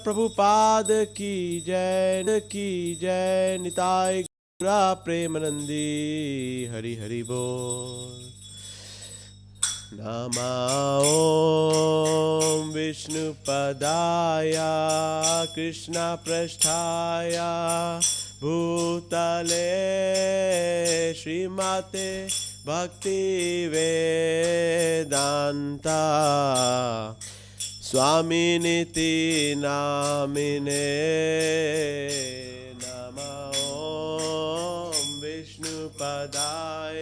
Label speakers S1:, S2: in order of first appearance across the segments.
S1: प्रभुपाद की जय निताय गौरा प्रेमानंदी हरि हरि बोल। नमो ॐ विष्णुपदाय कृष्णपृष्ठाय भूतले श्रीमते भक्तिवेदान्ता स्वामिनिति नामिने। नमो ॐ विष्णुपदाय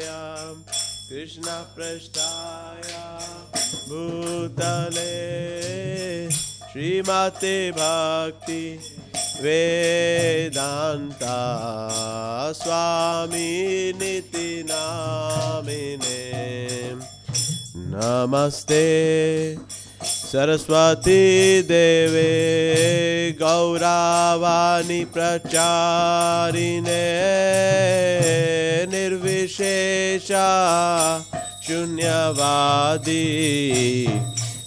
S1: कृष्णपृष्ठाय भूतले श्रीमते भक्ति वेदान्ता स्वामिनिति नामिने। नमस्ते सरस्वती देवे गौरवाणी प्रचारिणे निर्विशेषा शून्यवादी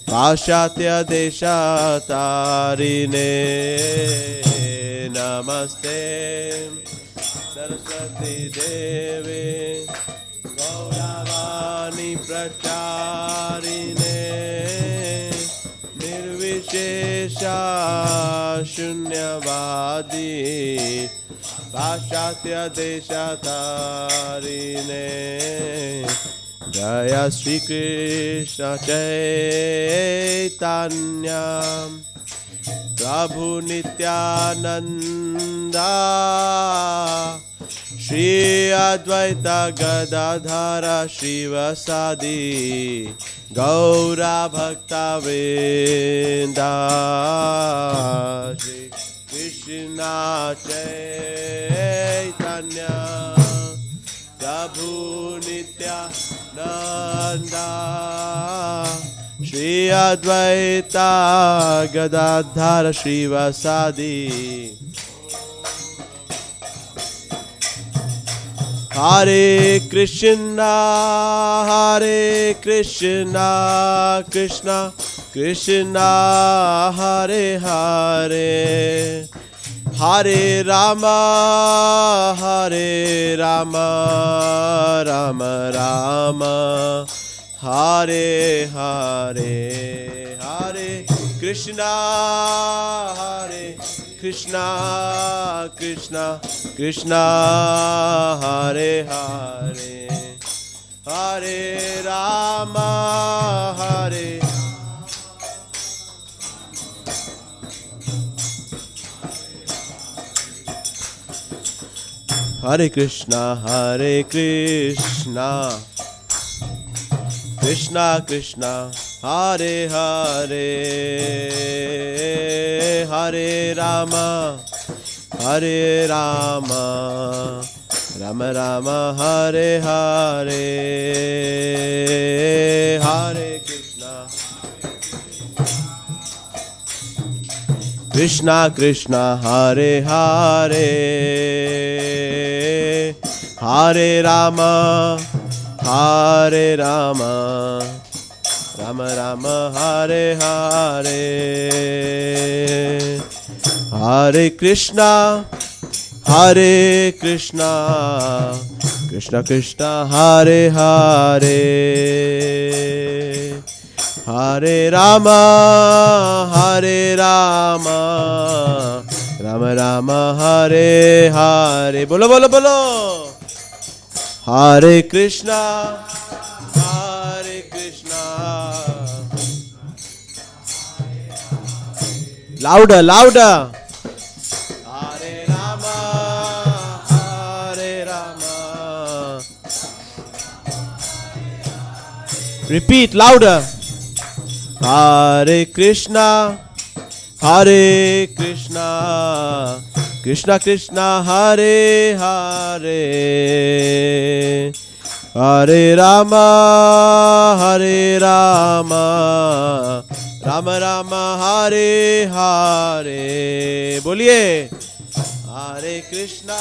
S1: पाश्चात्य देशतारिणे। नमस्ते सरस्वती देवे गौरवाणी प्रचारिणे निर्विशेषा शून्यवादी पाश्चात्य देशतारिणे। जय श्री कृष्ण चैतन्य प्रभु नित्यानंदा श्री अद्वैत गदाधर श्रीवासादि गौरा भक्तवृंदा। श्री कृष्ण चैतन्य प्रभु नित्यानंदा श्री अद्वैत गदाधर श्रीवासादि हरे कृष्णा कृष्णा कृष्णा हरे हरे हरे राम राम राम हरे हरे हरे कृष्णा कृष्णा कृष्णा हरे हरे हरे राम हरे कृष्णा कृष्णा कृष्णा हरे हरे हरे राम राम राम हरे हरे हरे कृष्णा कृष्णा हरे हरे हरे राम राम राम हरे हरे हरे कृष्णा कृष्णा कृष्णा हरे हरे हरे राम राम राम हरे हरे। बोलो बोलो बोलो हरे कृष्णा louder हरे राम repeat louder हरे कृष्णा कृष्णा कृष्णा हरे हरे हरे राम राम राम हरे हरे। बोलिए हरे Krishna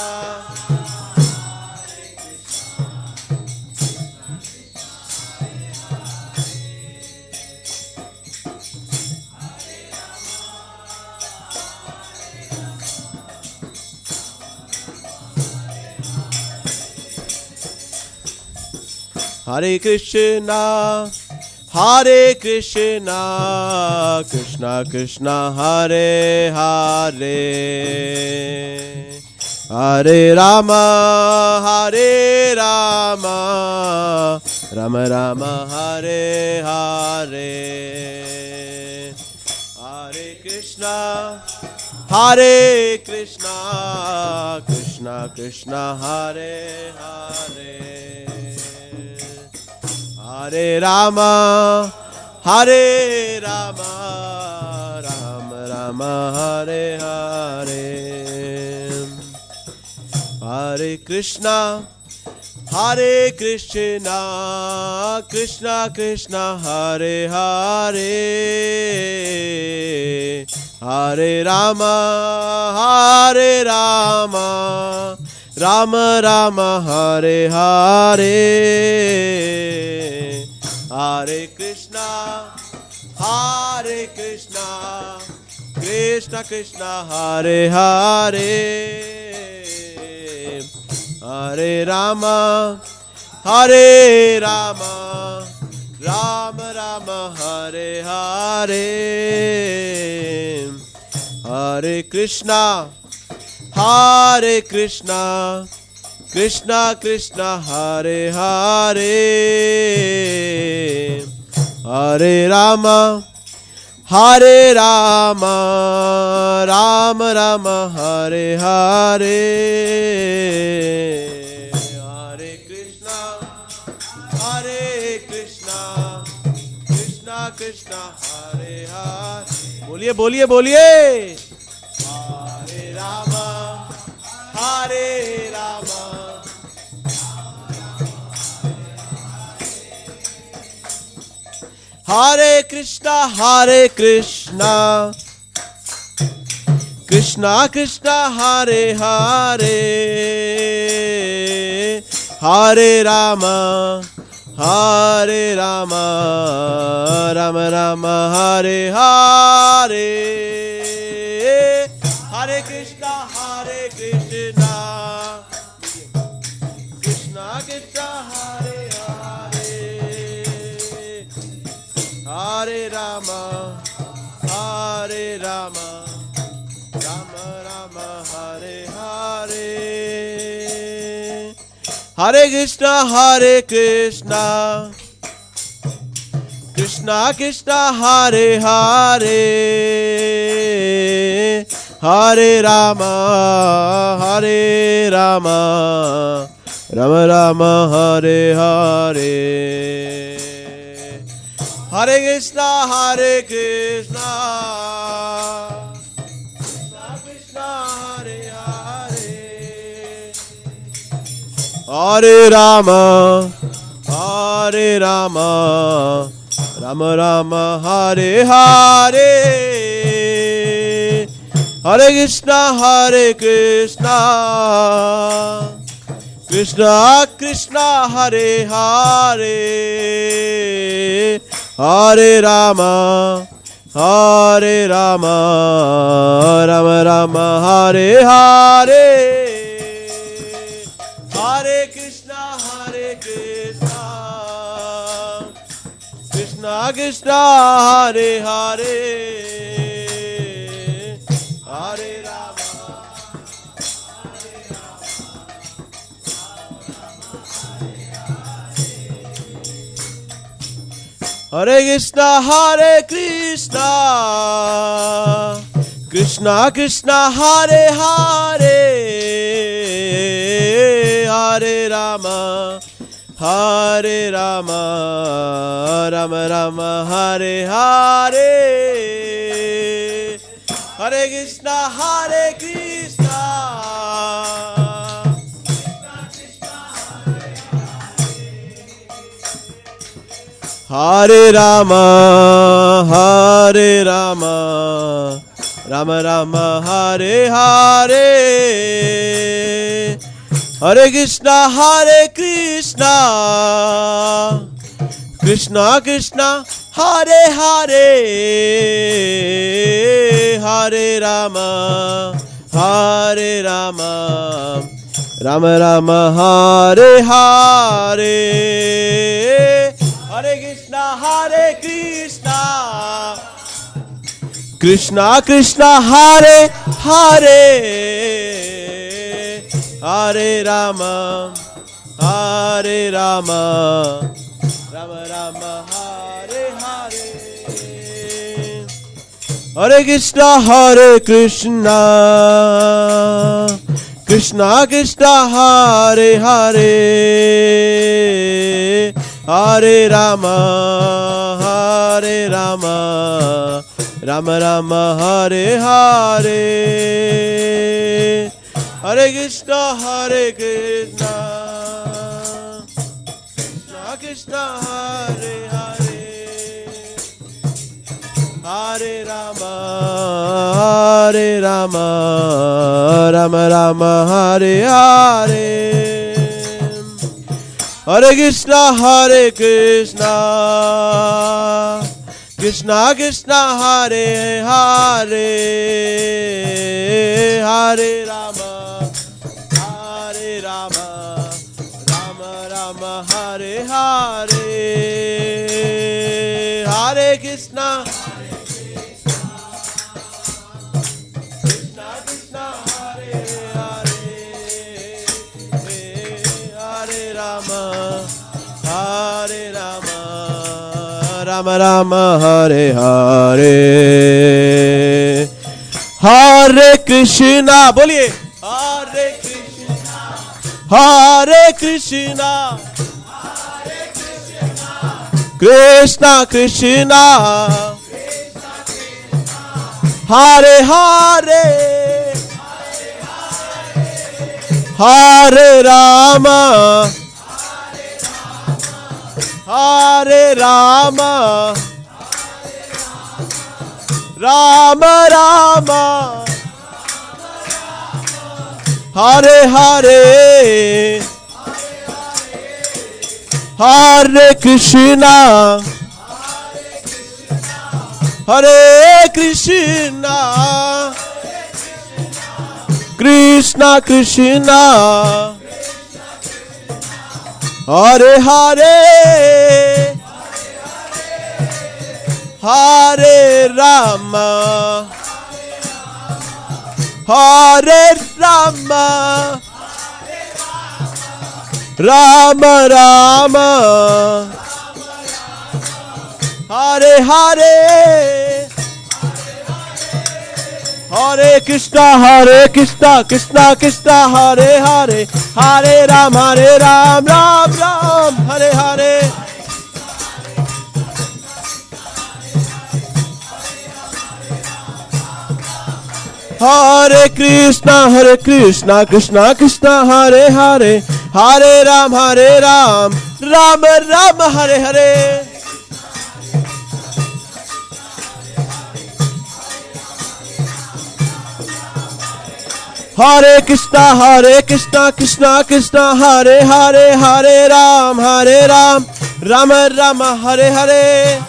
S1: Hare Krishna, Hare Krishna, Krishna Krishna, Hare Hare, Hare Rama, Hare Rama, Rama Rama, Hare Hare, Hare Krishna, Hare Krishna, Krishna Krishna, Hare Hare, Hare Rama, Hare Rama, Rama Rama, Hare Hare, Hare Krishna, Hare Krishna, Krishna Krishna, Hare Hare, Hare Rama, Hare Rama, Rama Rama, Hare Hare, Hare Krishna, Hare Krishna, Krishna Krishna, Hare Hare, Hare Rama, Hare Rama, Rama Rama, Hare Hare, Hare Krishna, Hare Krishna, Krishna Krishna, Hare Hare, Hare Rama, Hare Rama, Rama Rama, Hare Hare, Hare Krishna, Hare Krishna, Krishna Krishna, Hare Hare. बोलिए बोलिए बोलिए. Hare Rama, Hare Rama, Hare Krishna, Hare Krishna, Krishna Krishna, Hare Hare, Hare Rama, Hare Rama, Rama Rama, Hare Hare, Hare Krishna, Hare Krishna, Krishna Krishna, Hare Hare, Hare Rama, Hare Rama, Rama Rama, Hare Hare, Hare Krishna, Hare Krishna, Krishna Krishna, Hare Hare, Hare Rama, Hare Rama, Rama Rama, Hare Hare, Hare Krishna, Hare Krishna, Krishna Krishna, Hare Hare, Hare Rama, Hare Rama, Rama Rama, Hare Hare, Hare Krishna, Hare Krishna, Krishna Krishna, Hare Hare, Hare Rama, Hare Rama, Rama Rama, Hare Hare, Hare Krishna, Hare Krishna, Krishna Krishna, Hare Hare, Hare Rama, Hare Krishna, Hare Krishna, Krishna Krishna, Hare Hare, Hare Rama, Hare Rama, Rama Rama, Hare Hare, Hare Krishna, Hare Krishna, Hare Rama, Hare Rama, Rama Rama, Hare Hare, Hare Krishna, Hare Krishna, Krishna Krishna, Hare Hare, Hare Rama, Hare Rama, Rama Rama, Hare Hare, Krishna Krishna Hare Hare Hare Rama Hare Rama Rama Rama Hare Hare Hare Krishna Krishna Krishna Hare Hare Hare Rama Rama Rama Hare Hare Hare Krishna Krishna Krishna Hare Hare Hare Rama Rama Rama Hare Hare Hare Krishna Krishna Krishna Hare Hare Hare Rama Rama Rama Hare Hare Hare Krishna Krishna Hare Hare Hare Rama Rama Rama Hare Hare Hare Krishna बोलिए Hare Krishna Krishna Krishna Hare Hare Hare Rama Hare Rama Rama Rama Hare Hare Hare Krishna Krishna Krishna Hare Hare Hare Rama Hare Rama Rama Rama Hare Hare Hare Krishna Krishna Krishna Hare Hare Hare Ram Ram Ram Hare Hare Hare Krishna Krishna Krishna Hare Hare Hare Ram Ram Ram Hare Hare Hare Krishna Krishna Krishna Hare Hare Hare Ram Ram Ram Hare Hare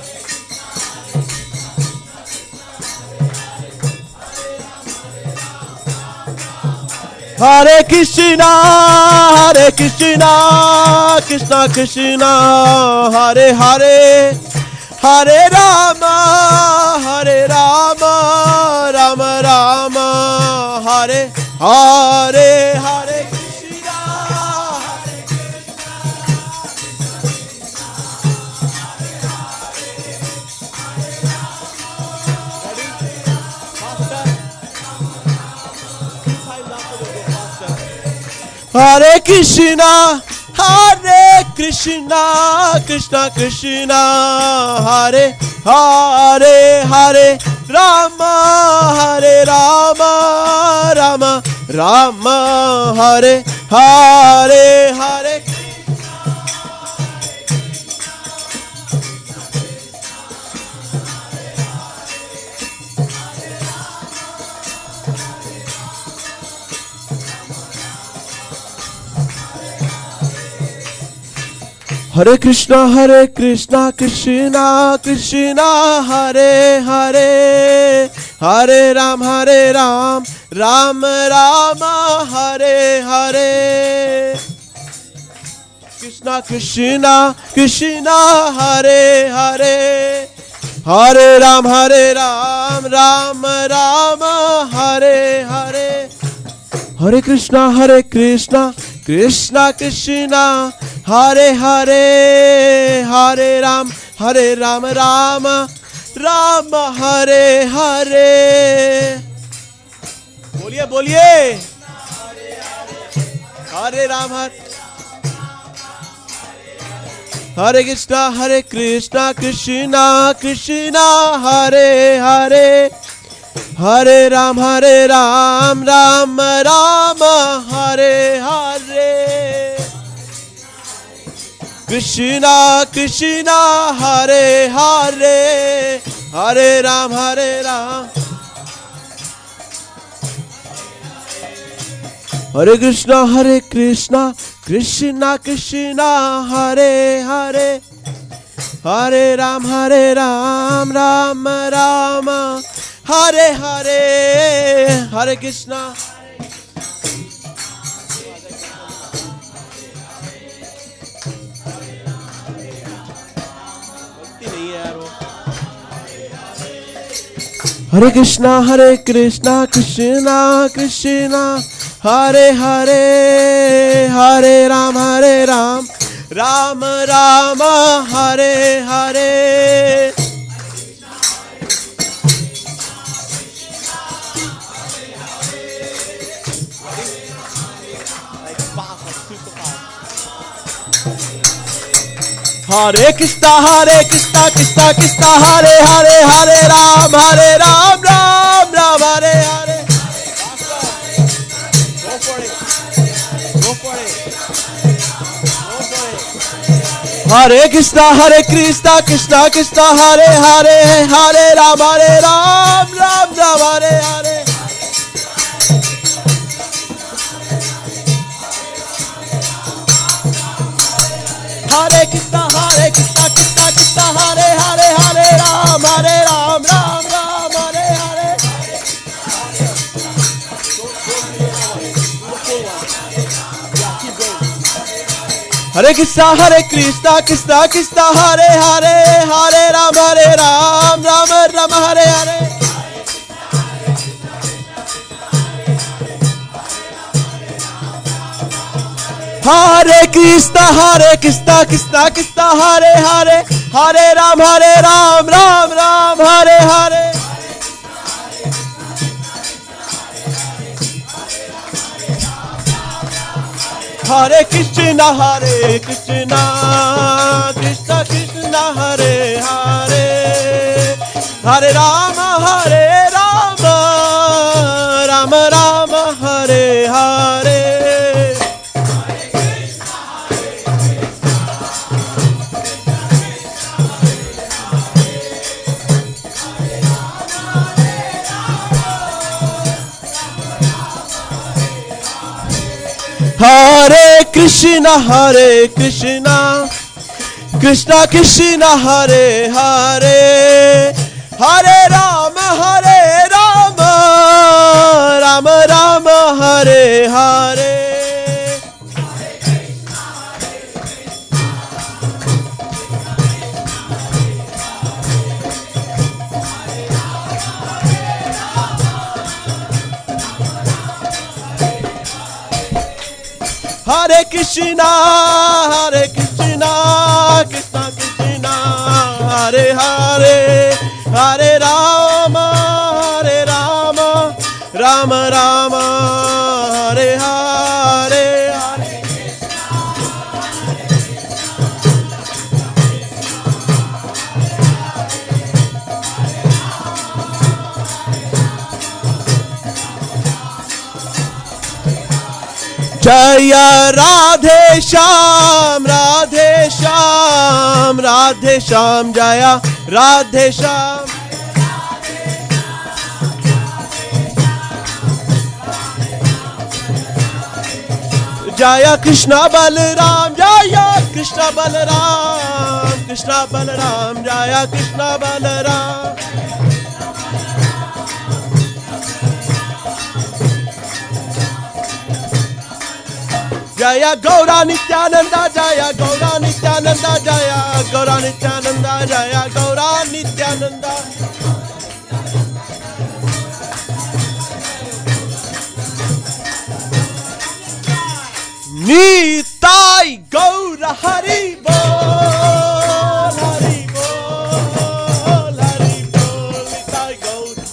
S1: Hare Krishna Krishna Krishna Hare Hare Hare Rama Rama Rama Hare Hare Hare Krishna Hare Krishna Krishna Krishna Hare Hare Rama Rama Hare Hare Hare Krishna Krishna Krishna Hare Hare Hare Ram Ram Rama Hare Hare Krishna Hare Hare Hare Ram, Ram Ram, Hare Hare. Hare Krishna, Krishna Krishna, Hare Hare. Hare Ram, Rama Rama, Hare Hare. बोलिए बोलिए. Hare Ram, Hare Krishna, Krishna Krishna, Hare Hare. Hare Ram, Ram Rama, Hare Hare. Krishna Krishna, Hare Hare. Hare Ram, Ram. Hare Krishna, Krishna Krishna, Hare Hare. Hare Ram, Ram Rama, Hare Hare. Hare Krishna. Hare Krishna, Krishna Krishna, Hare Hare. Hare Ram, Ram Rama, Hare Hare. Hare Krishna, Krishna Krishna, Hare Hare. Hare Ram, Ram Ram, Hare Hare. Go for it. Hare Krishna, Krishna Krishna, Hare Hare. Hare Ram, Ram Ram, Hare Hare. Hare Krishna, Krishna Krishna, Hare Hare. Hare Ram, Ram Ram, Hare Hare. Hare Krishna, Krishna Krishna, Hare Hare. Hare Ram, Ram Ram, Hare Hare. Hare Krishna, Krishna Krishna, Hare Hare. Hare Ram, Ram Ram, Hare Hare. Hare Krishna, Krishna Krishna, Hare Hare. Hare Rama, Rama Rama, Hare Hare. Hare Krishna, Krishna Krishna, Hare Hare. Hare Rama, Rama Rama, Hare Hare. Hare Krishna, Krishna Krishna, Hare Hare. Hare Rama, Rama Rama, Hare Hare. Jaya Radhe Shyam, Radhe Shyam, Radhe Shyam, Jaya Radhe Shyam. Jaya Krishna Balaram, Jaya Krishna Balaram, Krishna Balaram, Jaya Krishna Balaram. Jaya Gaura Nityananda Jaya Gaura Nityananda Jaya Gaura Nityananda Jaya Gaura Nityananda Nitai Gaura Hari Bol Hari Bol Hari Bol Nitai Gaura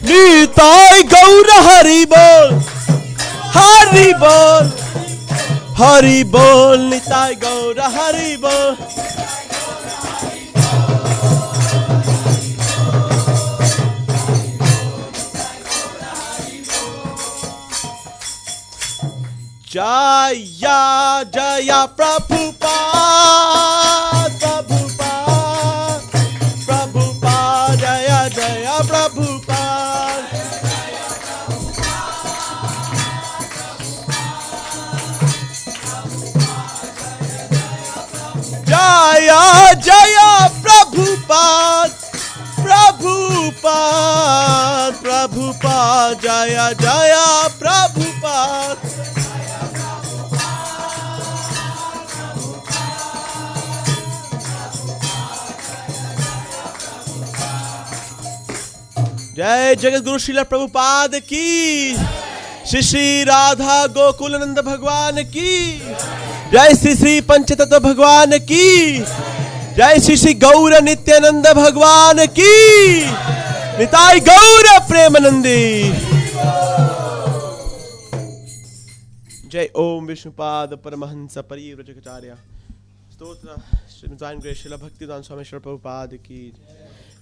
S1: Nitai Gaura Hari Bol Hari Bol Hari Bol Nitai Gaura Hari Bol Jaya Jaya Prabhupada Prabhupada Prabhupada Jaya Jaya Prabhupada Jaya Jaya Prabhupada Prabhupada Prabhupada Jaya Jaya Prabhupada जय जगत गुरु श्रील प्रभुपाद की श्री श्री राधा गोकुलानंद भगवान की जय श्री श्री पंचतत्व भगवान की जय श्री श्री गौर नित्यानंद भगवान की निताई गौर प्रेमानंदी जय ओम विष्णुपाद परमहंस परिव्रजकाचार्य स्तोत्र श्री श्रील भक्तिदान स्वामी श्री प्रभुपाद की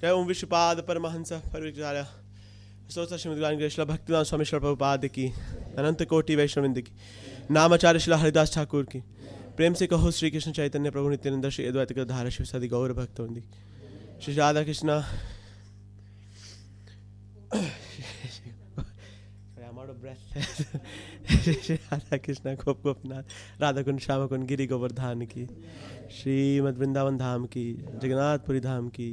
S1: जय ओम विष्णुपाद परमहंस परिव्रजकाचार्य स्तोत्र श्रीमद् श्रील भक्तिदान स्वामी श्री प्रभुपाद की अनंत कोटि वैष्णववृंद की नामाचार्य श्री हरिदास ठाकुर की प्रेम से कहो श्री कृष्ण चैतन्य प्रभु नित्यानंद श्री अद्वैत धारा शिव सदि गौर भक्तवृंद श्री राधा कृष्ण राधा कृष्ण गोप गोपनाथ राधा कुंड श्याम कुंड गिरी गोवर्धन की श्रीमद वृंदावन धाम की जगन्नाथपुरी धाम की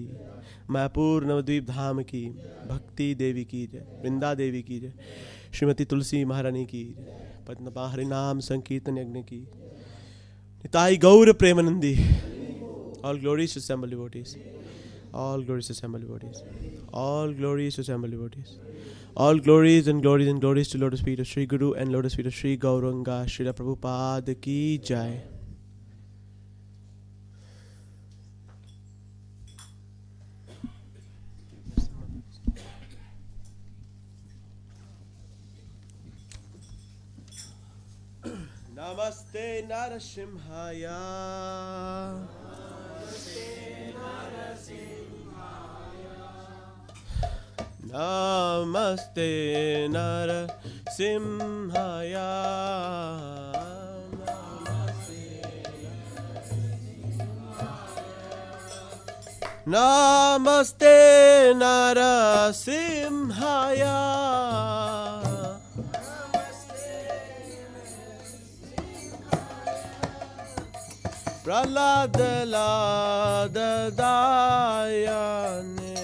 S1: मायापुर नवद्वीप धाम की भक्ति देवी की जय वृंदा देवी की जय श्रीमती तुलसी महारानी की पद्मपा हरिनाम संकीर्तन यज्ञ की निताई गौर Premanandi all glories to assembled devotees all glories to assembled devotees all glories to assembled devotees all glories and glories and glories to lotus feet of Sri Guru and lotus feet of Sri Gauranga Srila Prabhupada ki jai. Namaste Narasimhaya Namaste Narasimhaya Namaste Narasimhaya Prahlad Dayane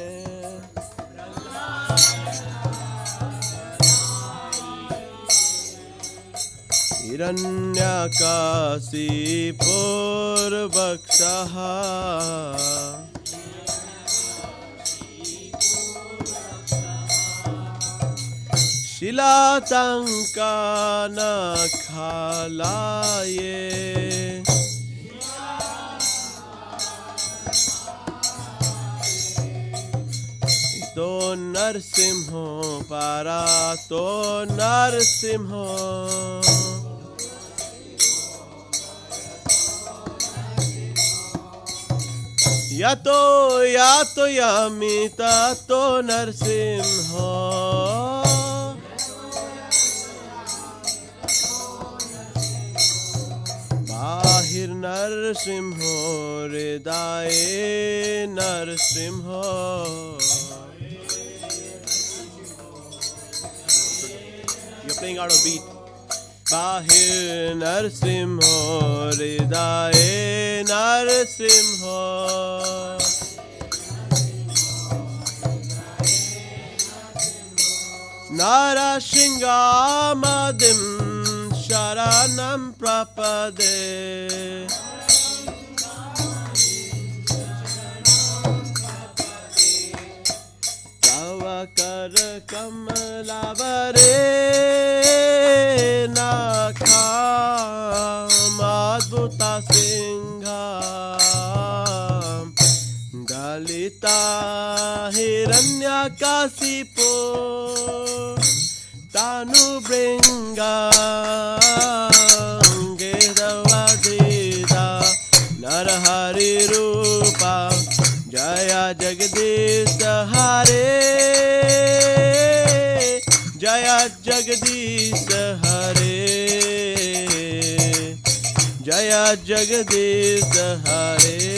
S1: Hiranyakasipur Vakshaha Shilatankana Khalaye To Narsimho para to Narsimho Yato Yamita to Narsimho Bahir Narsimho Hridaye Narsimho You're playing out of beat. Bahir Narsimho Hridaye Narsimho Narasingamadim Sharanam Prapade Tavakara Kamalavare Nakham Adbhuta Singham Dalita Hiranyakasipo Tanu Bringa Gedavadita Narahari Rupa Jaya Jagadish Hare Jaya Jagadish Hare Jaya Jagadish Hare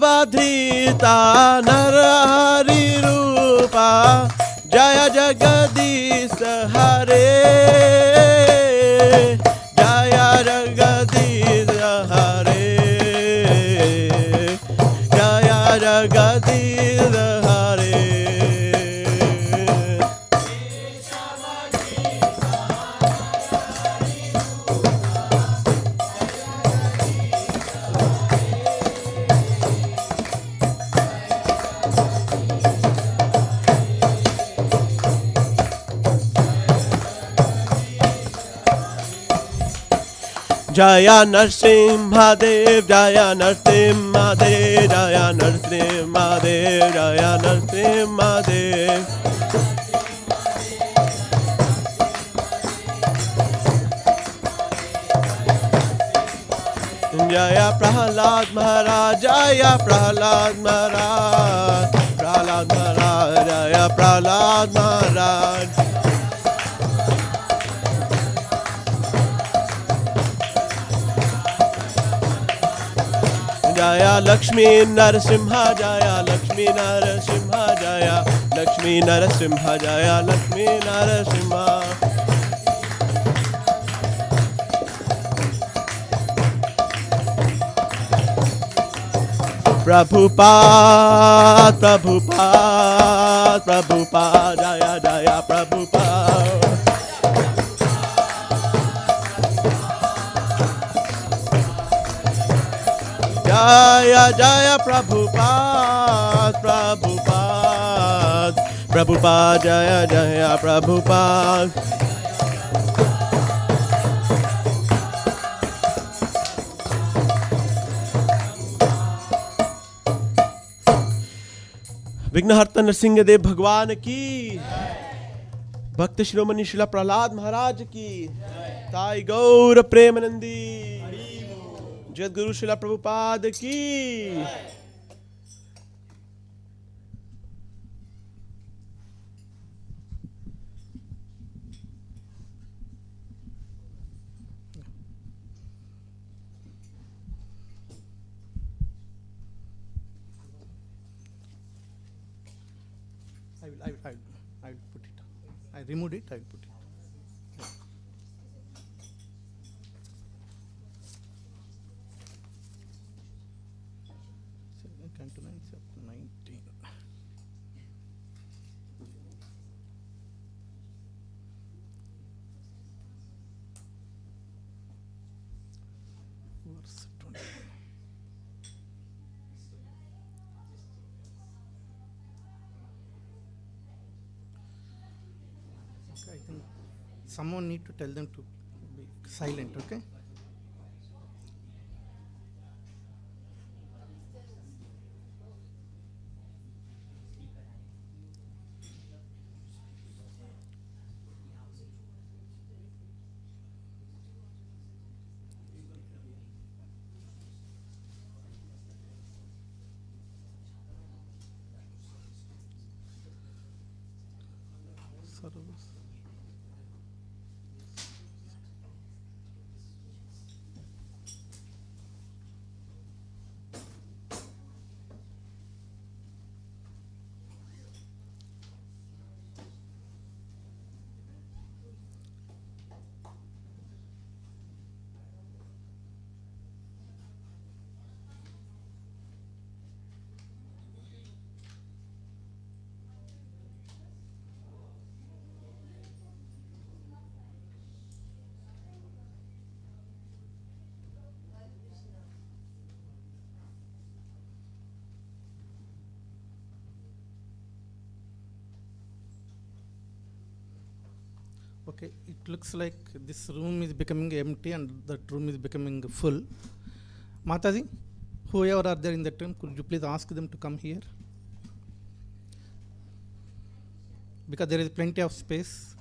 S1: Kesavadhrita Narahari Rupa Jaya Jagadish Hare Jaya Jagadish Hare Jaya Jagadish Hare Jaya Narsimha Dev, Jaya Narsimha Dev, Jaya Narsimha Dev, Jaya Narsimha Dev. Jaya Prahlad Maharaj, Jaya Prahlad Maharaj, Prahlad Maharaj, Jaya Prahlad Maharaj. Jaya Lakshmi Narasimha Jaya Lakshmi Narasimha Jaya Lakshmi Narasimha Jaya Lakshmi Narasimha Prabhupada Prabhupada Prabhupada Jaya Jaya Prabhupada Jaya Jaya Prabhupada Prabhupada Prabhupada Jaya Jaya Prabhupada विघ्नहर्ता नरसिंहदेव भगवान की भक्त शिरोमणि श्रीला प्रहलाद महाराज की ताई गौर प्रेमानंदी जगद्गुरु श्रीला प्रभुपाद की
S2: I will put it. I removed it. I will put it. Cantonese of 19. Verse 20. Okay, I think someone need to tell them to be silent, okay? sorrows. Okay, it looks like this room is becoming empty and that room is becoming full. Mataji, whoever are there in that room, could you please ask them to come here? Because there is plenty of space.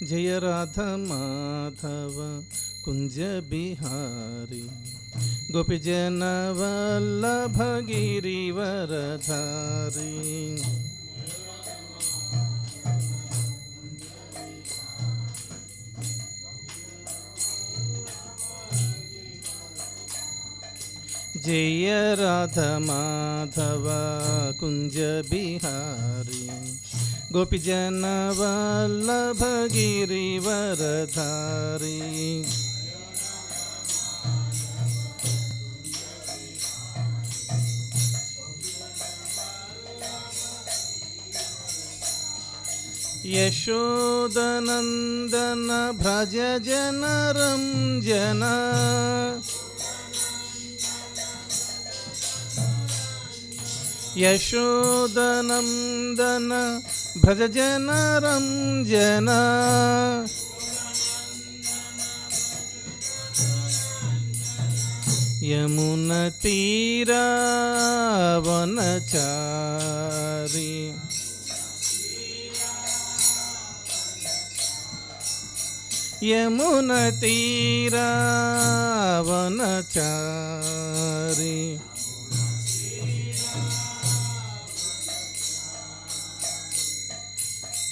S2: जय राधा माधव कुंज बिहारी गोपीजन वल्लभ गिरिवरधारी जय राधा माधव कुंज बिहारी गोपीजन वल्लभ गिरिवरधारी यशोदनंदन भज जन रंजन यशोदनंदन भज जन रंजन यमुना तीरा वनचारी यमुना तीरा वनचारी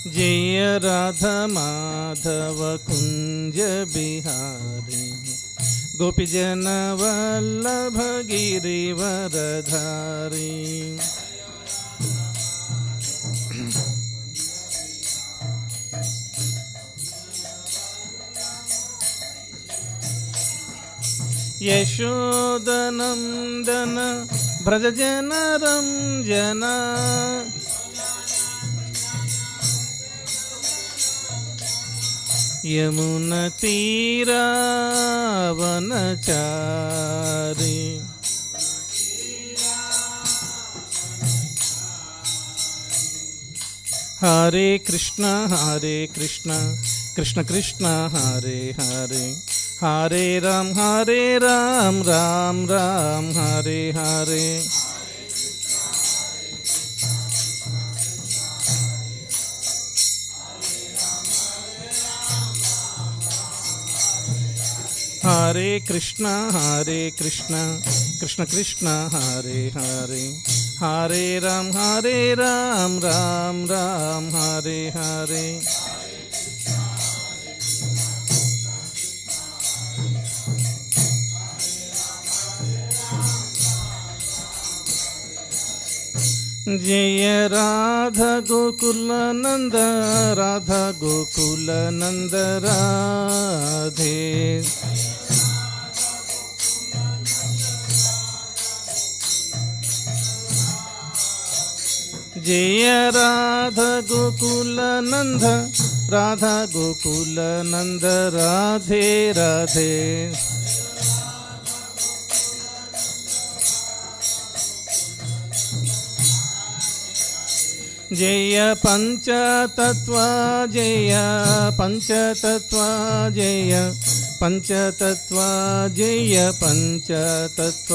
S2: जय राधा माधव कुंज बिहारी गोपीजन वल्लभ गिरिवरधारी यशोदनंदन भज जन रंजन यमुना तीरा वनचारी हरे कृष्ण कृष्ण कृष्ण हरे हरे हरे राम राम राम हरे हरे हरे कृष्ण कृष्ण कृष्ण हरे हरे हरे राम राम राम हरे हरे जय राधा गोकुल नंद राधे जय राधा गोकुल नंद राधे राधे జయ పంచతత్వ జయ పంచతత్వ జయ పంచతత్వ జయ పంచతత్వ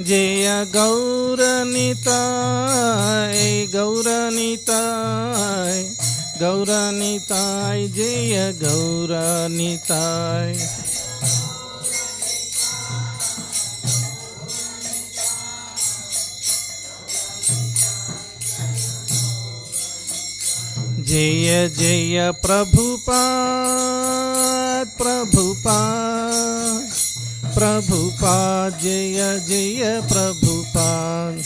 S2: జయ గౌరనితాయ్ గౌరనితాయ్ గౌరనితాయ్ జయ గౌరనితాయ్ జయ జయ ప్రభుపాద్ ప్రభుపాద్ ప్రభుపాద్ జయ జయ ప్రభుపాద్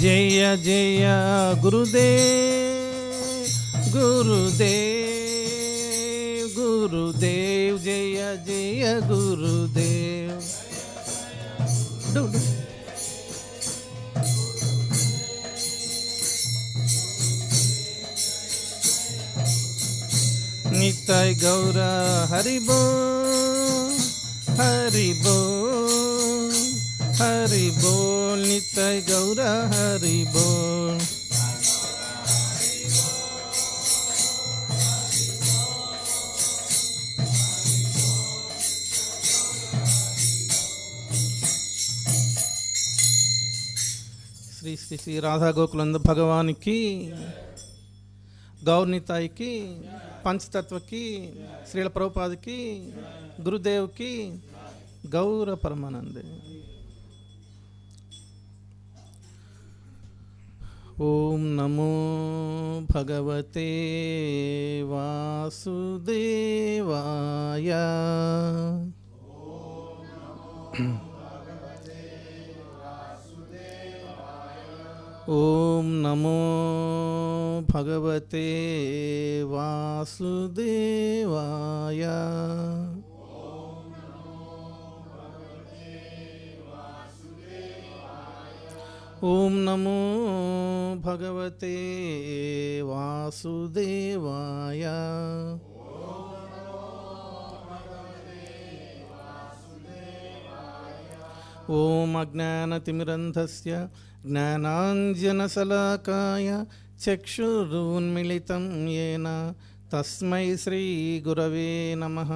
S2: జయ జయ గురుదేవ్ గురుదేవ్ గురుదేవ్ జయ జయ గురుదేవ్ నిత్యాయ గౌర హరి బోల్ హరి బోల్ హరి బోల్ నిత్యాయ గౌర హరి బోల్ శ్రీ శ్రీ శ్రీ రాధా గోకులంద భగవానికి గౌర్నితాయికి పంచతత్వకి శ్రీల ప్రభుపాదకి గురుదేవ్కి గౌర పరమానందే. ఓం నమో భగవతే వాసుదేవాయ. ఓం నమో భగవతే వాసుదేవాయ. ఓం నమో భగవతే వాసుదేవాయ. ఓం అజ్ఞానతిమిరంధస్య జ్ఞానాంజనశలాకాయ చక్షురున్మిళితం యేన తస్మై శ్రీగురవే నమః.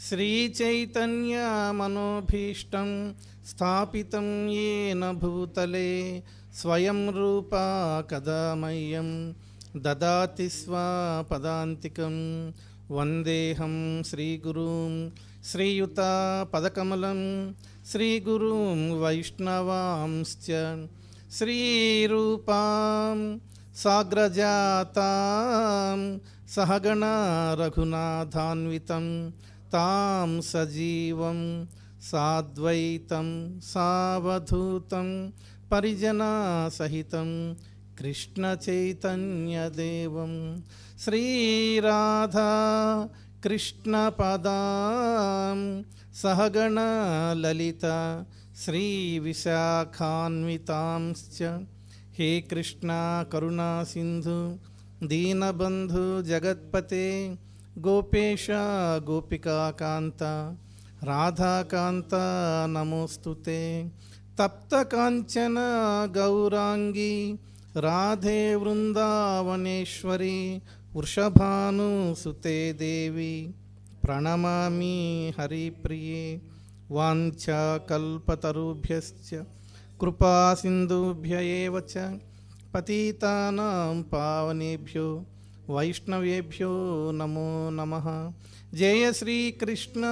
S2: శ్రీచైతన్యమనోభీష్టం స్థాపితం యేన భూతలే స్వయం రూపా కదా మह्यं దదాతి స్వపదాంతికం. వందేహం శ్రీగురుం శ్రీయుతపదకమలం శ్రీగురుం వైష్ణవాంశ్చ శ్రీరూపాం సాగ్రజాతాం సహగణ రఘునాథాన్వితం తాం సజీవం సాద్వైతం సావధూతం పరిజనసహితం కృష్ణ చైతన్యదేవం శ్రీరాధా కృష్ణ పదాం సహగణ లలిత శ్రీ విశాఖాన్వితాంశ్చ. హే కృష్ణ కరుణా సింధు దీనబంధు జగత్పతే గోపేశ గోపికాకాంత రాధాకాంత నమోస్తుతే. తప్త కాంచన గౌరాంగి రాధే వృందావనేశ్వరి వృషభానుసుతే దేవి ప్రణమామి హరిప్రియే. వాంఛాకల్పతరుభ్యశ్చ కృపా సింధుభ్య ఏవ చ పతితానాం పావనేభ్యో వైష్ణవేభ్యో నమో నమః. జయ శ్రీ కృష్ణ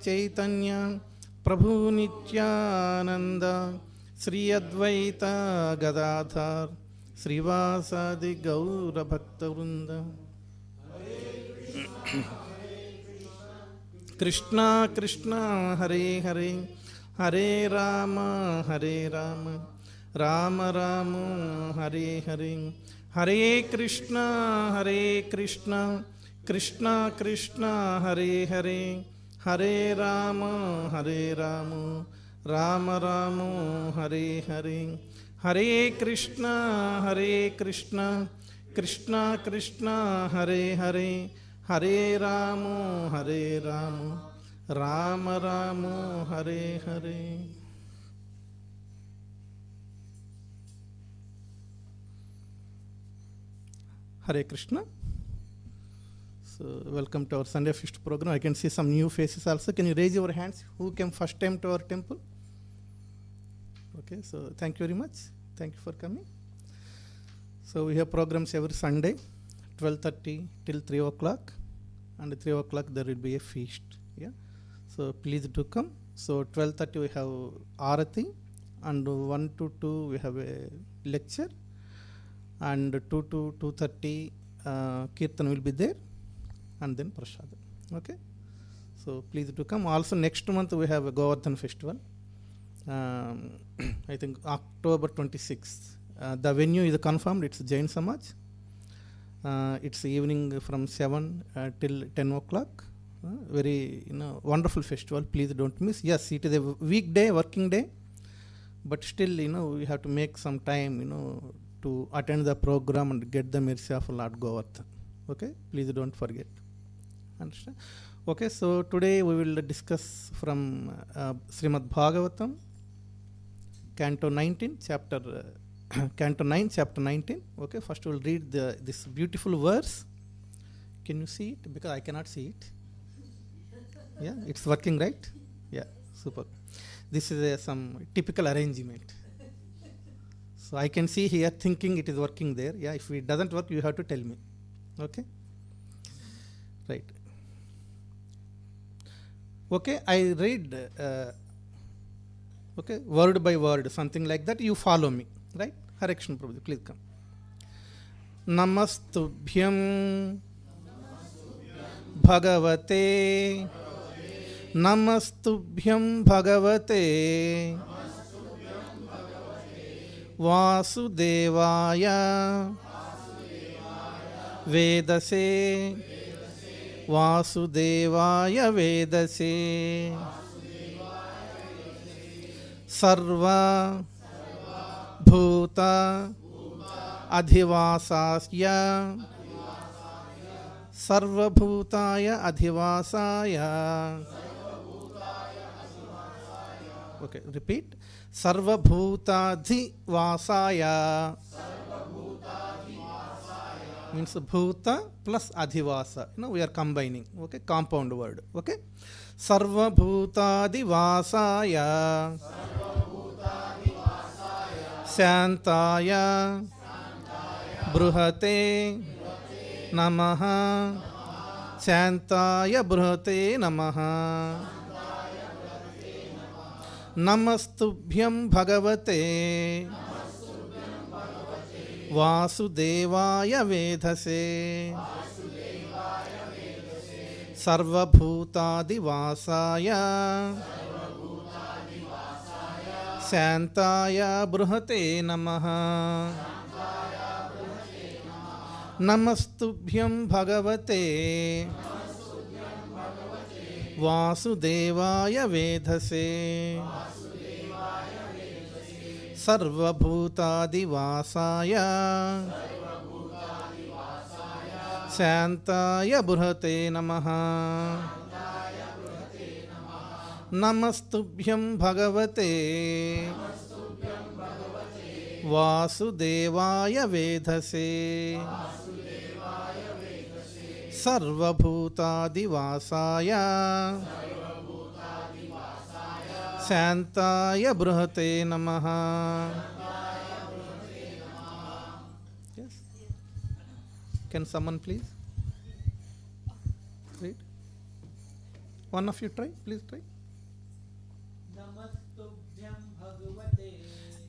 S2: చైతన్య ప్రభు నిత్యానంద శ్రీ అద్వైత Gadadhar శ్రీవాసాది గౌరభక్తవృంద. Krishna Krishna Hare Hare Hare Rama Rama Rama Hare Hare. Hare Krishna Krishna Krishna Hare Hare Hare Rama Rama Ramo Hare Hare, Hare Krishna, Krishna Krishna, Hare Hare, Hare Ramo, Rama Ramo, Hare Hare. Hare Krishna. So, welcome to our Sunday Feast program. I can see some new faces also. Can you raise your hands? Who came first time to our temple? Okay, so thank you very much. Thank you for coming. So, we have programs every Sunday, 12:30 till 3 o'clock. And 3 o'clock there will be a feast. Yeah. So, please do come. So, 12:30 we have Arati, and 1 to 2 we have a lecture, and 2 to 2:30 Kirtan will be there, and then Prasad. Okay, so please do come. Also next month we have a Govardhan festival. I think October 26th. The venue is confirmed. It's Jain Samaj. It's evening from 7 till 10 o'clock. Very wonderful festival. Please don't miss. Yes, it is a weekday, working day, but still we have to make some time to attend the program and get the mercy of Lord Govardhan. Okay, please don't forget. Understand? Okay, so today we will discuss from Srimad Bhagavatam, Canto 19, Canto 9, Chapter 19. Okay, first we will read this beautiful verse. Can you see it? Because I cannot see it. Yeah, it's working, right? Yeah, super. This is some typical arrangement. So I can see here thinking it is working there. Yeah, if it doesn't work, you have to tell me. Okay? Right. Okay, I read word by word, something like that. You follow me. Right? Hare Krishna Prabhuji, please come. Namastubhyam Bhagavate, Namastubhyam Bhagavate Vasudevaya Vedase, Vasudevaya Vedase, Sarva Bhuta Adhivasasya, Sarva Bhutaya Adhivasaya. Okay, repeat. Sarva Bhutadhi Vasaya means Bhuta plus Adhivasa. We are combining. Okay, compound word. Okay, Sarva Bhutadhi Vasaya Shantaya Bruhate Namaha, Shantaya Bruhate Namaha. Namastubhyam Bhagavate Vasudevaya Vedase, Sarva Bhutadi Vasaya Shantaya Bruhate Namaha. Namastubhyam Bhagavate Vasudevaya Vedase, Sarva Bhutadi Vasaya Shantaya Bruhate Namaha. Namastubhyam Bhagavate Vasudevaya Vedase, Sarva Bhutadi Vasaya Shantaya Bruhate Namaha. Yes. Can someone please read? One of you try, please try.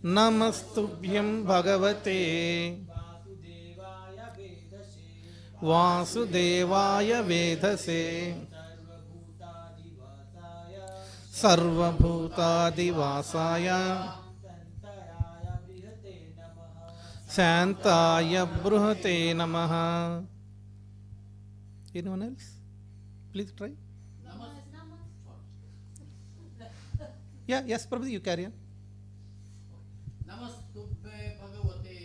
S2: Namastubhyam Bhagavate Vasudevaya Vedase, Sarva Bhutadi Vasaya Shantaya Bruhate Namaha. Anyone else? Please try. Yeah, yes, Prabhu, you carry on.
S3: नमस्तुभ्ये भगवते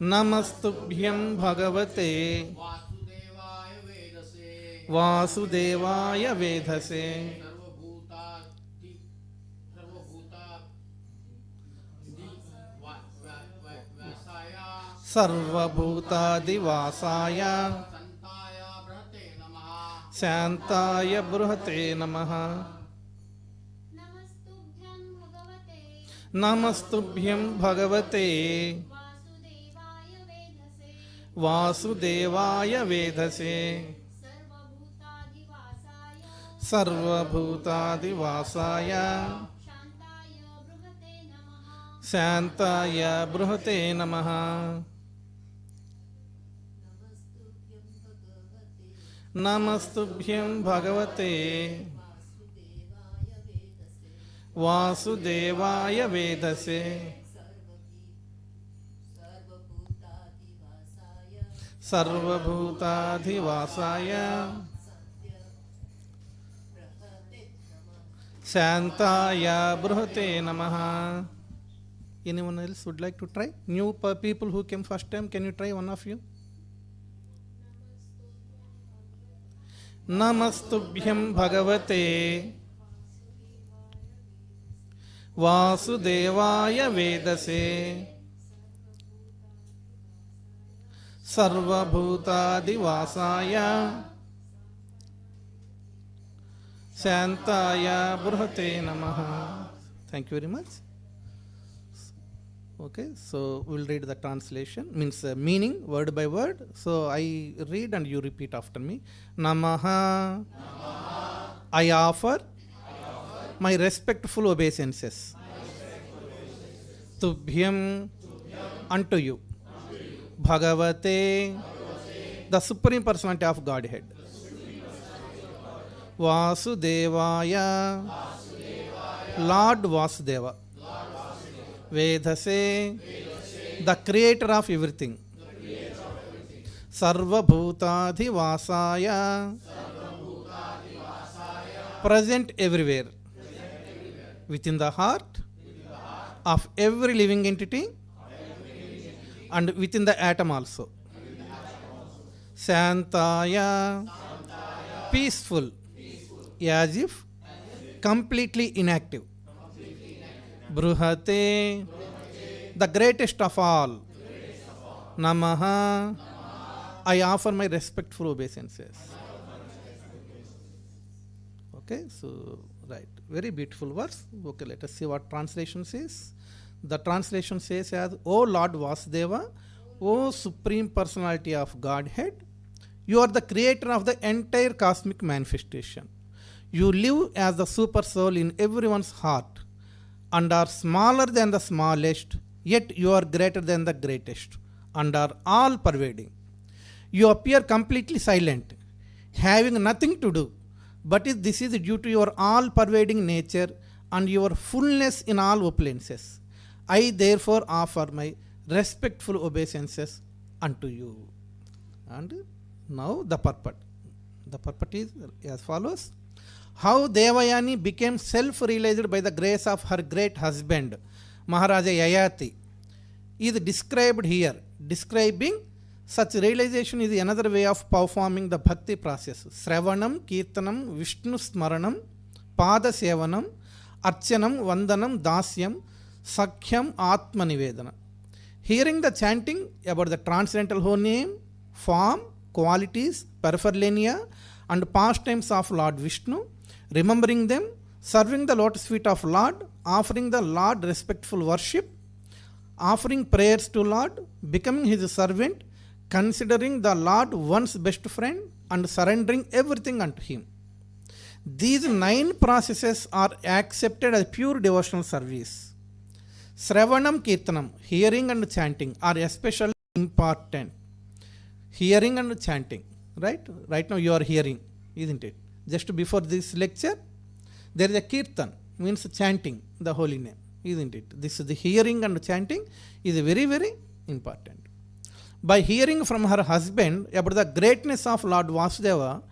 S2: Namastubhyam Bhagavate
S3: वासुदेवाय वेदसे
S2: Vasudevaya Vedhase
S3: सर्वभूतादिवासाय
S2: Sarvabhutadivasaya
S3: शान्ताय बृहते
S2: Shantaya Bruhate
S3: नमः
S2: Namaha.
S4: नमस्तुभ्यं भगवते
S2: Namastubhyam Bhagavate
S4: वासुदेवाय वेधसे
S2: Vasudevaya Vedhase
S4: सर्वभूतादिवासाय
S2: Sarvabhutadivasaya
S4: शान्ताय बृहते
S2: Shantaya Bruhate
S4: नमः
S2: Namaha. Namastubhyam Bhagavate Vasudevaya Vedase Sarvabhutadivasaya Shantaya Bruhate Namaha. Anyone else would like to try? New people who came first time, can you try, one of you? Namastubhyam Bhagavate Vasudevaya Vedase Sarvabhutadivasaya Shantaya Bruhate Namaha. Thank you very much. Okay, so we'll read the translation, means meaning word by word. So I read and you repeat after me. Namaha. I offer my respectful obeisances. Tubhyam, unto you. Bhagavate, the Supreme Personality of Godhead. Vasudevaya, Lord Vasudeva. Vedase, the creator of everything. Sarvabhutadivasaya, present everywhere. Within the heart of every living entity and within the atom also. Shantaya, peaceful, as if completely inactive. Bruhate, the greatest of all. Namaha, I offer my respectful obeisances. Okay, so right, very beautiful verse. Okay, let us see what translation says. The translation says as, O Lord Vasudeva, O Supreme Personality of Godhead, you are the creator of the entire cosmic manifestation. You live as the super soul in everyone's heart and are smaller than the smallest, yet you are greater than the greatest and are all pervading. You appear completely silent, having nothing to do, but this is due to your all pervading nature and your fullness in all opulences. I therefore offer my respectful obeisances unto you. And now the purport. The purport is as follows. How Devayani became self-realized by the grace of her great husband, Maharaja Yayati, is described here. Describing such realization is another way of performing the bhakti process. Sravanam, Kirtanam, Vishnu Smaranam, Pada Sevanam, Archanam, Vandanam, Dasyam, Sakhyam, Atma Nivedana. Hearing the chanting about the transcendental whole name, form, qualities, paraphernalia, and pastimes of Lord Vishnu, remembering them, serving the lotus feet of Lord, offering the Lord respectful worship, offering prayers to Lord, becoming his servant, considering the Lord one's best friend, and surrendering everything unto him. These 9 processes are accepted as pure devotional service. Sravanam Kirtanam, hearing and chanting, are especially important. Hearing and chanting, right? Right now you are hearing, isn't it? Just before this lecture, there is a kirtan, means chanting the holy name, isn't it? This is the hearing and chanting is very, very important. By hearing from her husband about the greatness of Lord Vasudeva,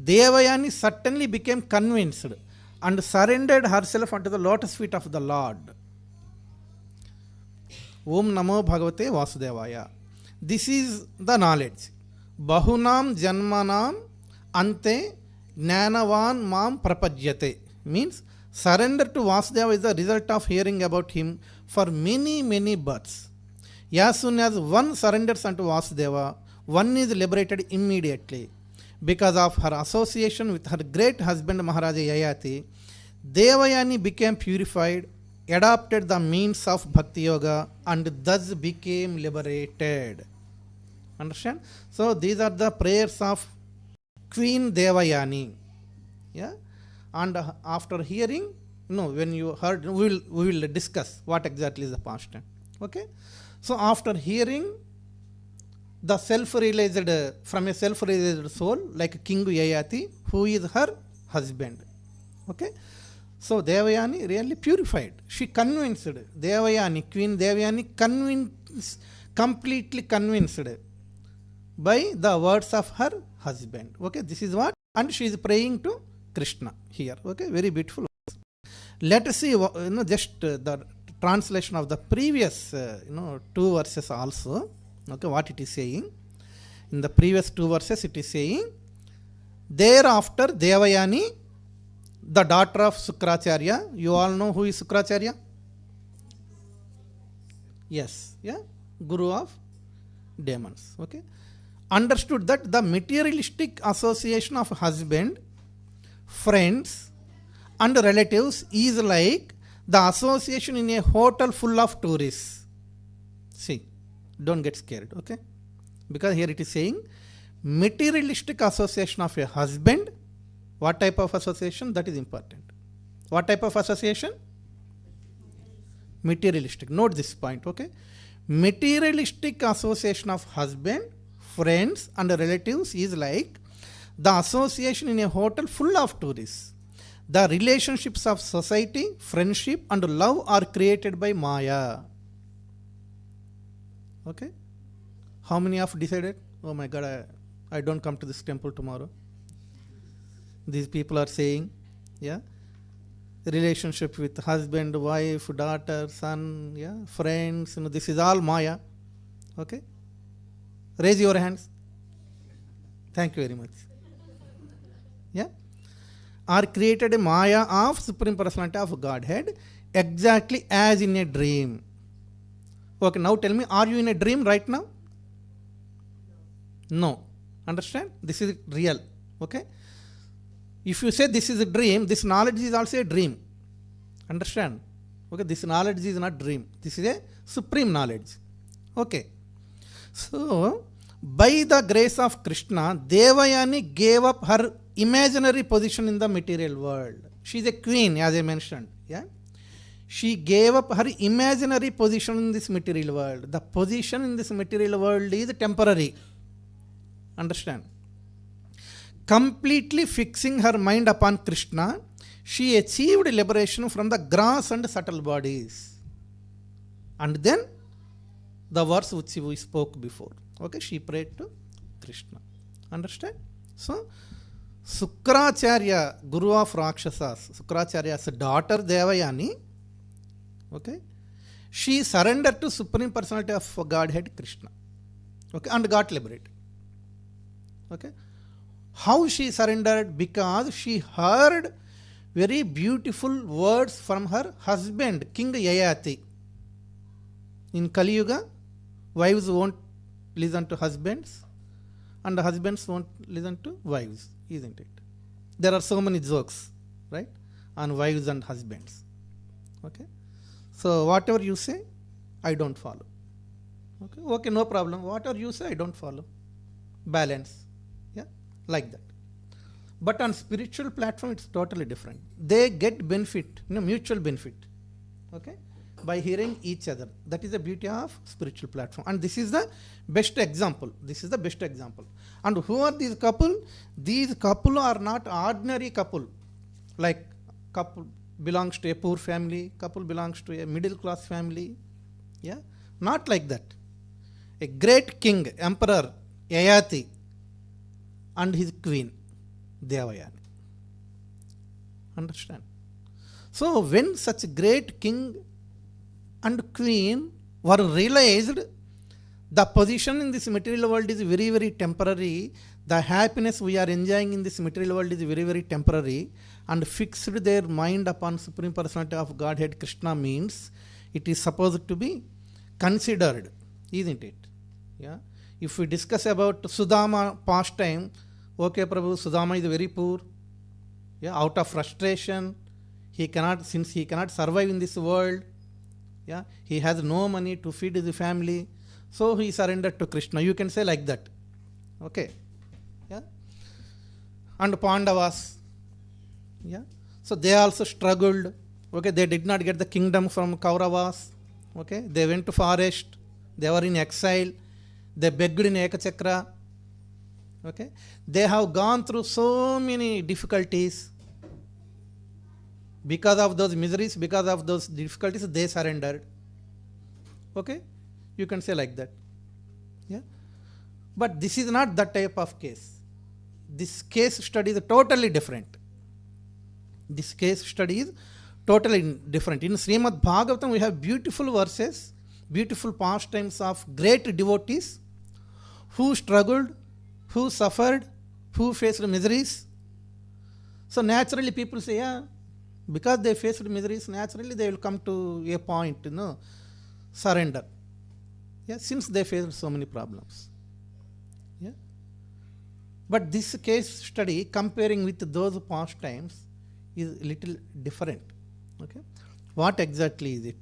S2: Devayani certainly became convinced and surrendered herself unto the lotus feet of the Lord. Om Namo Bhagavate Vasudevaya. This is the knowledge. Bahunam Janmanam Ante Jnanavan Mam Prapajyate. Means surrender to Vasudeva is the result of hearing about him for many, many births. As soon as one surrenders unto Vasudeva, one is liberated immediately. Because of her association with her great husband Maharaja Yayati, Devayani became purified, adopted the means of Bhakti Yoga, and thus became liberated. Understand? So these are the prayers of Queen Devayani. Yeah? And after hearing, when you heard, we will discuss what exactly is the past tense. Okay? So after hearing the self-realized, from a self-realized soul, like King Yayati, who is her husband. Okay? So Devayani really purified. She convinced, Devayani, Queen Devayani completely convinced by the words of her husband. Okay, this is what, and she is praying to Krishna here. Okay, very beautiful. Let us see, just the translation of the previous, two verses also. Okay, what it is saying. In the previous two verses, it is saying, thereafter Devayani, the daughter of Sukracharya, you all know who is Sukracharya? Yes, yeah, Guru of demons. Okay, understood that the materialistic association of husband, friends, and relatives is like the association in a hotel full of tourists. See, don't get scared, okay? Because here it is saying materialistic association of a husband. What type of association? That is important. What type of association? Materialistic. Note this point, okay? Materialistic association of husband, friends, and relatives is like the association in a hotel full of tourists. The relationships of society, friendship, and love are created by Maya. Okay? How many have decided, oh my God, I don't come to this temple tomorrow? These people are saying, yeah, relationship with husband, wife, daughter, son, yeah, friends, this is all Maya. Okay? Raise your hands. Thank you very much. Yeah? Are created a Maya of Supreme Personality of Godhead exactly as in a dream. Okay, now tell me, are you in a dream right now? No. Understand? This is real. Okay? If you say this is a dream, this knowledge is also a dream. Understand? Okay, this knowledge is not dream. This is a supreme knowledge. Okay. So, by the grace of Krishna, Devayani gave up her imaginary position in the material world. She is a queen, as I mentioned. Yeah? She gave up her imaginary position in this material world. The position in this material world is temporary. Understand? Completely fixing her mind upon Krishna, she achieved liberation from the gross and subtle bodies. And then the verse which we spoke before. Okay, she prayed to Krishna. Understand? So, Sukracharya, Guru of Rakshasas, Sukracharya's daughter Devayani, okay, she surrendered to Supreme Personality of Godhead Krishna. Okay, and got liberated. Okay. How she surrendered? Because she heard very beautiful words from her husband, King Yayati. In Kali Yuga, wives won't listen to husbands, and the husbands won't listen to wives, isn't it? There are so many jokes, right, on wives and husbands. Okay? So, whatever you say, I don't follow. Okay, okay, no problem. Whatever you say, I don't follow. Balance. Yeah, like that. But on spiritual platform, it's totally different. They get benefit, mutual benefit. Okay, by hearing each other. That is the beauty of spiritual platform. And this is the best example. This is the best example. And who are these couple? These couple are not ordinary couple. Like couple belongs to a poor family, couple belongs to a middle class family. Yeah, not like that. A great king, emperor, Yayati, and his queen, Devayani. Understand? So when such great king and queen were realized the position in this material world is very, very temporary, the happiness we are enjoying in this material world is very, very temporary, and fixed their mind upon Supreme Personality of Godhead Krishna means it is supposed to be considered, isn't it? Yeah. If we discuss about Sudama pastime, okay Prabhu, Sudama is very poor, yeah, out of frustration, since he cannot survive in this world, yeah, he has no money to feed his family, so he surrendered to Krishna. You can say like that. Okay. Yeah. And Pandavas, yeah, so they also struggled. Okay, they did not get the kingdom from Kauravas. Okay, they went to forest, they were in exile, they begged in Ekachakra. Okay, they have gone through so many difficulties. Because of those miseries, because of those difficulties, they surrendered. Okay, you can say like that. Yeah, but this is not that type of case. This case study is totally different. This case study is totally different. In Srimad Bhagavatam, we have beautiful verses, beautiful pastimes of great devotees who struggled, who suffered, who faced miseries. So naturally people say, yeah, because they faced miseries, naturally they will come to a point, surrender. Yeah, since they faced so many problems. Yeah. But this case study, comparing with those pastimes, is little different. Okay. What exactly is it?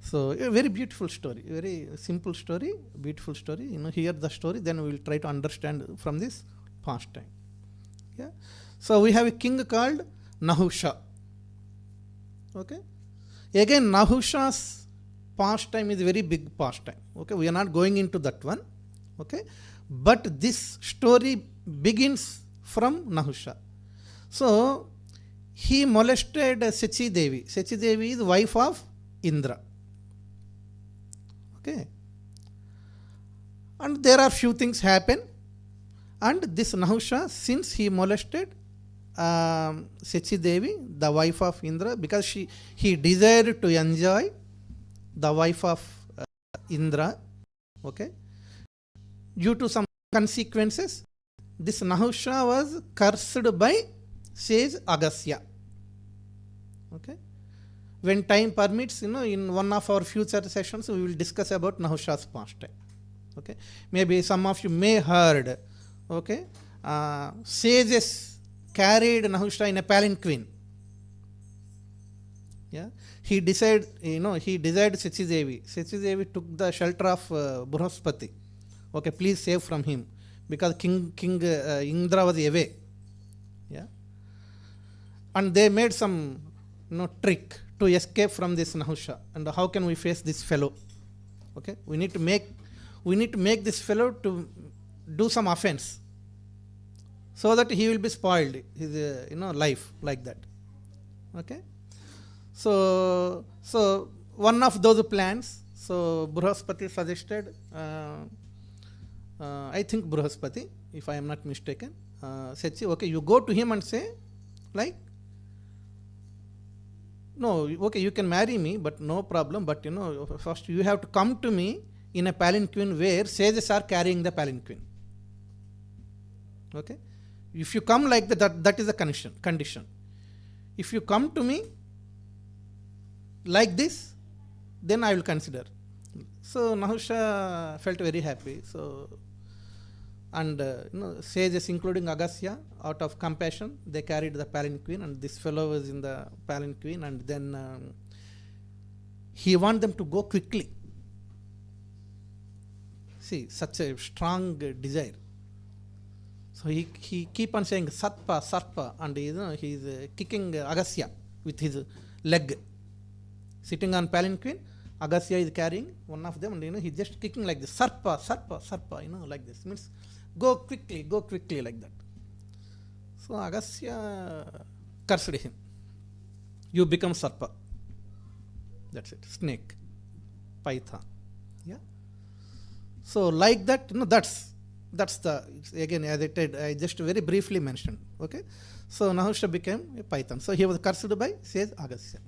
S2: So a very beautiful story, very simple story, beautiful story. Hear the story, then we will try to understand from this pastime. Yeah. So we have a king called Nahusha. Okay. Again, Nahusha's pastime is a very big pastime. Okay. We are not going into that one. Okay. But this story begins from Nahusha. So he molested Sachi Devi. Sachi Devi is wife of Indra. Okay. And there are few things happen. And this Nahusha, since he molested Sachi Devi, the wife of Indra, because he desired to enjoy the wife of Indra, okay, due to some consequences, this Nahusha was cursed by sage Agastya. Okay. When time permits, in one of our future sessions, we will discuss about Nahusha's pastime. Okay. Maybe some of you may heard, okay, sages carried Nahusha in a palanquin. Yeah. He desired Sachi Devi. Sachi Devi took the shelter of Bruhaspati. Okay, please save from him, because King Indra was away. Yeah. And they made some trick to escape from this Nahusha. And how can we face this fellow? Okay, we need to make this fellow to do some offense, so that he will be spoiled his life like that. Okay. So one of those plans. So Bruhaspati suggested. I think Bruhaspati, if I am not mistaken, said, okay, you go to him and say, like, no, okay, you can marry me, but no problem, but first you have to come to me in a palanquin where sages are carrying the palanquin. Okay. If you come like that is a condition. If you come to me like this, then I will consider. So Nahusha felt very happy. So, and sages including Agastya, out of compassion, they carried the palanquin, and this fellow was in the palanquin, and then he wanted them to go quickly. See, such a strong desire. So he keep on saying Sarpa, and he is kicking Agastya with his leg. Sitting on palanquin, Agastya is carrying one of them, and he's just kicking like this, Sarpa, like this. Means go quickly, like that. So Agastya cursed him. You become Sarpa. That's it. Snake. Python. Yeah. So like that, That's again, as I just very briefly mentioned. Okay, so Nahusha became a Python. So he was cursed by sage Agastya.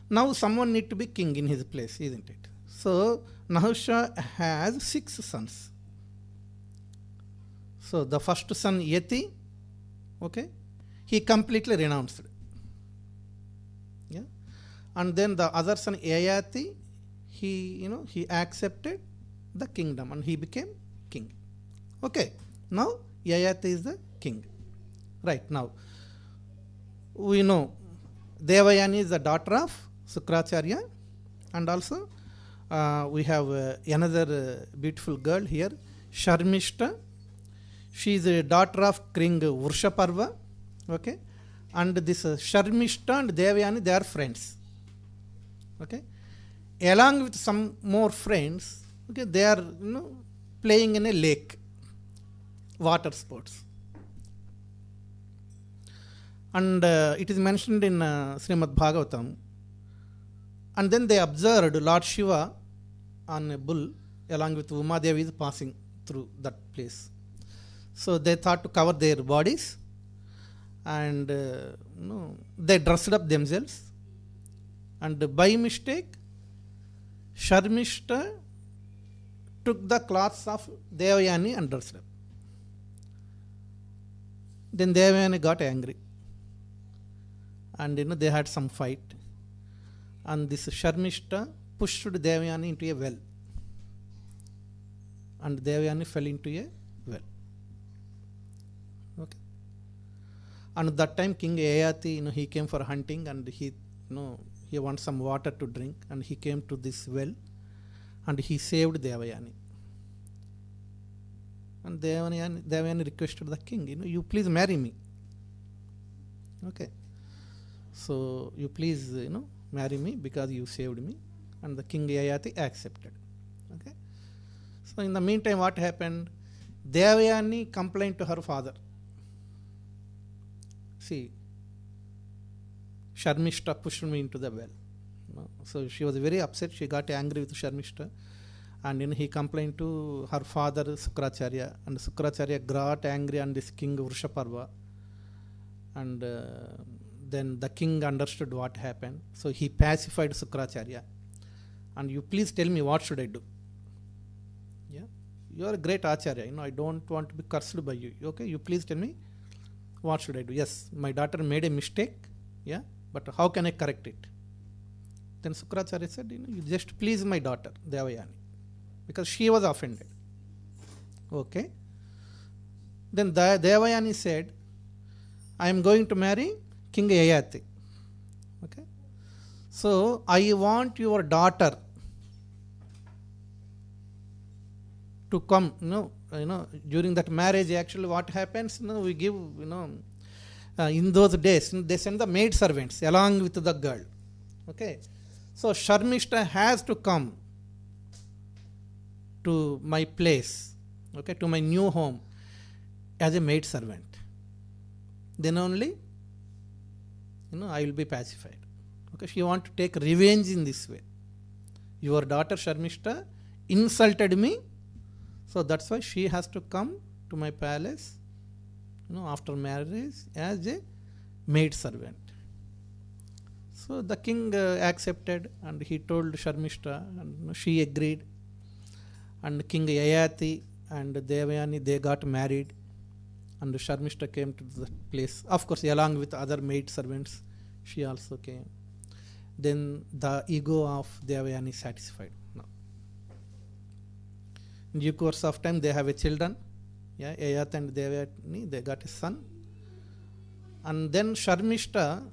S2: Now someone need to be king in his place, isn't it? So Nahusha has 6 sons. So the first son Yeti, okay, he completely renounced. Yeah, and then the other son Yayati, he accepted the kingdom and he became king. Okay, now Yayati is the king. Right, now we know Devayani is the daughter of Sukracharya, and also we have another beautiful girl here, Sharmishta. She is a daughter of King Vrshaparva. Okay, and this Sharmishta and Devayani, they are friends. Okay, along with some more friends, okay, they are playing in a lake, water sports. And it is mentioned in Srimad Bhagavatam. And then they observed Lord Shiva on a bull along with Umadevi is passing through that place. So they thought to cover their bodies, and they dressed up themselves, and by mistake Sharmishta took the clothes of Devayani and dressed up. Then Devayani got angry, and they had some fight, and this Sharmishta pushed Devayani into a well, and Devayani fell into a well. Okay, and at that time King Yayati, he came for hunting, and he wants some water to drink, and he came to this well, and he saved Devayani. And Devayani requested the king, you please marry me. Okay, so you please marry me because you saved me. And the King Yayati accepted. Okay, so in the meantime, what happened? Devayani complained to her father. See, Sharmishta pushed me into the well. So she was very upset. She got angry with Sharmishta, and he complained to her father Sukracharya, and Sukracharya got angry on this King Vrshaparva, and then the king understood what happened. So he pacified Sukracharya, and you please tell me what should I do. Yeah, you are a great Acharya. I don't want to be cursed by you. Okay, you please tell me what should I do. Yes, my daughter made a mistake. Yeah, but how can I correct it? Then Sukracharya said, you just please my daughter Devayani, because she was offended. Okay, then Devayani said, I am going to marry King Yayati. Okay, so I want your daughter to come. During that marriage, actually what happens, we give, in those days, they send the maid servants along with the girl. Okay, so Sharmishta has to come to my place, okay, to my new home as a maid servant. Then only, I will be pacified. Okay, she want to take revenge in this way. Your daughter Sharmishta insulted me, so that's why she has to come to my palace, after marriage as a maid servant. So the king accepted, and he told Sharmishta, and she agreed. And King Yayati and Devayani, they got married, and Sharmishta came to the place. Of course, along with other maid servants, she also came. Then the ego of Devayani satisfied. Now, in due course of time, they have a children. Yeah, Yayati and Devayani, they got a son. And then Sharmishta,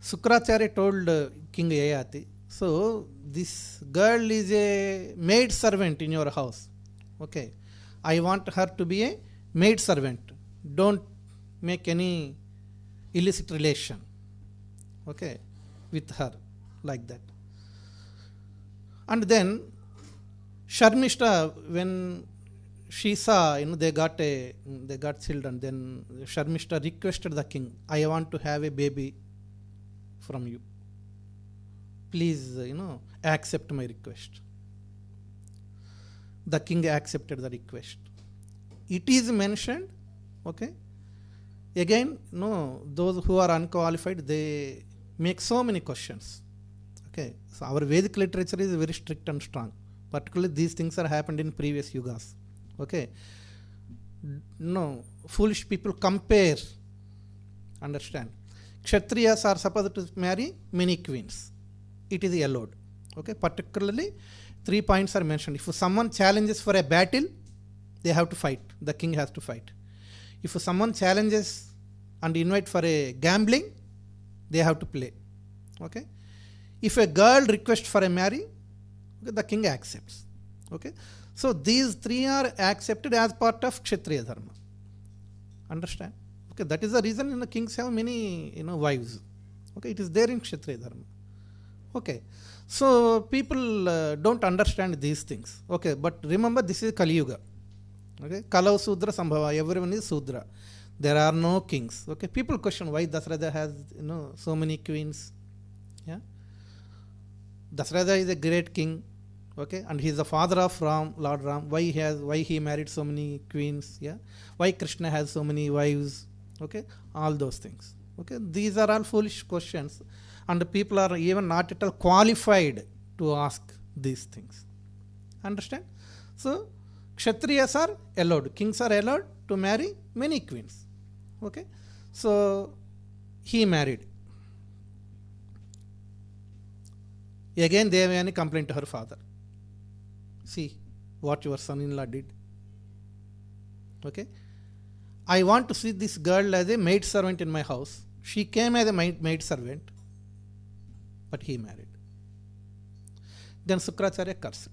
S2: Sukracharya told King Yayati, so this girl is a maid servant in your house. Okay, I want her to be a maid servant. Don't make any illicit relation, okay, with her like that. And then Sharmishta, when she saw, they got children, then Sharmishta requested the king, I want to have a baby from you. Please, accept my request. the king accepted the request. It is mentioned, okay. Again, no, those who are unqualified, they make so many questions. Okay, so our Vedic literature is very strict and strong. Particularly these things are happened in previous yugas. Okay, no, foolish people compare. Understand? Kshatriyas are supposed to marry many queens. It is allowed. Okay, particularly 3 points are mentioned. If someone challenges for a battle, they have to fight. The king has to fight. If someone challenges and invite for a gambling, they have to play. Okay. If a girl requests for a marry, okay, the king accepts. Okay. So these 3 are accepted as part of Kshatriya dharma. Understand? Okay. That is the reason the kings have many wives. Okay. It is there in Kshatriya dharma. Okay. So people don't understand these things. Okay. But remember, this is Kali Yuga. Okay, Kalau Sudra Sambhava, everyone is Sudra. There are no kings. Okay, people question why Dasratha has so many queens. Yeah, Dasratha is a great king. Okay, and he is the father of Ram, Lord Ram. Why he married so many queens? Yeah, why Krishna has so many wives? Okay, all those things. Okay, these are all foolish questions, and the people are even not at all qualified to ask these things. Understand? So Kshatriyas are allowed, kings are allowed to marry many queens. Okay, so he married. Again, Devayani complained to her father. See what your son-in-law did. Okay, I want to see this girl as a maid servant in my house. She came as a maid servant, but he married. Then Sukracharya cursed.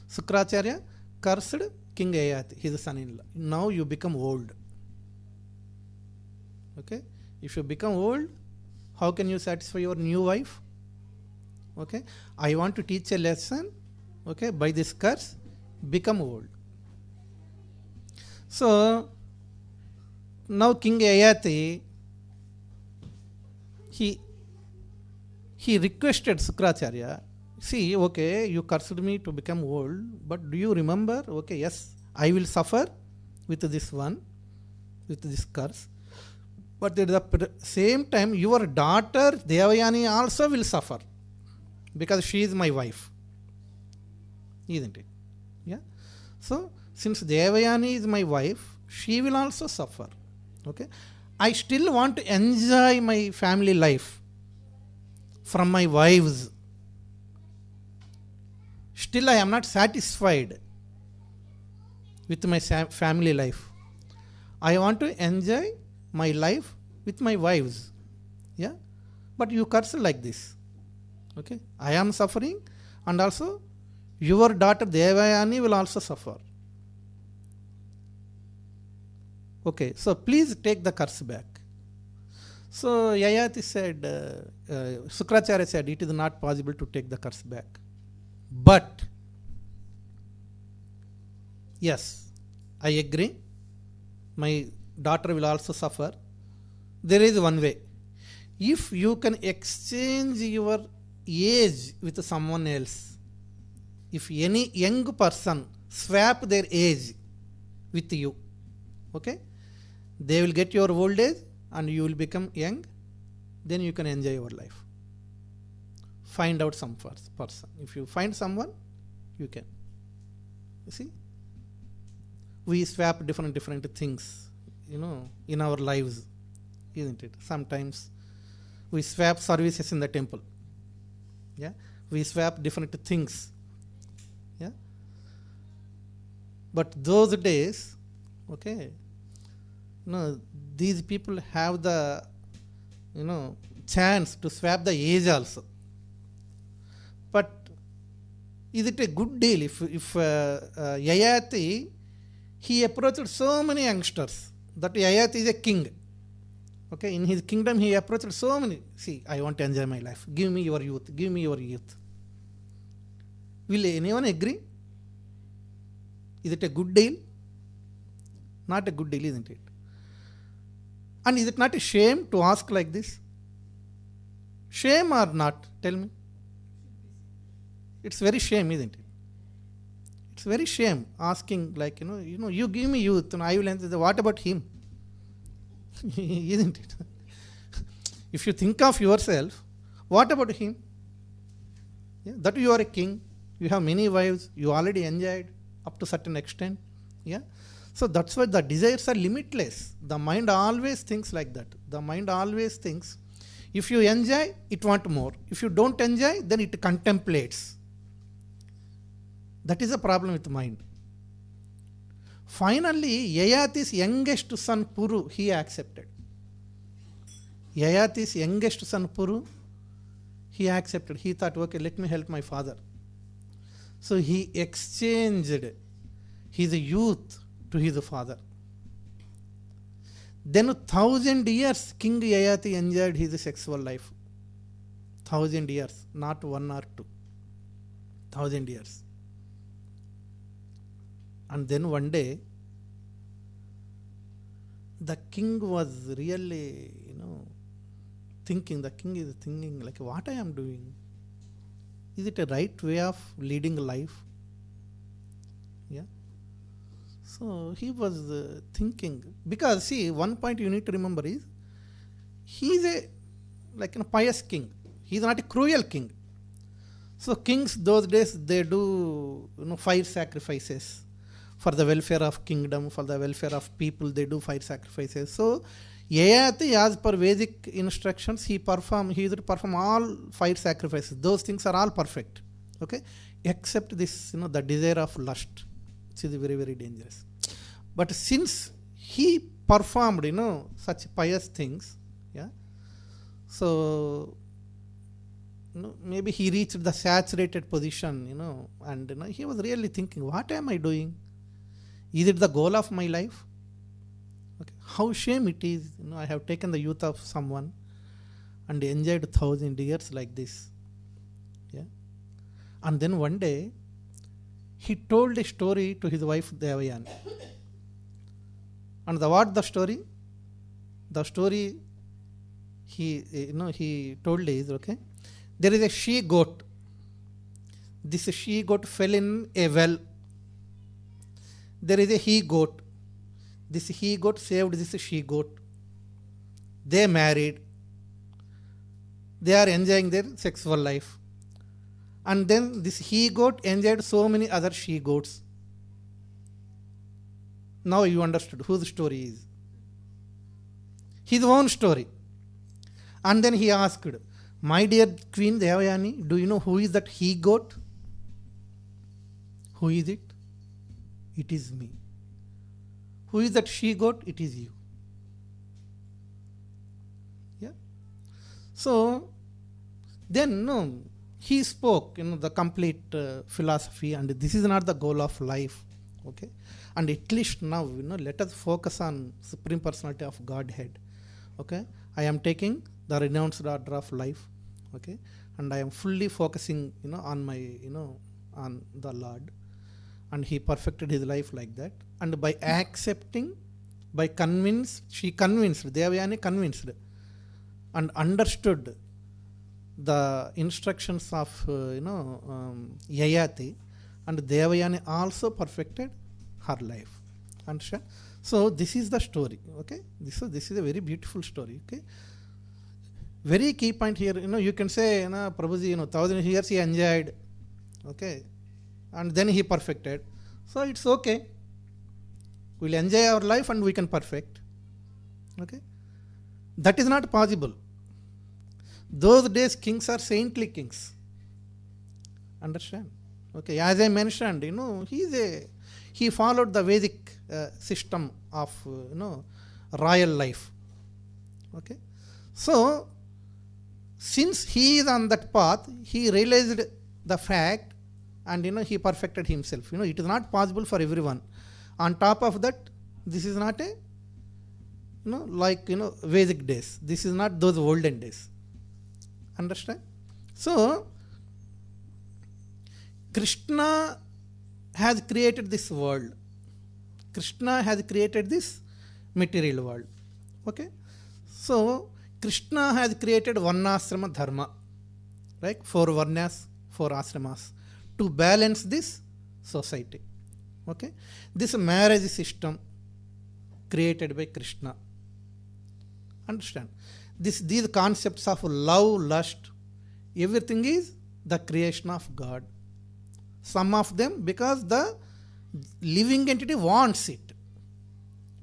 S2: Sukracharya cursed King Yayati, his son-in-law. Now you become old. Okay, if you become old, how can you satisfy your new wife? Okay, I want to teach a lesson. Okay, by this curse, become old. So now King Yayati, he requested Sukracharya, see, okay, you cursed me to become old, but do you remember? Okay, yes, I will suffer with this curse. But at the same time, your daughter Devayani also will suffer because she is my wife. Isn't it? Yeah. So, since Devayani is my wife, she will also suffer. Okay. I still want to enjoy my family life from my wives. Still I am not satisfied with my family life. I want to enjoy my life with my wives. Yeah. But you curse like this. Okay. I am suffering, and also your daughter Devayani will also suffer. Okay. So please take the curse back. So Yayati said, Sukracharya said, it is not possible to take the curse back. But yes, I agree. My daughter will also suffer. There is one way. If you can exchange your age with someone else, if any young person swap their age with you, okay, they will get your old age and you will become young, then you can enjoy your life. Find out some person. If you find someone, you can. You see, we swap different things, in our lives, isn't it? Sometimes we swap services in the temple. Yeah, we swap different things. Yeah, but those days, okay, these people have the chance to swap the age also. But is it a good deal if Yayati, he approached so many youngsters, that Yayati is a king. Okay, in his kingdom he approached so many. See, I want to enjoy my life. Give me your youth. Give me your youth. Will anyone agree? Is it a good deal? Not a good deal, isn't it? And is it not a shame to ask like this? Shame or not? Tell me. It's very shame, isn't it? It's very shame asking, like, you give me youth and I will enter. What about him? Isn't it? If you think of yourself, what about him? Yeah, that you are a king, you have many wives, you already enjoyed up to certain extent. Yeah. So that's why the desires are limitless. The mind always thinks like that. The mind always thinks, if you enjoy, it wants more. If you don't enjoy, then it contemplates. That is the problem with mind. Finally, Yayati's youngest son Puru, he accepted. Yayati's youngest son Puru, he accepted. He thought, okay, let me help my father. So he exchanged his youth to his father. Then 1,000 years King Yayati enjoyed his sexual life. 1,000 years, not 1 or 2. 1,000 years. And then one day, the king was really, thinking, the king is thinking, like, what I am doing? Is it a right way of leading life? Yeah. So he was thinking, because see, one point you need to remember is, he is a pious king. He is not a cruel king. So kings those days, they do fire sacrifices for the welfare of kingdom, for the welfare of people. They do fire sacrifices. So Yayati, as per Vedic instructions, he would perform all fire sacrifices. Those things are all perfect. Okay, except this, the desire of lust, which is very, very dangerous. But since he performed, such pious things, yeah, so maybe he reached the saturated position, and he was really thinking, what am I doing? Is it the goal of my life? Okay. How shame it is, I have taken the youth of someone and enjoyed 1,000 years like this. Yeah. And then one day, he told a story to his wife Devayani. And what the story? The story he told is, okay, there is a she goat. This she goat fell in a well. There is a he goat. This he goat saved this she goat. They married. They are enjoying their sexual life. And then this he goat enjoyed so many other she goats. Now you understood whose story is. His own story. And then he asked, my dear Queen Devayani, do you know who is that he goat? Who is it? It is me. Who is that she goat? It is you. Yeah. So then he spoke, the complete philosophy, and this is not the goal of life. Okay. And at least now, let us focus on Supreme Personality of Godhead. Okay. I am taking the renounced order of life. Okay. And I am fully focusing, on my, on the Lord. And he perfected his life like that. And by accepting, she convinced, Devayani convinced and understood the instructions of, Yayati, and Devayani also perfected her life. Understand? So this is the story. Okay. This is a very beautiful story. Okay. Very key point here, you can say, Prabhuji, 1,000 years he enjoyed. Okay. And then he perfected. So it's okay. We'll enjoy our life and we can perfect. Okay. That is not possible. Those days kings are saintly kings. Understand? Okay. As I mentioned, he followed the Vedic system of, royal life. Okay. So since he is on that path, he realized the fact, and he perfected himself. It is not possible for everyone. On top of that, this is not a Vedic days. This is not those olden days. Understand? So Krishna has created this world. Krishna has created this material world. Okay? So Krishna has created Varnasrama Dharma. Right? 4 Varnas, 4 Ashramas, to balance this society. Okay, this marriage system created by Krishna. Understand? These concepts of love, lust, everything is the creation of God. Some of them because the living entity wants it.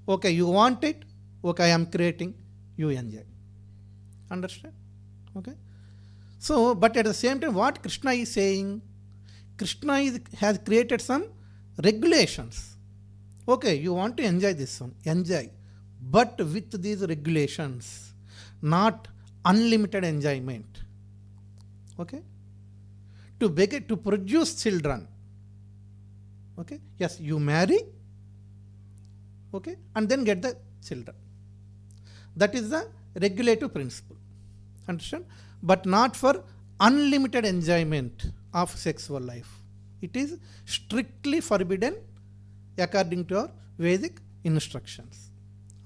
S2: Okay, you want it. Okay, I am creating. You enjoy. Understand? Okay. So, but at the same time, what Krishna is saying, has created some regulations. Okay, you want to enjoy this one, enjoy, but with these regulations, not unlimited enjoyment. Okay, to produce children. Okay, yes, you marry. Okay, and then get the children. That is the regulative principle. Understand? But not for unlimited enjoyment of sexual life. It is strictly forbidden according to our Vedic instructions.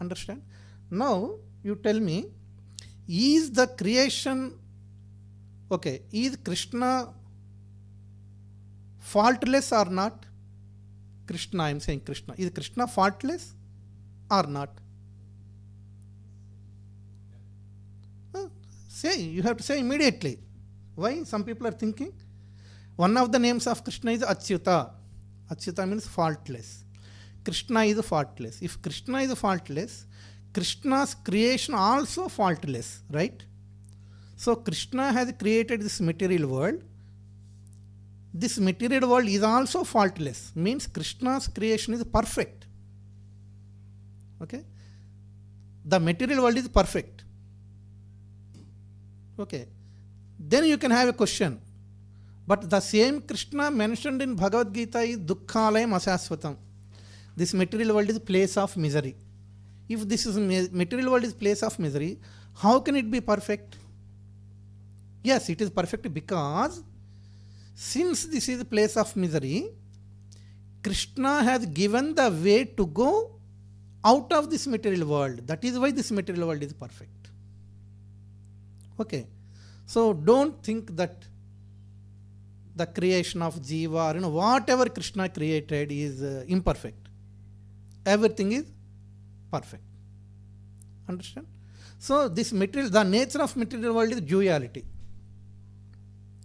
S2: Understand? Now you tell me, is the creation, okay, is Krishna faultless or not? Krishna, I am saying Krishna. Is Krishna faultless or not? Say, you have to say immediately. Why? Some people are thinking. One of the names of Krishna is Achyuta. Achyuta means faultless. Krishna is faultless. If Krishna is faultless, Krishna's creation also faultless, right? So Krishna has created this material world. This material world is also faultless. Means Krishna's creation is perfect. Okay? The material world is perfect. Okay. Then you can have a question. But the same Krishna mentioned in Bhagavad Gita is Dukkhalayam Asasvatam. This material world is place of misery. If this is material world is place of misery, how can it be perfect? Yes, it is perfect because since this is a place of misery, Krishna has given the way to go out of this material world. That is why this material world is perfect. Okay. So don't think that the creation of Jiva or whatever Krishna created is imperfect. Everything is perfect. Understand? So this material, the nature of material world is duality.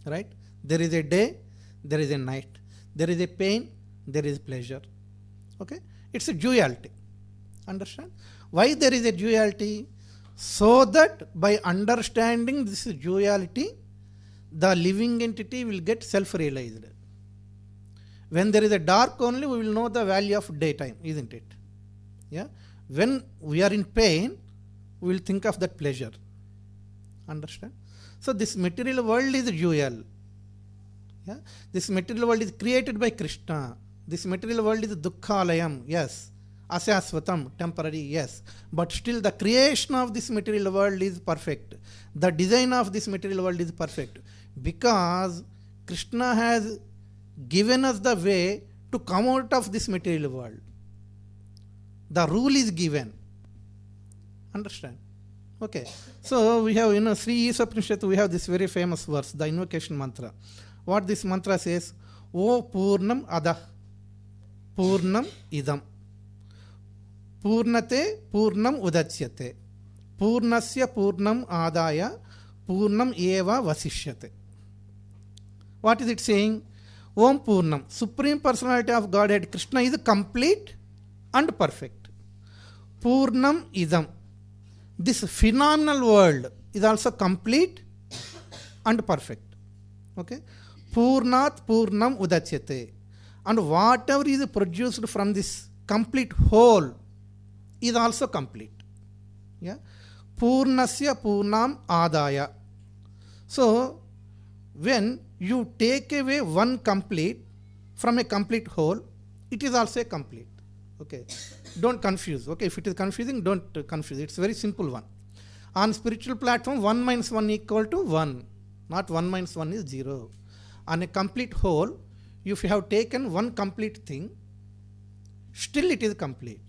S2: Right? There is a day, there is a night. There is a pain, there is pleasure. Okay? It's a duality. Understand? Why there is a duality? So that by understanding this duality, the living entity will get self-realized. When there is a dark only, we will know the value of daytime, isn't it? Yeah. When we are in pain, we will think of that pleasure. Understand? So this material world is dual. Yeah. This material world is created by Krishna. This material world is Dukkhalayam. Yes. Asasvatam, temporary, yes. But still the creation of this material world is perfect. The design of this material world is perfect. Because Krishna has given us the way to come out of this material world. The rule is given. Understand? Okay. So we have, Sri Iswapanishad, we have this very famous verse, the invocation mantra. What this mantra says? O Purnam Adah, Purnam Idam. Purnate Purnam Udachyate. Purnasya Purnam Adaya. Purnam Eva Vasishyate. What is it saying? Om Purnam. Supreme Personality of Godhead Krishna is complete and perfect. Purnam Idam. This phenomenal world is also complete and perfect. Okay? Purnat Purnam Udachyate. And whatever is produced from this complete whole is also complete. Yeah. Purnasya Purnam Adaya. So, when you take away one complete from a complete whole, it is also a complete. Okay. Don't confuse. Okay. If it is confusing, don't confuse. It's a very simple one. On spiritual platform, 1 minus 1 equal to 1. Not 1 minus 1 is 0. On a complete whole, if you have taken one complete thing, still it is complete.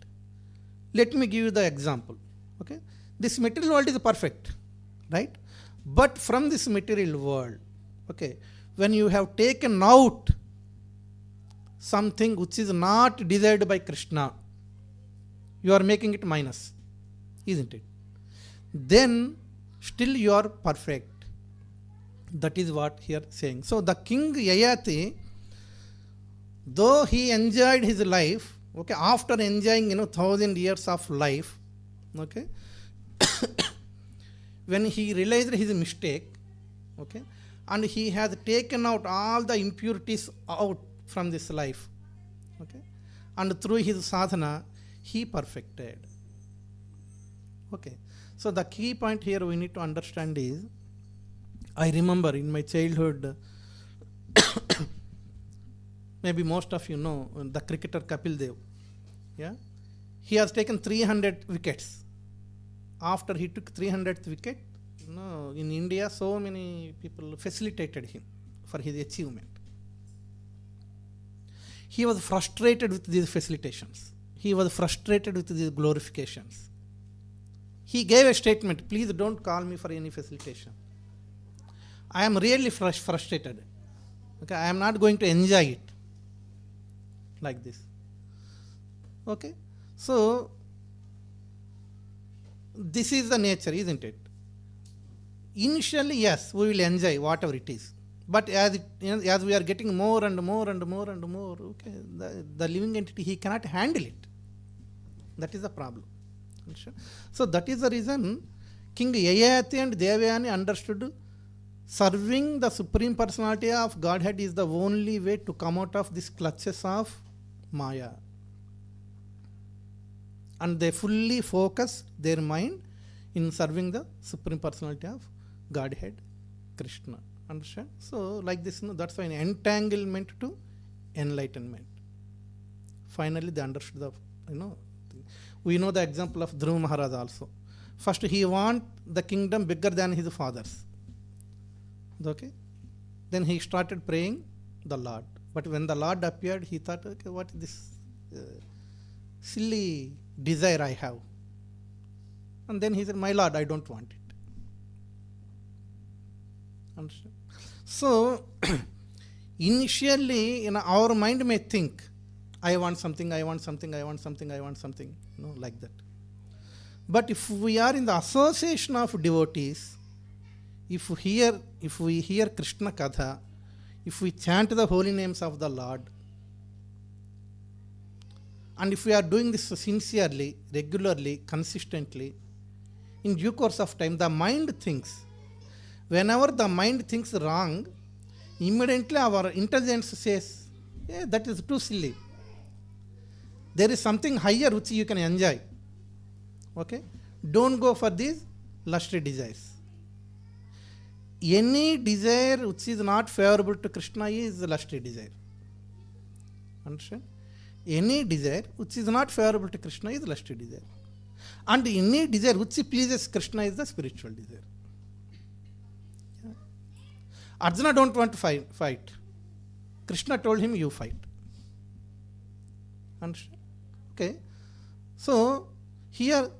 S2: Let me give you the example. Okay, this material world is perfect, right? But from this material world, okay, when you have taken out something which is not desired by Krishna, you are making it minus, isn't it? Then still you are perfect. That is what here saying. So the king Yayati, though he enjoyed his life, okay, after enjoying 1,000 years of life, okay, when he realized his mistake, okay, and he has taken out all the impurities out from this life, okay, and through his sadhana he perfected. Okay, so the key point here we need to understand is, I remember in my childhood, maybe most of you know the cricketer Kapil Dev. Yeah, he has taken 300 wickets. After he took 300th wicket, in India so many people facilitated him for his achievement. He was frustrated with these facilitations. He was frustrated with these glorifications. He gave a statement, please don't call me for any facilitation. I am really frustrated. Okay, I am not going to enjoy it like this. Okay, so this is the nature, isn't it? Initially, yes, we will enjoy whatever it is. But as we are getting more and more and more and more, okay, the living entity, he cannot handle it. That is the problem. So that is the reason King Yayati and Devayani understood serving the Supreme Personality of Godhead is the only way to come out of these clutches of Maya. And they fully focused their mind in serving the Supreme Personality of Godhead, Krishna. Understand? So like this, that's why entanglement to enlightenment. Finally they understood the, we know the example of Dhruva Maharaj also. First he want the kingdom bigger than his father's. Okay? Then he started praying the Lord. But when the Lord appeared, he thought, okay, what is this silly desire I have? And then he said, my Lord, I don't want it. Understand? So, initially, our mind may think, I want something, I want something, I want something, I want something, like that. But if we are in the association of devotees, if we hear Krishna Katha, if we chant the holy names of the Lord, and if we are doing this sincerely, regularly, consistently, in due course of time, the mind thinks. Whenever the mind thinks wrong, immediately our intelligence says, yeah, that is too silly. There is something higher which you can enjoy. Okay? Don't go for these lusty desires. Any desire which is not favorable to Krishna is lusty desire. Understand? Any desire which is not favorable to Krishna is lusty desire. And any desire which pleases Krishna is the spiritual desire. Yeah. Arjuna don't want to fight. Krishna told him, you fight. Understand? Okay. So, here,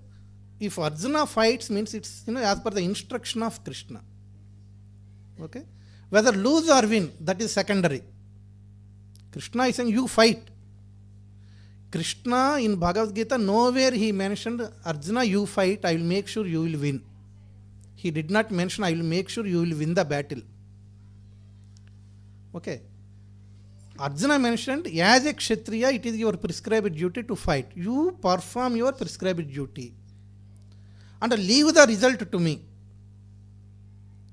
S2: if Arjuna fights, means it's, as per the instruction of Krishna. Okay? Whether lose or win, that is secondary. Krishna is saying, you fight. Krishna in Bhagavad Gita, nowhere he mentioned, Arjuna, you fight, I will make sure you will win. He did not mention, I will make sure you will win the battle. Okay. Arjuna mentioned, as a Kshatriya, it is your prescribed duty to fight. You perform your prescribed duty. And leave the result to me.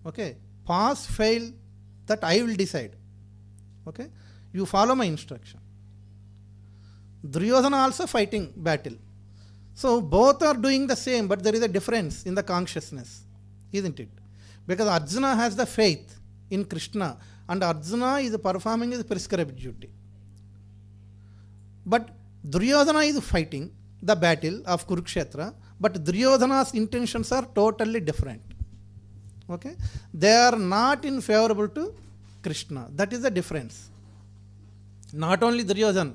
S2: Okay. Pass, fail, that I will decide. Okay. You follow my instruction. Duryodhana also fighting battle. So both are doing the same, but there is a difference in the consciousness, isn't it? Because Arjuna has the faith in Krishna and Arjuna is performing his prescribed duty. But Duryodhana is fighting the battle of Kurukshetra, but Duryodhana's intentions are totally different. Okay? They are not in favorable to Krishna. That is the difference. Not only Duryodhana,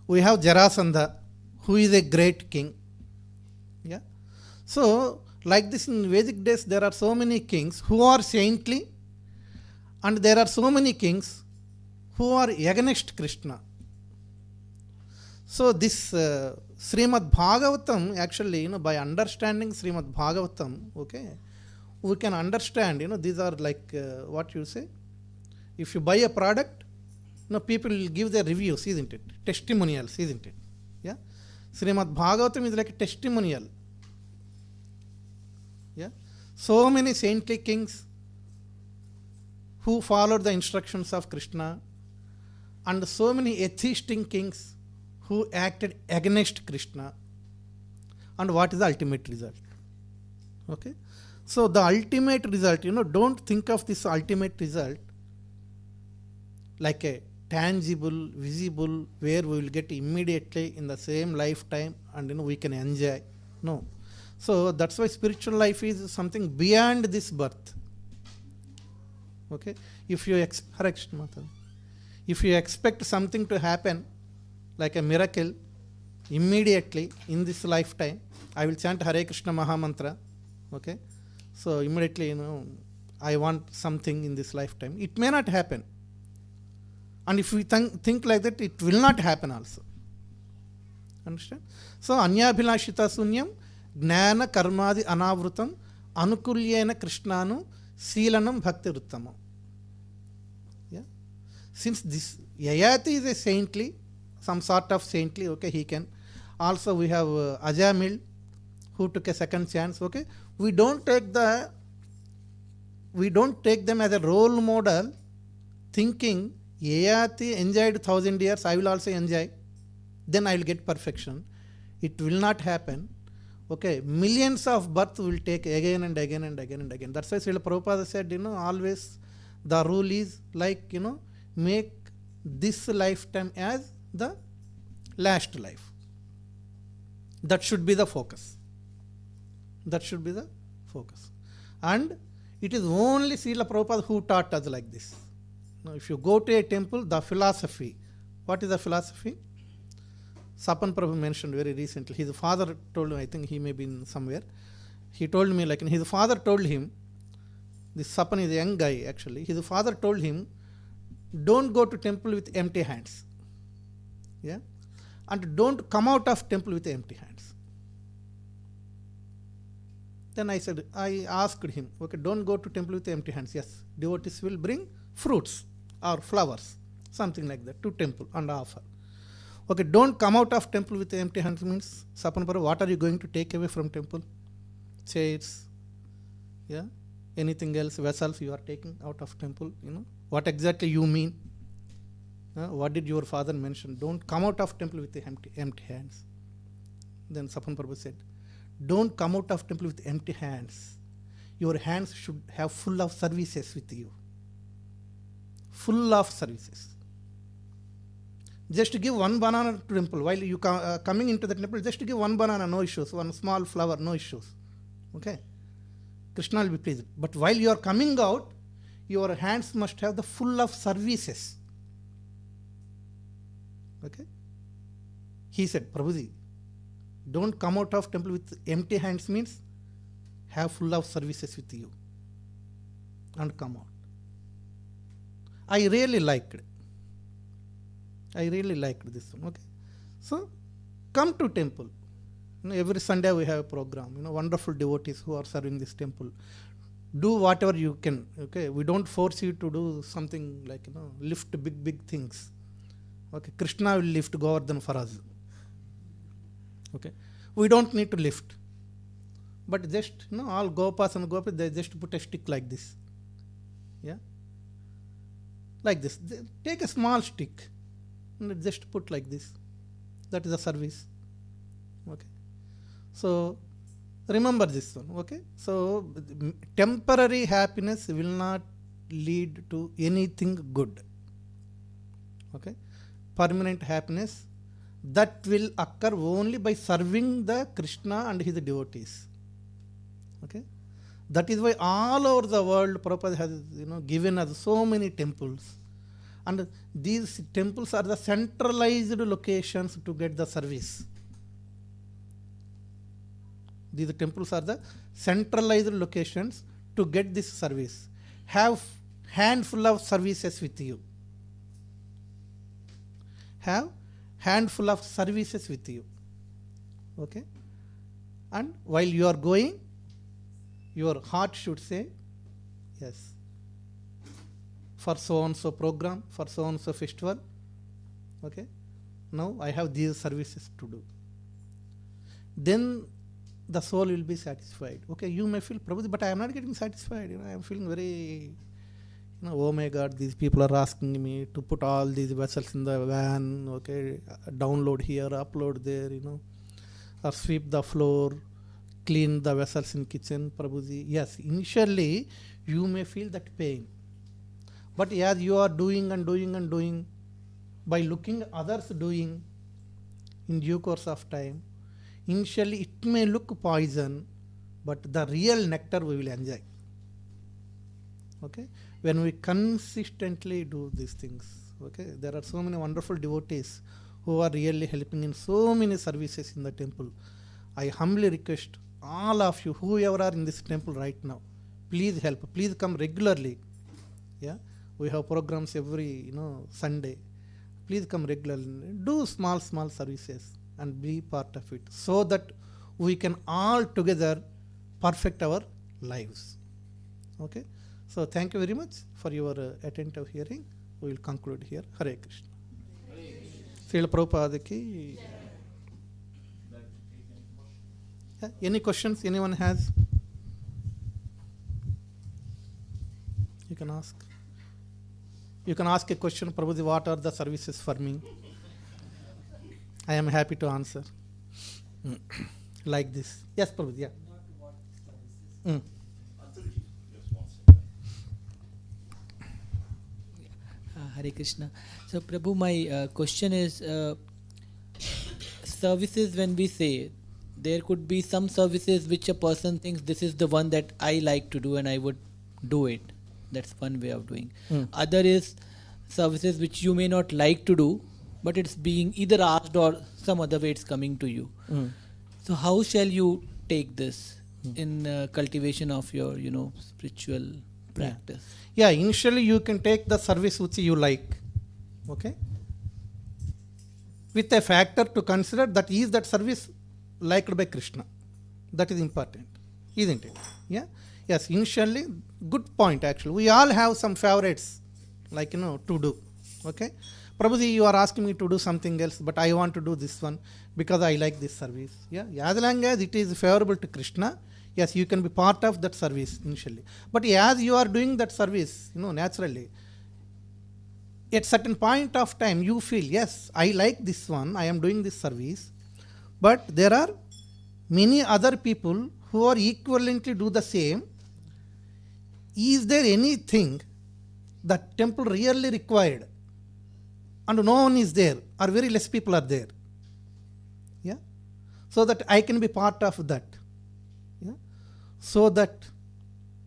S2: we have Jarasandha, who is a great king. Yeah. So, like this in Vedic days, there are so many kings who are saintly, and there are so many kings who are against Krishna. So this Srimad Bhagavatam, actually, by understanding Srimad Bhagavatam, okay, we can understand, these are like what you say. If you buy a product, people will give their reviews, isn't it? Testimonials, isn't it? Yeah. Srimad Bhagavatam is like a testimonial. Yeah. So many saintly kings who followed the instructions of Krishna, and so many atheistic kings who acted against Krishna, and what is the ultimate result? Okay. So the ultimate result, don't think of this ultimate result like a tangible, visible, where we will get immediately in the same lifetime and we can enjoy. No. So that's why spiritual life is something beyond this birth. Okay. If you expect something to happen like a miracle immediately in this lifetime, I will chant Hare Krishna Maha Mantra. Okay. So immediately, I want something in this lifetime. It may not happen. And if we think like that, it will not happen also. Understand? So anyabhilashita sunyam gnana karmadi anavrutam anukulyena krishnanu seelanam bhakti ruttamam. Yeah. Since this Yayati is a saintly, some sort of saintly, okay, he can. Also we have Ajamil who took a second chance, okay. We don't take them as a role model thinking Yayati enjoyed 1,000 years, I will also enjoy, then I will get perfection. It will not happen. Okay, millions of births will take again and again and again and again. That's why Srila Prabhupada said, always the rule is like, make this lifetime as the last life. That should be the focus. That should be the focus. And it is only Srila Prabhupada who taught us like this. Now, if you go to a temple, the philosophy, what is the philosophy? Sapan Prabhu mentioned very recently. His father told him, I think he may be in somewhere. He told me, like, his father told him, this Sapan is a young guy actually. His father told him, don't go to temple with empty hands. Yeah? And don't come out of temple with empty hands. Then I asked him, okay, don't go to temple with empty hands. Yes, devotees will bring fruits or flowers, something like that, to temple and offer. Okay, don't come out of temple with empty hands means, Sapan Prabhu, what are you going to take away from temple? Chairs, yeah, anything else, vessels you are taking out of temple, what exactly you mean? What did your father mention? Don't come out of temple with empty hands. Then Sapan Prabhu said, don't come out of temple with empty hands. Your hands should have full of services with you. Full of services. Just give one banana to temple. While you coming into the temple, just give one banana, no issues. One small flower, no issues. Okay? Krishna will be pleased. But while you are coming out, your hands must have the full of services. Okay? He said, Prabhuji, don't come out of temple with empty hands means have full of services with you and come out. I really liked this one. Okay, so come to temple. Every Sunday we have a program. Wonderful devotees who are serving this temple. Do whatever you can. Okay, we don't force you to do something like lift big things. Okay, Krishna will lift Govardhan for us. Okay, we don't need to lift, but just all gopas and gopas, they just put a stick like this. Yeah, like this. They take a small stick and just put like this. That is a service. Okay, so remember this one. Okay, so temporary happiness will not lead to anything good. Okay, permanent happiness, that will occur only by serving the Krishna and his devotees. Okay, that is why all over the world Prabhupada has given us so many temples, and these temples are the centralized locations to get the service. These temples are the centralized locations to get this service. Have handful of services with you. Have handful of services with you. Okay? And while you are going, your heart should say, yes, for so and so program, for so and so festival. Okay? Now I have these services to do. Then the soul will be satisfied. Okay, you may feel, Prabhuji, but I am not getting satisfied. I am feeling very, oh my God, these people are asking me to put all these vessels in the van, okay, download here, upload there, or sweep the floor, clean the vessels in kitchen, Prabhuji. Yes, initially you may feel that pain. But as you are doing and doing and doing, by looking others doing, in due course of time, initially it may look poison, but the real nectar we will enjoy. Okay? When we consistently do these things, okay, there are so many wonderful devotees who are really helping in so many services in the temple. I humbly request all of you, whoever are in this temple right now, please help, please come regularly. Yeah, we have programs every Sunday. Please come regularly, do small services and be part of it, so that we can all together perfect our lives. Okay, so thank you very much for your attentive hearing. We will conclude here. Hare Krishna. Srila Prabhupada ki. Yeah, any questions anyone has? You can ask. You can ask a question, Prabhuji, what are the services for me? I am happy to answer. Like this. Yes, Prabhuji, yeah.
S5: Hare Krishna. So, Prabhu, my question is, services, when we say, there could be some services which a person thinks this is the one that I like to do and I would do it. That's one way of doing. Other is services which you may not like to do, but it's being either asked or some other way it's coming to you. So how shall you take this in cultivation of your, spiritual practice?
S2: Yeah, initially you can take the service which you like. Okay? With a factor to consider, that is that service liked by Krishna. That is important, isn't it? Yeah. Yes, initially, good point actually. We all have some favorites, like, to do. Okay? Prabhuji, you are asking me to do something else, but I want to do this one because I like this service. Yeah. As long as it is favorable to Krishna, yes, you can be part of that service initially. But as you are doing that service, naturally, at certain point of time, you feel, yes, I like this one, I am doing this service, but there are many other people who are equivalently do the same. Is there anything that temple really required and no one is there, or very less people are there? Yeah, so that I can be part of that. Yeah, so that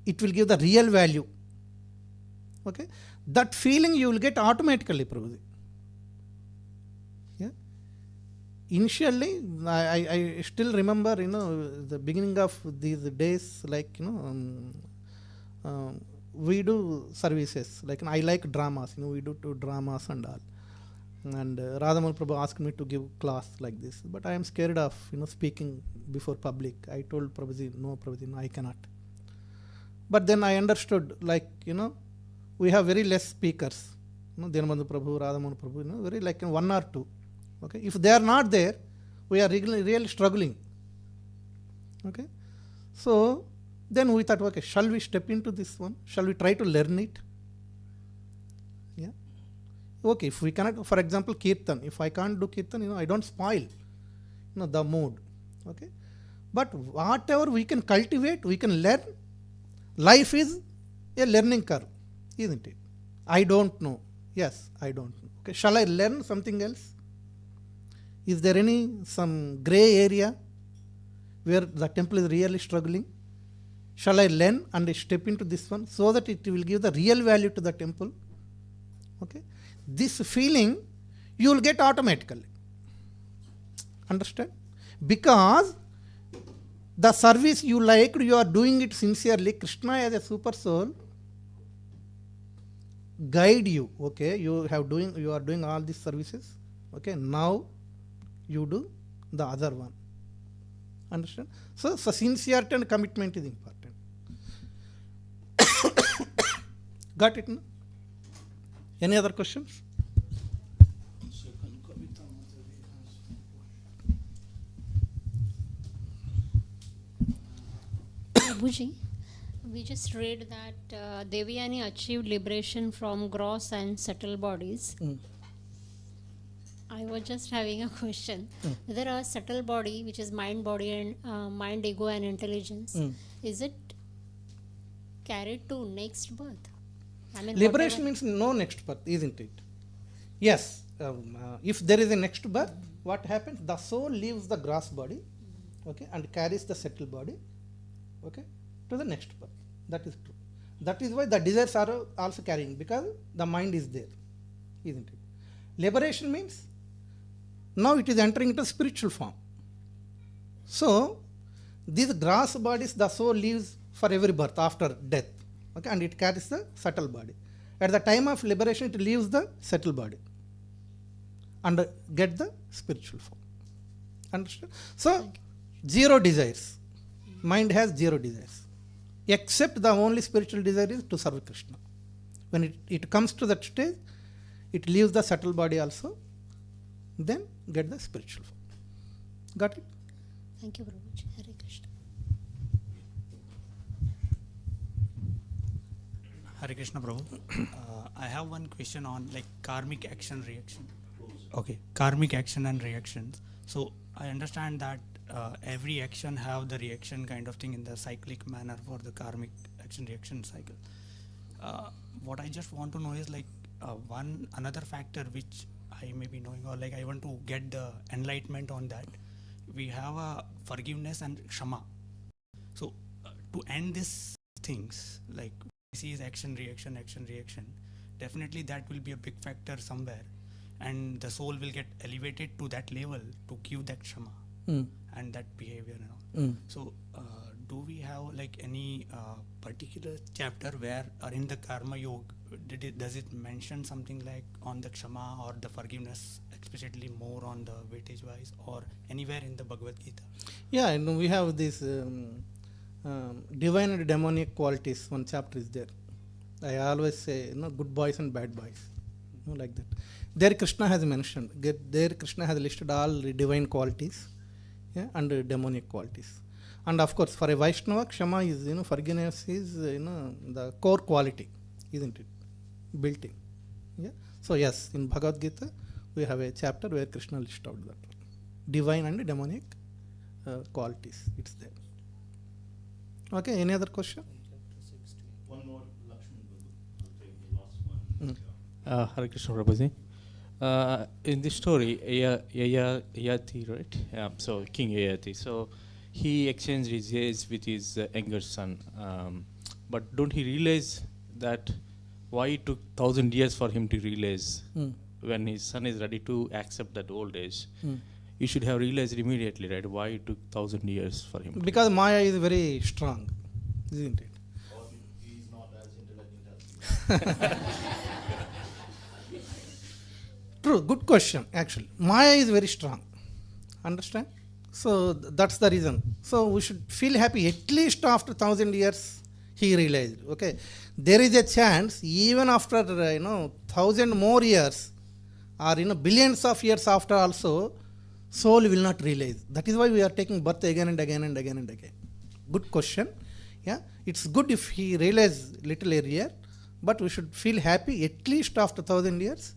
S2: it will give the real value. Okay, that feeling you will get automatically, Prabhuji. Yeah, initially I still remember, the beginning of these days, like, we do services, like I like dramas, we do two dramas and all. And Radha Prabhu asked me to give class like this, but I am scared of speaking before public. I told Prabhuji, no, I cannot. But then I understood, like, we have very less speakers. Dhanabandhu Prabhu, Radha Prabhu, very like one or two. Okay, if they are not there, we are really struggling. Okay, so then we thought, okay, shall we step into this one? Shall we try to learn it? Yeah. Okay, if we cannot, for example, Kirtan. If I can't do Kirtan, I don't spoil, the mood. Okay. But whatever we can cultivate, we can learn. Life is a learning curve, isn't it? I don't know. Yes, I don't know. Okay. Shall I learn something else? Is there some gray area where the temple is really struggling? Shall I learn and step into this one so that it will give the real value to the temple? Okay. This feeling you will get automatically. Understand? Because the service you liked, you are doing it sincerely. Krishna as a super soul guide you. Okay, you are doing all these services. Okay, now you do the other one. Understand? So sincerity and commitment is important. Got it? No? Any other questions?
S6: Prabhuji, we just read that Devyani achieved liberation from gross and subtle bodies. I was just having a question. Whether a subtle body, which is mind, body, and mind, ego, and intelligence, is it carried to next birth? I mean,
S2: Liberation means no next birth, isn't it? Yes. If there is a next birth, what happens? The soul leaves the gross body, okay, and carries the subtle body, okay, to the next birth. That is true. That is why the desires are also carrying, because the mind is there, isn't it? Liberation means now it is entering into spiritual form. So these gross bodies the soul leaves for every birth after death, okay, and it carries the subtle body. At the time of liberation, it leaves the subtle body and get the spiritual form. Understand? So zero desires. Mind has zero desires, except the only spiritual desire is to serve Krishna. When it comes to that stage, it leaves the subtle body also, then get the spiritual form. Got it?
S6: Thank you, Prabhuji. Hare Krishna.
S7: Hare Krishna Prabhu. I have one question on like karmic action reaction. Okay, karmic action and reactions. So I understand that every action have the reaction kind of thing in the cyclic manner for the karmic action reaction cycle. What I just want to know is like another factor which I may be knowing, or like I want to get the enlightenment on that. We have a forgiveness and kshama. So to end these things, like this is action reaction, definitely that will be a big factor somewhere, and the soul will get elevated to that level to give that kshama and that behavior and all. So do we have like any particular chapter where, or in the karma yoga, does it mention something like on the kshama or the forgiveness, especially more on the weightage wise, or anywhere in the Bhagavad Gita?
S2: Yeah, and we have this divine and demonic qualities. One chapter is there. I always say, good boys and bad boys, like that. There Krishna has mentioned. There Krishna has listed all the divine qualities, yeah, and demonic qualities. And of course, for a Vaishnava, kshama is, forgiveness is, the core quality, isn't it? Built in. Yeah. So yes, in Bhagavad Gita, we have a chapter where Krishna lists out that divine and demonic qualities. It's there. Okay. Any other question?
S8: One more, Lakshman Babu. I'll take the last one.
S9: Hare Krishna Prabhuji. In this story, Yayati, right? So King Yayati. So he exchanged his age with his younger son. But don't he realize that why it took 1,000 years for him to realize when his son is ready to accept that old age? You should have realized immediately, right? Why it took 1,000 years for him?
S2: Because Maya is very strong, isn't it?
S8: Or he is not as intelligent as you.
S2: True, good question actually. Maya is very strong. Understand? So that's the reason. So we should feel happy at least after 1,000 years he realized. Okay. There is a chance even after 1,000 more years or billions of years after also soul will not realize. That is why we are taking birth again and again and again and again. Good question. Yeah. It's good if he realized little earlier, but we should feel happy at least after 1,000 years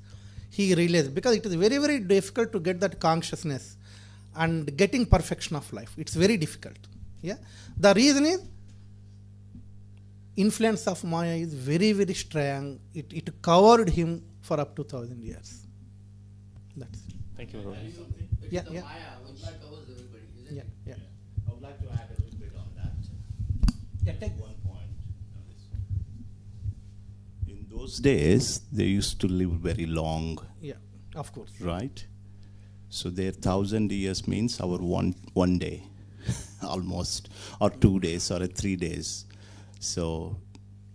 S2: he realized, because it is very, very difficult to get that consciousness and getting perfection of life. It's very difficult. Yeah. The reason is influence of Maya is very, very strong. It covered him for up to 1,000 years. That's it.
S9: Thank you, Prabhuji.
S3: It's
S2: Yeah,
S3: the
S2: yeah.
S3: Maya which covers everybody, isn't
S2: Yeah,
S3: it?
S2: yeah.
S8: I would like to add a little bit on that.
S2: Yeah, take
S8: One point. In those days, they used to live very long,
S2: Yeah, of course.
S8: right? So their 1,000 years means our one day, almost, or 2 days, or 3 days. So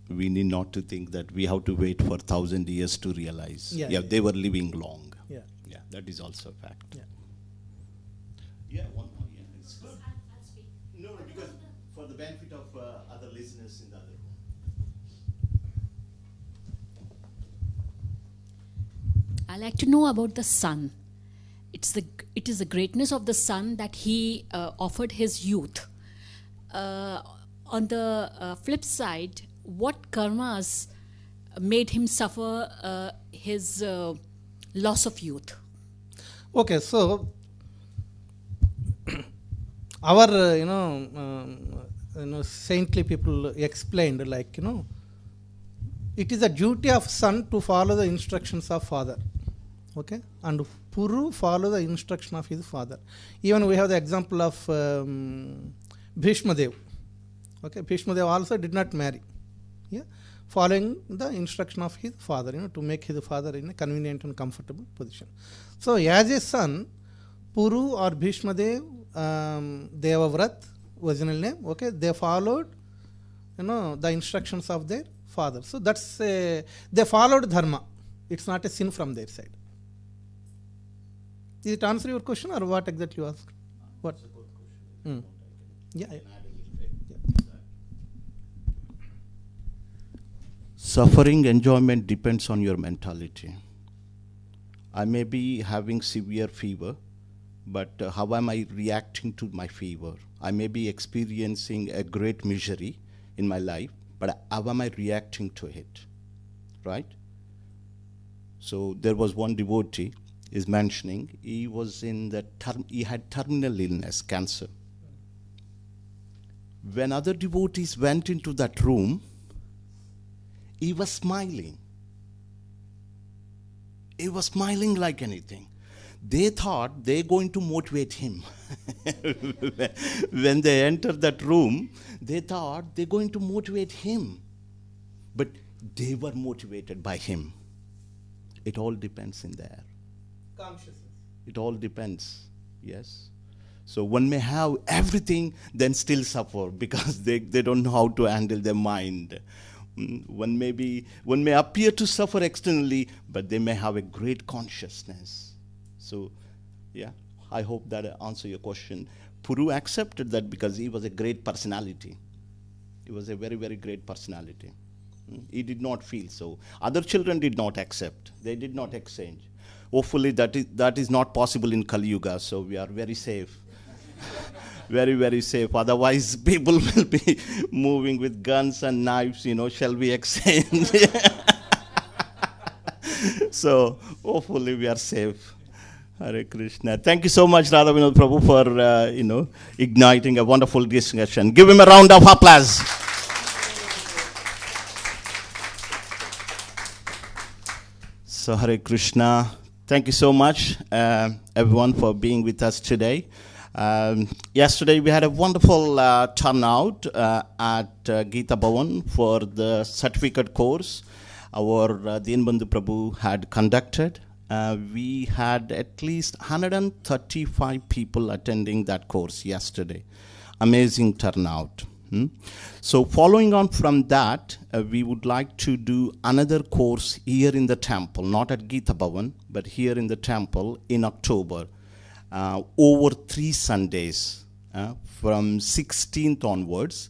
S8: we need not to think that we have to wait for 1,000 years to realize.
S2: Yeah,
S8: Yeah,
S2: yeah.
S8: they were living long.
S2: Yeah.
S8: Yeah, that is also a fact.
S2: Yeah.
S8: Yeah, one more. Yeah, it's good. No, because for the benefit of other listeners in the other room.
S10: I like to know about the sun. It is the greatness of the sun that he offered his youth. On the flip side, what karmas made him suffer his loss of youth?
S2: Okay, so our saintly people explained, like, it is a duty of son to follow the instructions of father. Okay, and Puru follow the instruction of his father. Even we have the example of Bhishma Dev. Okay, Bhishma Dev also did not marry. Yeah, following the instruction of his father, to make his father in a convenient and comfortable position. So, as a son, Puru or Bhishma Dev, Devavrat, original name, okay, they followed, the instructions of their father. So, that's they followed dharma. It's not a sin from their side. Did it answer your question, or what exactly you asked? What? Yeah.
S8: Suffering enjoyment depends on your mentality. I may be having severe fever, but how am I reacting to my fever? I may be experiencing a great misery in my life, but how am I reacting to it? Right? So there was one devotee is mentioning, he was in the he had terminal illness, cancer. When other devotees went into that room, he was smiling. He was smiling like anything. They thought they're going to motivate him. When they entered that room, they thought they're going to motivate him. But they were motivated by him. It all depends in there.
S2: Consciousness.
S8: It all depends, yes. So one may have everything, then still suffer because they don't know how to handle their mind. One may appear to suffer externally, but they may have a great consciousness. So, yeah, I hope that answers your question. Puru accepted that because he was a great personality. He was a very, very great personality. He did not feel so. Other children did not accept. They did not exchange. Hopefully that is not possible in Kali Yuga, so we are very safe. Very, very safe. Otherwise, people will be moving with guns and knives, shall we exchange? So, hopefully we are safe. Hare Krishna. Thank you so much, Radha Vinod Prabhu, for, igniting a wonderful discussion. Give him a round of applause. So, Hare Krishna. Thank you so much, everyone, for being with us today. Yesterday, we had a wonderful turnout at Gita Bhavan for the certificate course our Dinbandhu Prabhu had conducted. We had at least 135 people attending that course yesterday. Amazing turnout. So following on from that, we would like to do another course here in the temple, not at Gita Bhavan, but here in the temple in October, over 3 Sundays, from 16th onwards.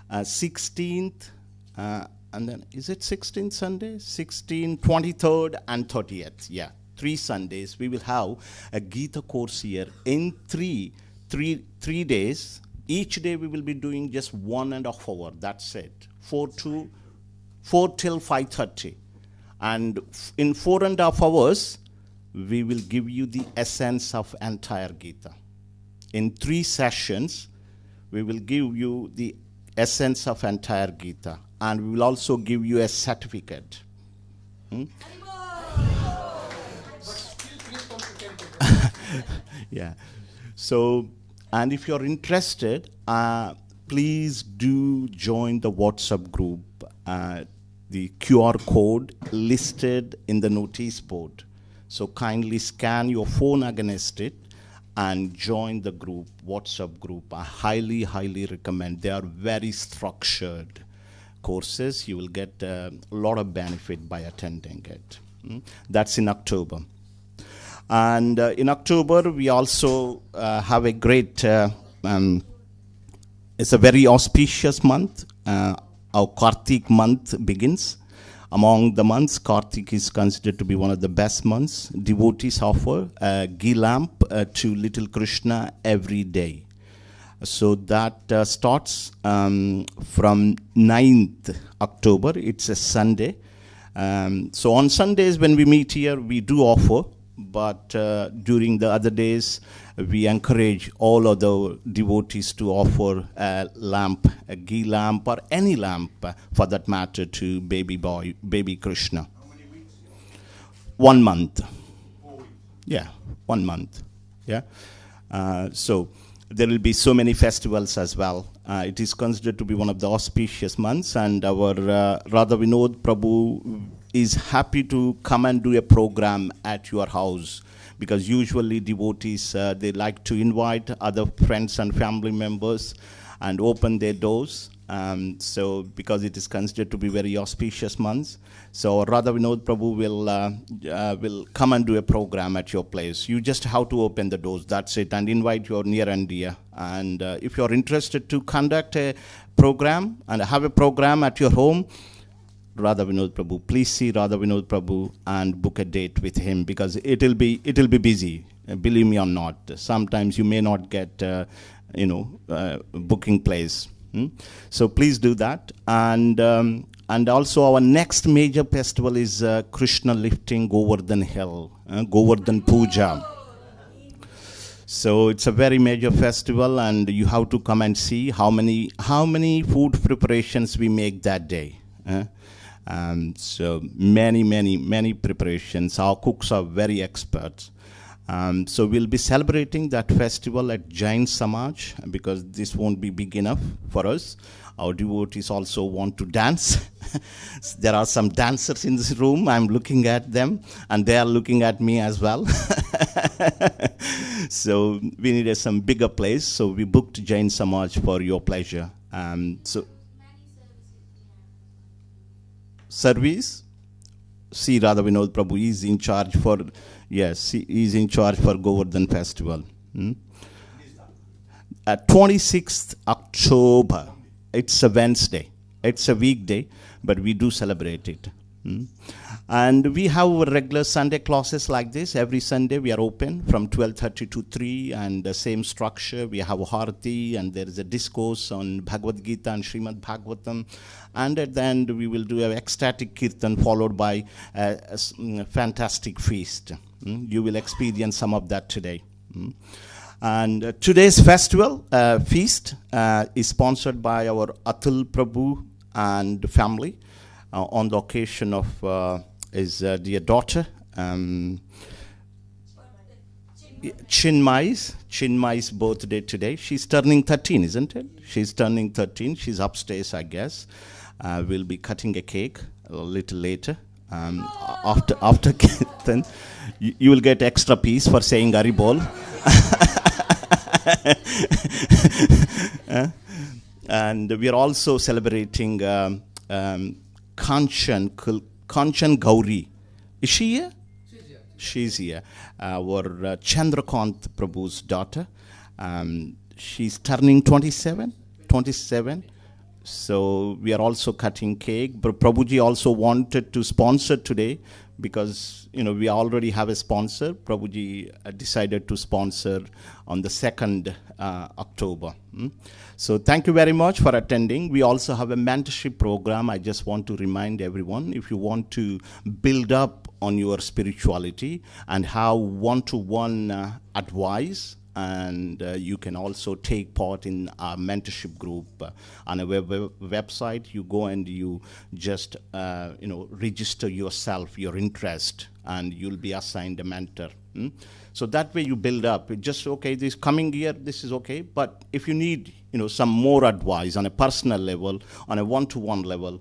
S8: 16th, and then is it 16th Sunday? 16th, 23rd, and 30th. Yeah, 3 Sundays. We will have a Gita course here in three days. Each day we will be doing just 1.5 hours. That's it. 4 till 5:30. And in 4.5 hours, we will give you the essence of entire Gita. In 3 sessions, we will give you the essence of entire Gita. And we will also give you a certificate. Yeah. So, and if you're interested, please do join the WhatsApp group. The QR code listed in the notice board. So kindly scan your phone against it and join the group, WhatsApp group. I highly, highly recommend. They are very structured courses. You will get a lot of benefit by attending it. That's in October. And in October, we also have a great, it's a very auspicious month. Our Kartik month begins. Among the months, Kartik is considered to be one of the best months. Devotees offer a ghee lamp to little Krishna every day. So that starts from 9th October. It's a Sunday. So on Sundays when we meet here, we do offer. But during the other days, we encourage all of the devotees to offer a lamp, a ghee lamp, or any lamp for that matter to baby boy, baby Krishna. How many weeks? 1 month. 4 weeks. Yeah, 1 month. Yeah. So there will be so many festivals as well. It is considered to be one of the auspicious months, and our Radha Vinod Prabhu is happy to come and do a program at your house, because usually devotees, they like to invite other friends and family members and open their doors. So because it is considered to be very auspicious months, so Radha Vinod Prabhu will come and do a program at your place. You just have to open the doors, that's it, and invite your near and dear. And if you're interested to conduct a program and have a program at your home, Radha Vinod Prabhu, please see Radha Vinod Prabhu and book a date with him, because it'll be busy, believe me or not. Sometimes you may not get booking place. So please do that. And also our next major festival is Krishna lifting Govardhan Hill, Govardhan Puja. So it's a very major festival, and you have to come and see how many food preparations we make that day. So many preparations. Our cooks are very experts. So we'll be celebrating that festival at Jain Samaj, because this won't be big enough for us. Our devotees also want to dance. There are some dancers in this room. I'm looking at them, and they are looking at me as well. So we needed some bigger place. So we booked Jain Samaj for your pleasure. Service? See, Radha Vinod Prabhu is in charge for, yes, he is in charge for Govardhan Festival. 26th October. It's a Wednesday. It's a weekday, but we do celebrate it. And we have regular Sunday classes like this. Every Sunday we are open from 12:30 to 3, and the same structure. We have a Harati, and there is a discourse on Bhagavad Gita and Srimad Bhagavatam. And at the end we will do an ecstatic kirtan followed by a fantastic feast. You will experience some of that today. And today's festival feast is sponsored by our Atul Prabhu and family on the occasion of his dear daughter, Chinmay's birthday today. She's turning 13, isn't it? She's turning 13. She's upstairs, I guess. We'll be cutting a cake a little later. After Kirtan, you will get extra piece for saying Haribol. And we are also celebrating Kanchan Gauri. Is she here? She's here. Our Chandrakant Prabhu's daughter. She's turning 27. So we are also cutting cake. But Prabhuji also wanted to sponsor today, because we already have a sponsor. Prabhuji decided to sponsor on the 2nd October. So thank you very much for attending. We also have a mentorship program. I just want to remind everyone, if you want to build up on your spirituality and have one-to-one advice, and you can also take part in our mentorship group on a website. You go and you just register yourself, your interest, and you'll be assigned a mentor. So that way you build up. It just, okay, this coming year, this is okay. But if you need some more advice on a personal level, on a one-to-one level,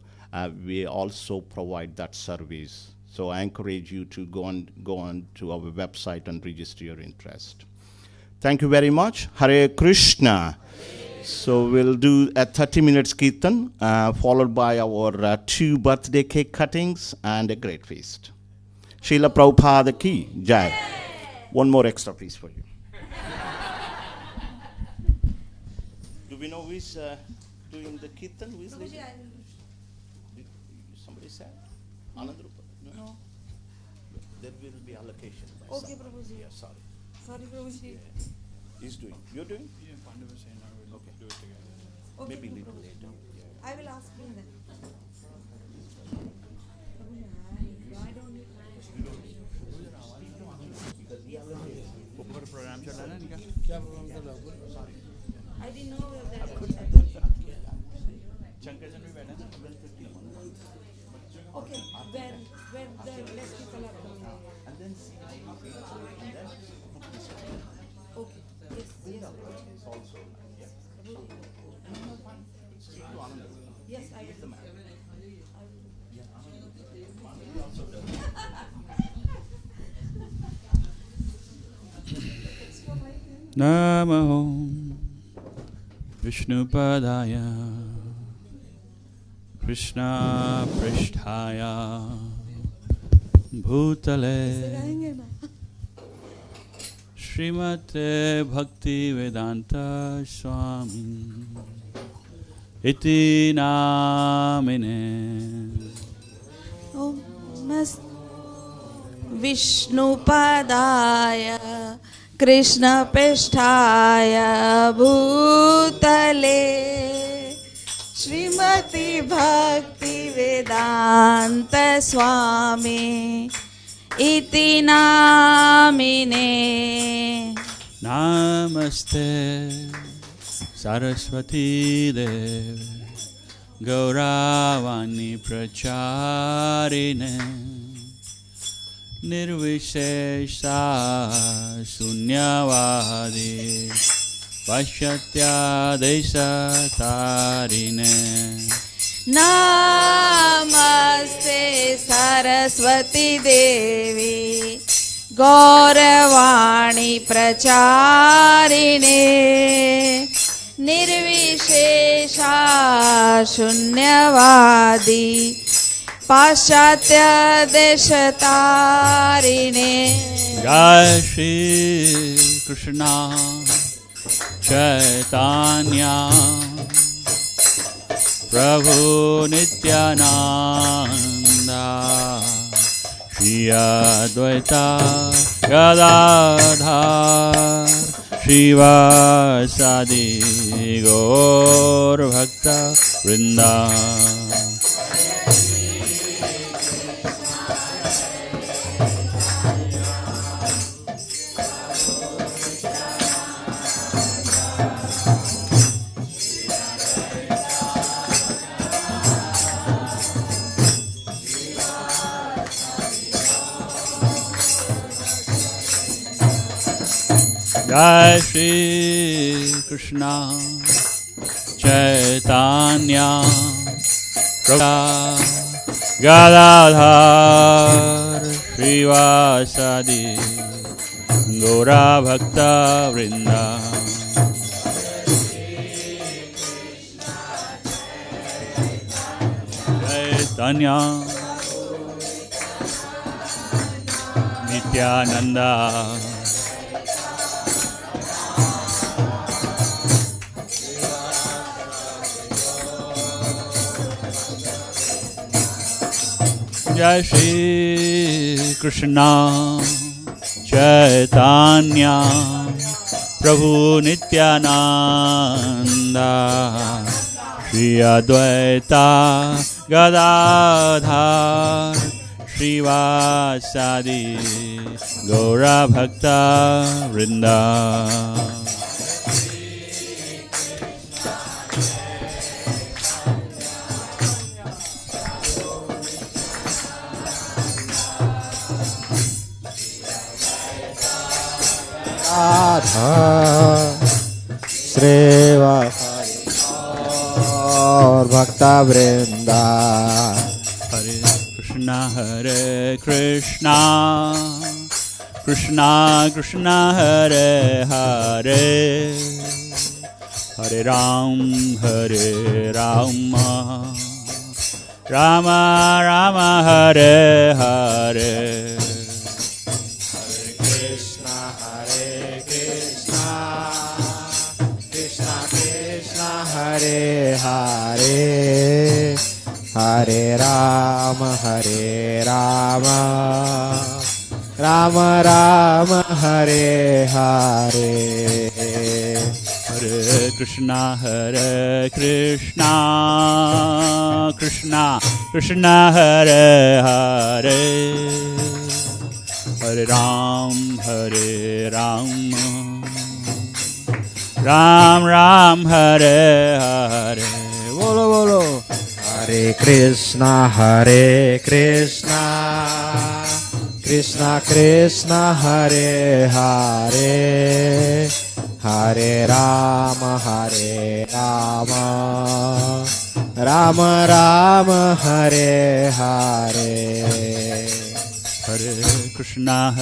S8: we also provide that service. So I encourage you to go on to our website and register your interest. Thank you very much. Hare Krishna. So we'll do a 30 minutes kirtan, followed by our 2 birthday cake cuttings and a great feast. Srila Prabhupada ki Jai. one more extra piece for you. Do we know who is doing the kirtan? Who is leading? Somebody said? Anand Rupa? No. There will be allocation. Okay, Prabhuji. Yeah, sorry.
S11: Sorry, Prabhuji.
S8: He's doing. You're doing?
S9: Yeah, Pandu was saying I will do it together.
S11: Okay,
S8: Maybe little
S11: Prabhuji.
S8: later. Yeah.
S11: I will ask him then. I didn't know that. Okay, when the less people are coming.
S8: And then see and then
S11: Okay, yes, yes.
S8: also.
S11: Yes, I will.
S9: Namo Vishnupadaya Krishna Pristhaya Bhutale Srimate Bhakti Vedanta Swami Iti Namine
S11: Om Vishnupadaya Krishna Pisthaya Bhutale Srimati Bhakti Vedanta Swami Iti Namine
S9: Namaste Saraswati Dev Gauravani Pracharine Nirvishesha Sunyavadi Pashatya Desatarine
S11: Namaste Saraswati Devi Gauravani Pracharine Nirvishesha Shunyavadi Paschatya Deshatarine
S9: Jai Shri Krishna Chaitanya Prabhu Nityananda Shri Advaita Gadadhar Shivasadi Gaur Bhakta Vrinda Jai Shri Krishna Chaitanya Prabhu Gadadhar Shivasadi Gaura Bhakta Vrinda Chaitanya Nityananda Jai Shri Krishna Chaitanya Prabhu Nityananda Shri Advaita Gadadhar Shivasadi Gaura Bhakta Vrinda
S12: Radha Srivasadi और भक्ता वृंदा
S9: Hare Krishna Krishna Krishna Hare Hare Hare Rama Rama Rama Hare Hare
S12: Krishna Hare Hare, Hare Rama, Rama Rama, Hare Hare.
S13: Hare Krishna, Krishna Krishna, Hare Hare, Hare Ram, Ram Ram, Hare Hare. Bolo bolo.
S12: Hare Krishna, Krishna Krishna, Hare Hare, Hare Rama, Rama Rama, Hare Hare.
S13: Hare Krishna,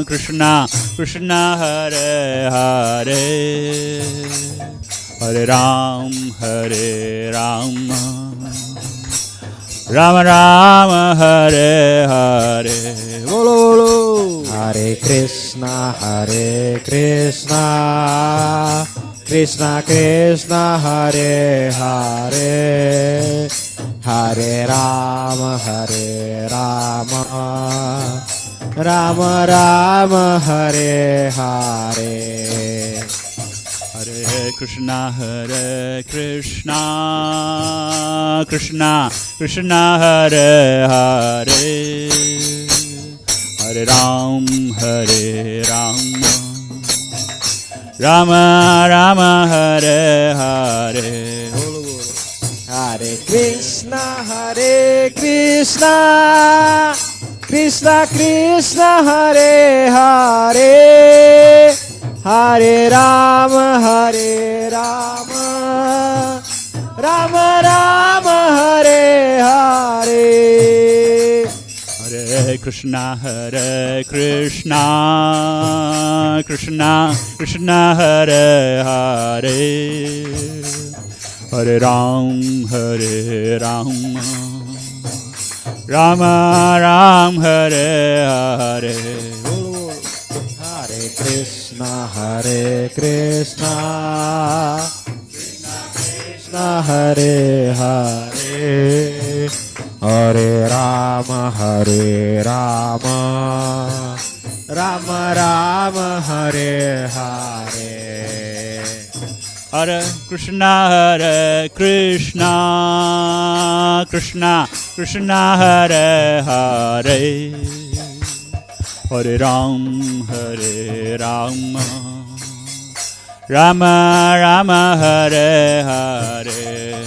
S13: Krishna Krishna, Hare Hare, Hare Ram, Rama Rama, Hare Hare. Bolo bolo.
S12: Hare Krishna, Krishna Krishna, Hare Hare, Hare Rama, Rama Rama, Hare Hare.
S13: Hare Krishna, Krishna Krishna, Hare Hare, Hare Ram, Rama Rama, Hare Hare.
S12: Hare Krishna, Krishna Krishna, Hare Hare, Hare Rama, Rama Rama, Hare Hare.
S13: Hare Krishna, Krishna Krishna, Hare Hare, Hare Ram, Rama Ram, Hare Hare.
S12: Hare Krishna, Krishna Hare Hare, Hare Rama, Rama Rama, Hare Hare.
S13: Hare Krishna, Krishna Hare Hare, Hare Ram, Rama Rama, Hare Hare.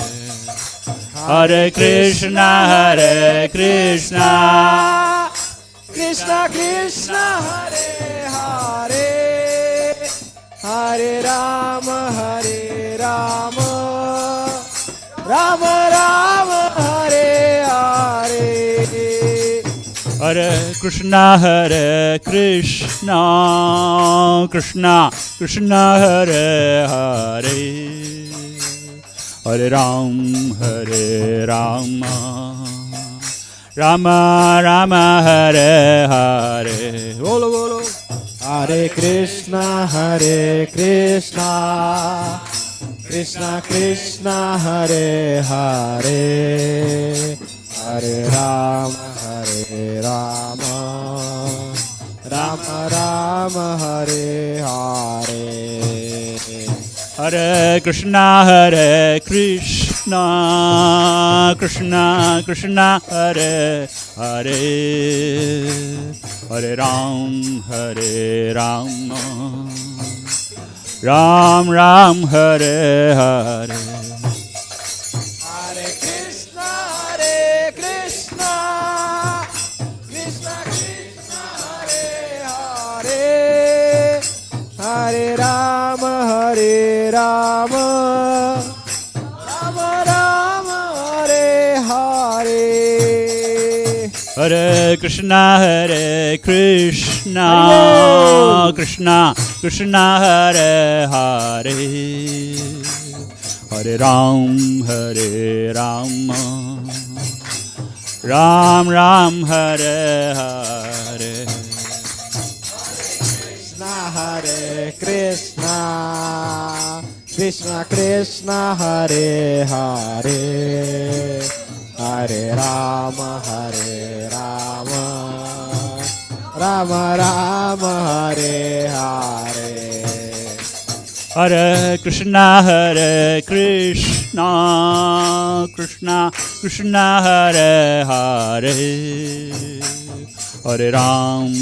S13: Hare Krishna,
S12: Krishna Krishna Hare Hare, Hare Rama, Rama Rama, Hare Hare.
S13: Hare Krishna, Krishna Hare Hare, Hare Ram, Rama Rama, Hare Hare. Bolo bolo.
S12: Hare Krishna, Krishna Krishna, Hare Hare, Hare Rama, Rama Rama, Hare Hare.
S13: Hare Krishna, Krishna Hare Hare, Hare Ram, Ram Hare Hare.
S12: Hare Krishna, Krishna Krishna, Hare Hare, Hare Rama, Rama Rama, Hare Hare.
S13: Hare Krishna, Krishna Hare Hare, Hare Ram, Ram Hare Hare.
S12: Hare Krishna, Krishna Krishna Hare Hare, Hare Rama, Rama Rama, Hare Hare.
S13: Hare Krishna, Krishna Krishna, Hare Hare, Hare Ram,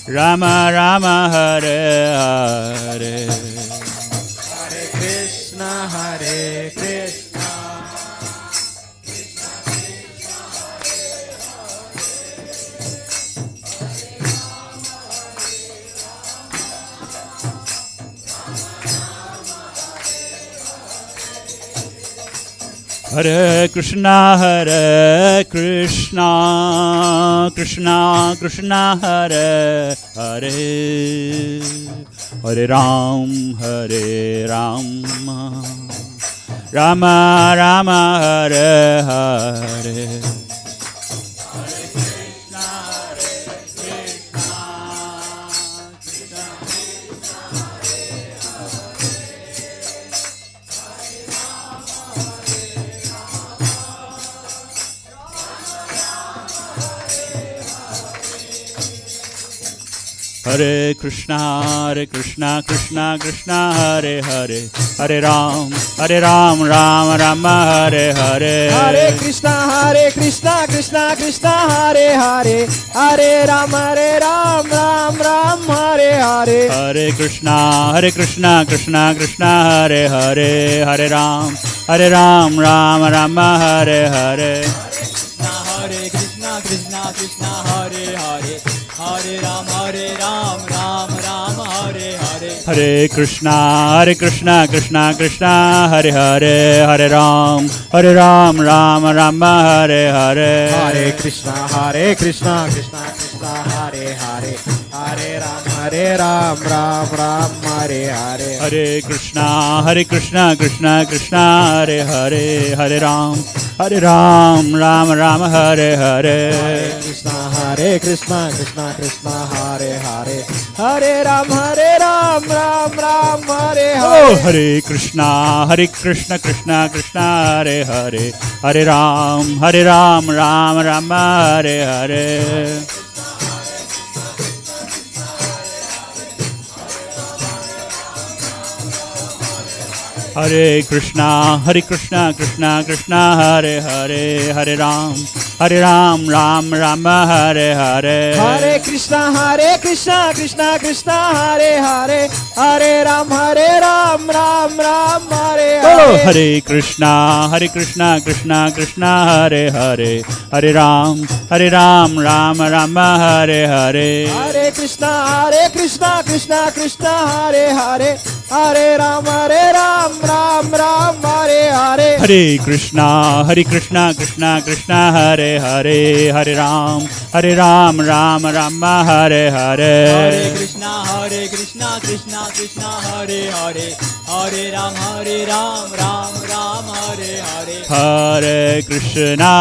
S13: Rama Rama, Hare Hare.
S12: Hare Krishna, Krishna.
S13: Hare Krishna, Krishna Krishna, Hare Hare, Hare Ram, Rama Rama, Hare Hare. Hare Krishna, Krishna Krishna, Hare Hare, Hare Ram, Rama Rama, Hare Hare.
S12: Hare Krishna, Krishna Krishna, Hare Hare, Hare Ram, Ram Ram, Hare Hare.
S13: Hare Krishna, Krishna Krishna, Hare Hare, Hare Ram, Rama Rama, Hare Hare.
S14: Hare Krishna, Krishna Krishna, Hare Hare, Hare Ram, Ram Ram, Hare Hare.
S13: Hare Krishna, Krishna Krishna, Hare Hare, Hare Ram, Rama Rama, Hare Hare.
S12: Hare Krishna, Krishna Krishna, Hare Hare, Hare Ram, Ram Hare Hare.
S13: Hare Krishna, Krishna Krishna, Hare Hare, Hare Ram, Rama Hare Hare.
S12: Hare Krishna, Krishna Krishna, Hare Hare, Hare Ram, Ram Hare Hare.
S13: Oh, Hare Krishna, Krishna Krishna, Hare Hare, Hare Ram, Rama Hare Hare. Hare Krishna, Krishna Krishna, Hare Hare, Hare Ram, Rama Hare Hare.
S12: Hare Krishna, Krishna Krishna, Hare Hare, Hare Ram, Ram Hare Hare.
S13: Oh, Hare Krishna, Krishna Krishna, Hare Hare, Hare Ram, Rama Hare Hare.
S12: Hare Krishna, Krishna Krishna, Hare Hare, Hare Ram, Ram Hare Hare.
S13: Hare Krishna, Krishna Krishna, Hare Hare, Hare Ram, Rama Hare Hare.
S14: Hare Krishna, Krishna Krishna, Hare Hare, Hare Ram, Ram Hare Hare.
S13: Hare Krishna,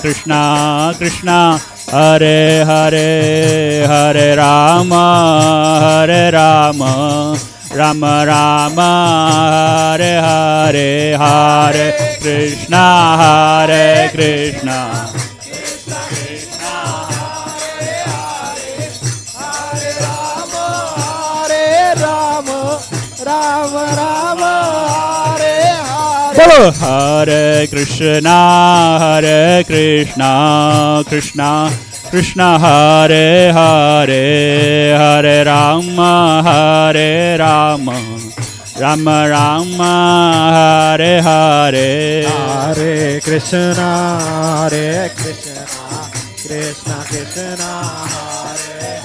S13: Krishna Krishna, Hare Hare, Hare Rama, Rama Hare Hare. Hare Krishna, Krishna Bolo Hare Krishna, Krishna Krishna, Hare Hare, Hare Rama, Rama Hare Hare.
S12: Hare Krishna, Krishna Krishna, Hare Hare,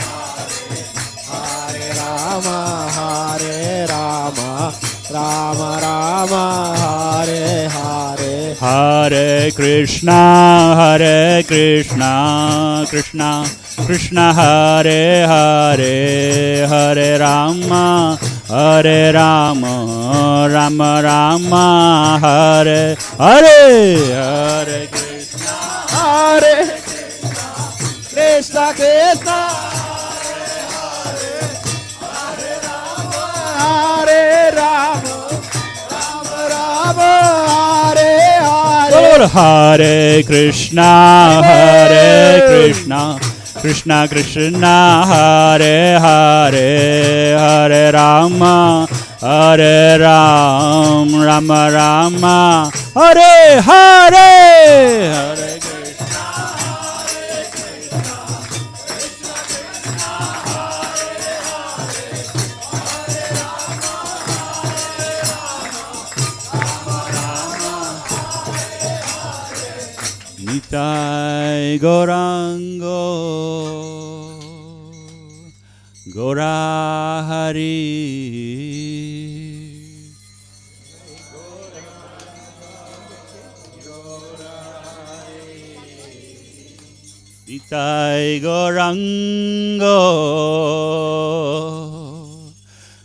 S12: Hare Rama, Rama Hare Hare.
S13: Hare Krishna, Krishna Krishna, Hare Hare, Hare Rama, Rama Hare Hare. Hare Krishna,
S12: Krishna Krishna Hare Rama Rama Rama Hare Hare
S13: Hare Krishna Krishna Krishna Hare Hare Hare Rama Rama Rama Hare Hare Hare Krishna Nitai Gorango Gorahari Nitai Gorango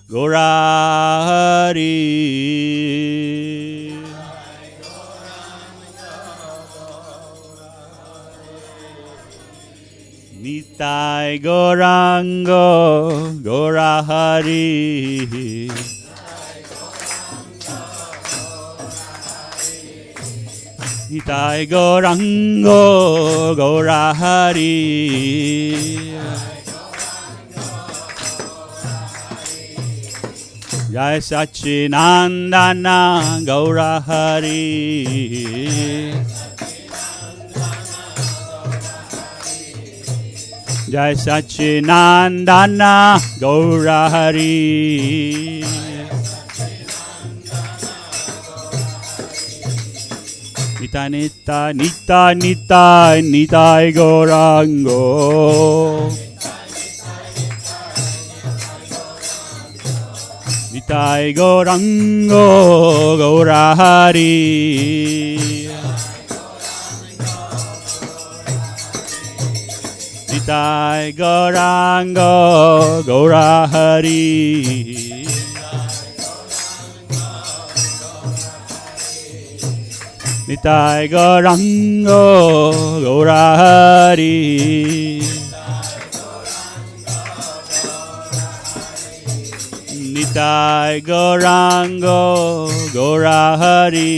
S13: Gorahari Nitai Gorango Gorahari Nitai Gorango Gorahari Jai Sachinandana Gaurahari Jai Sachinandana Gaurahari Nita Nita Nita Nita Nitai Gaurango Nitai Gaurango Gaurahari Nitai Gaurango Gaurahari Nitai Gaurango Gaurahari Nitai Gaurango Gaurahari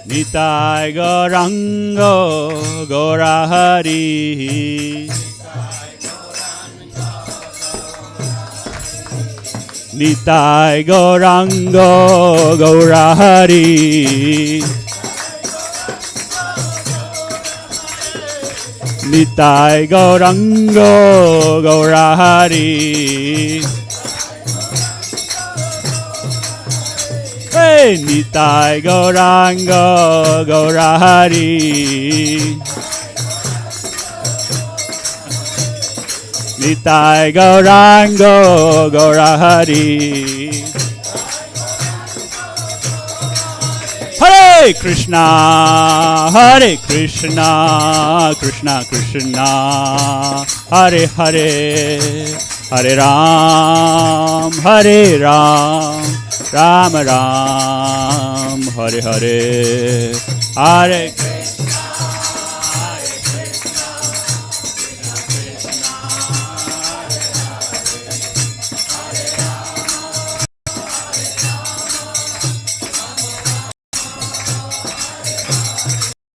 S13: Nitai Gaurango Gaurahari Nitai Gaurango Gaurahari Nitai Gaurango Gaurahari Hey Nitai Gaurango Gaurahari Nitai Gaurango Gaurahari Hare Krishna Krishna Krishna Hare Hare Hare Ram Ram Ram Hare Hare Hare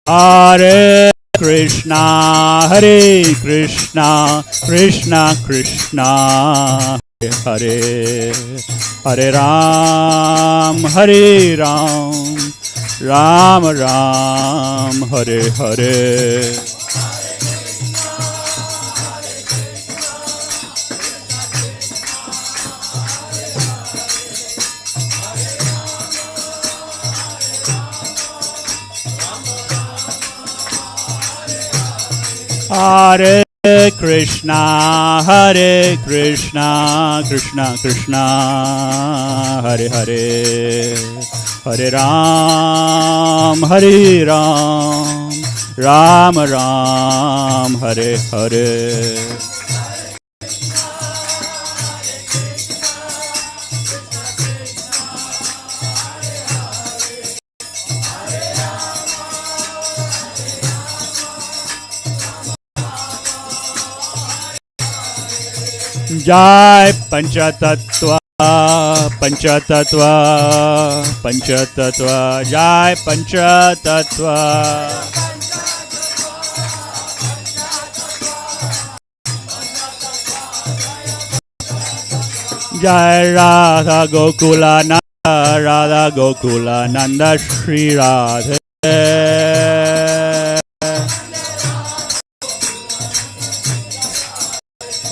S13: Hare Krishna Krishna Krishna Hare Hare Ram Ram Ram Hare Hare Hare Krishna Krishna Krishna Hare Hare Hare Ram Ram Ram Hare Hare Jai Panchatattva, Panchatattva, Panchatattva, Jai Panchatattva. Jai Radha Gokula Nanda, Radha Gokula Nanda Shri Radha.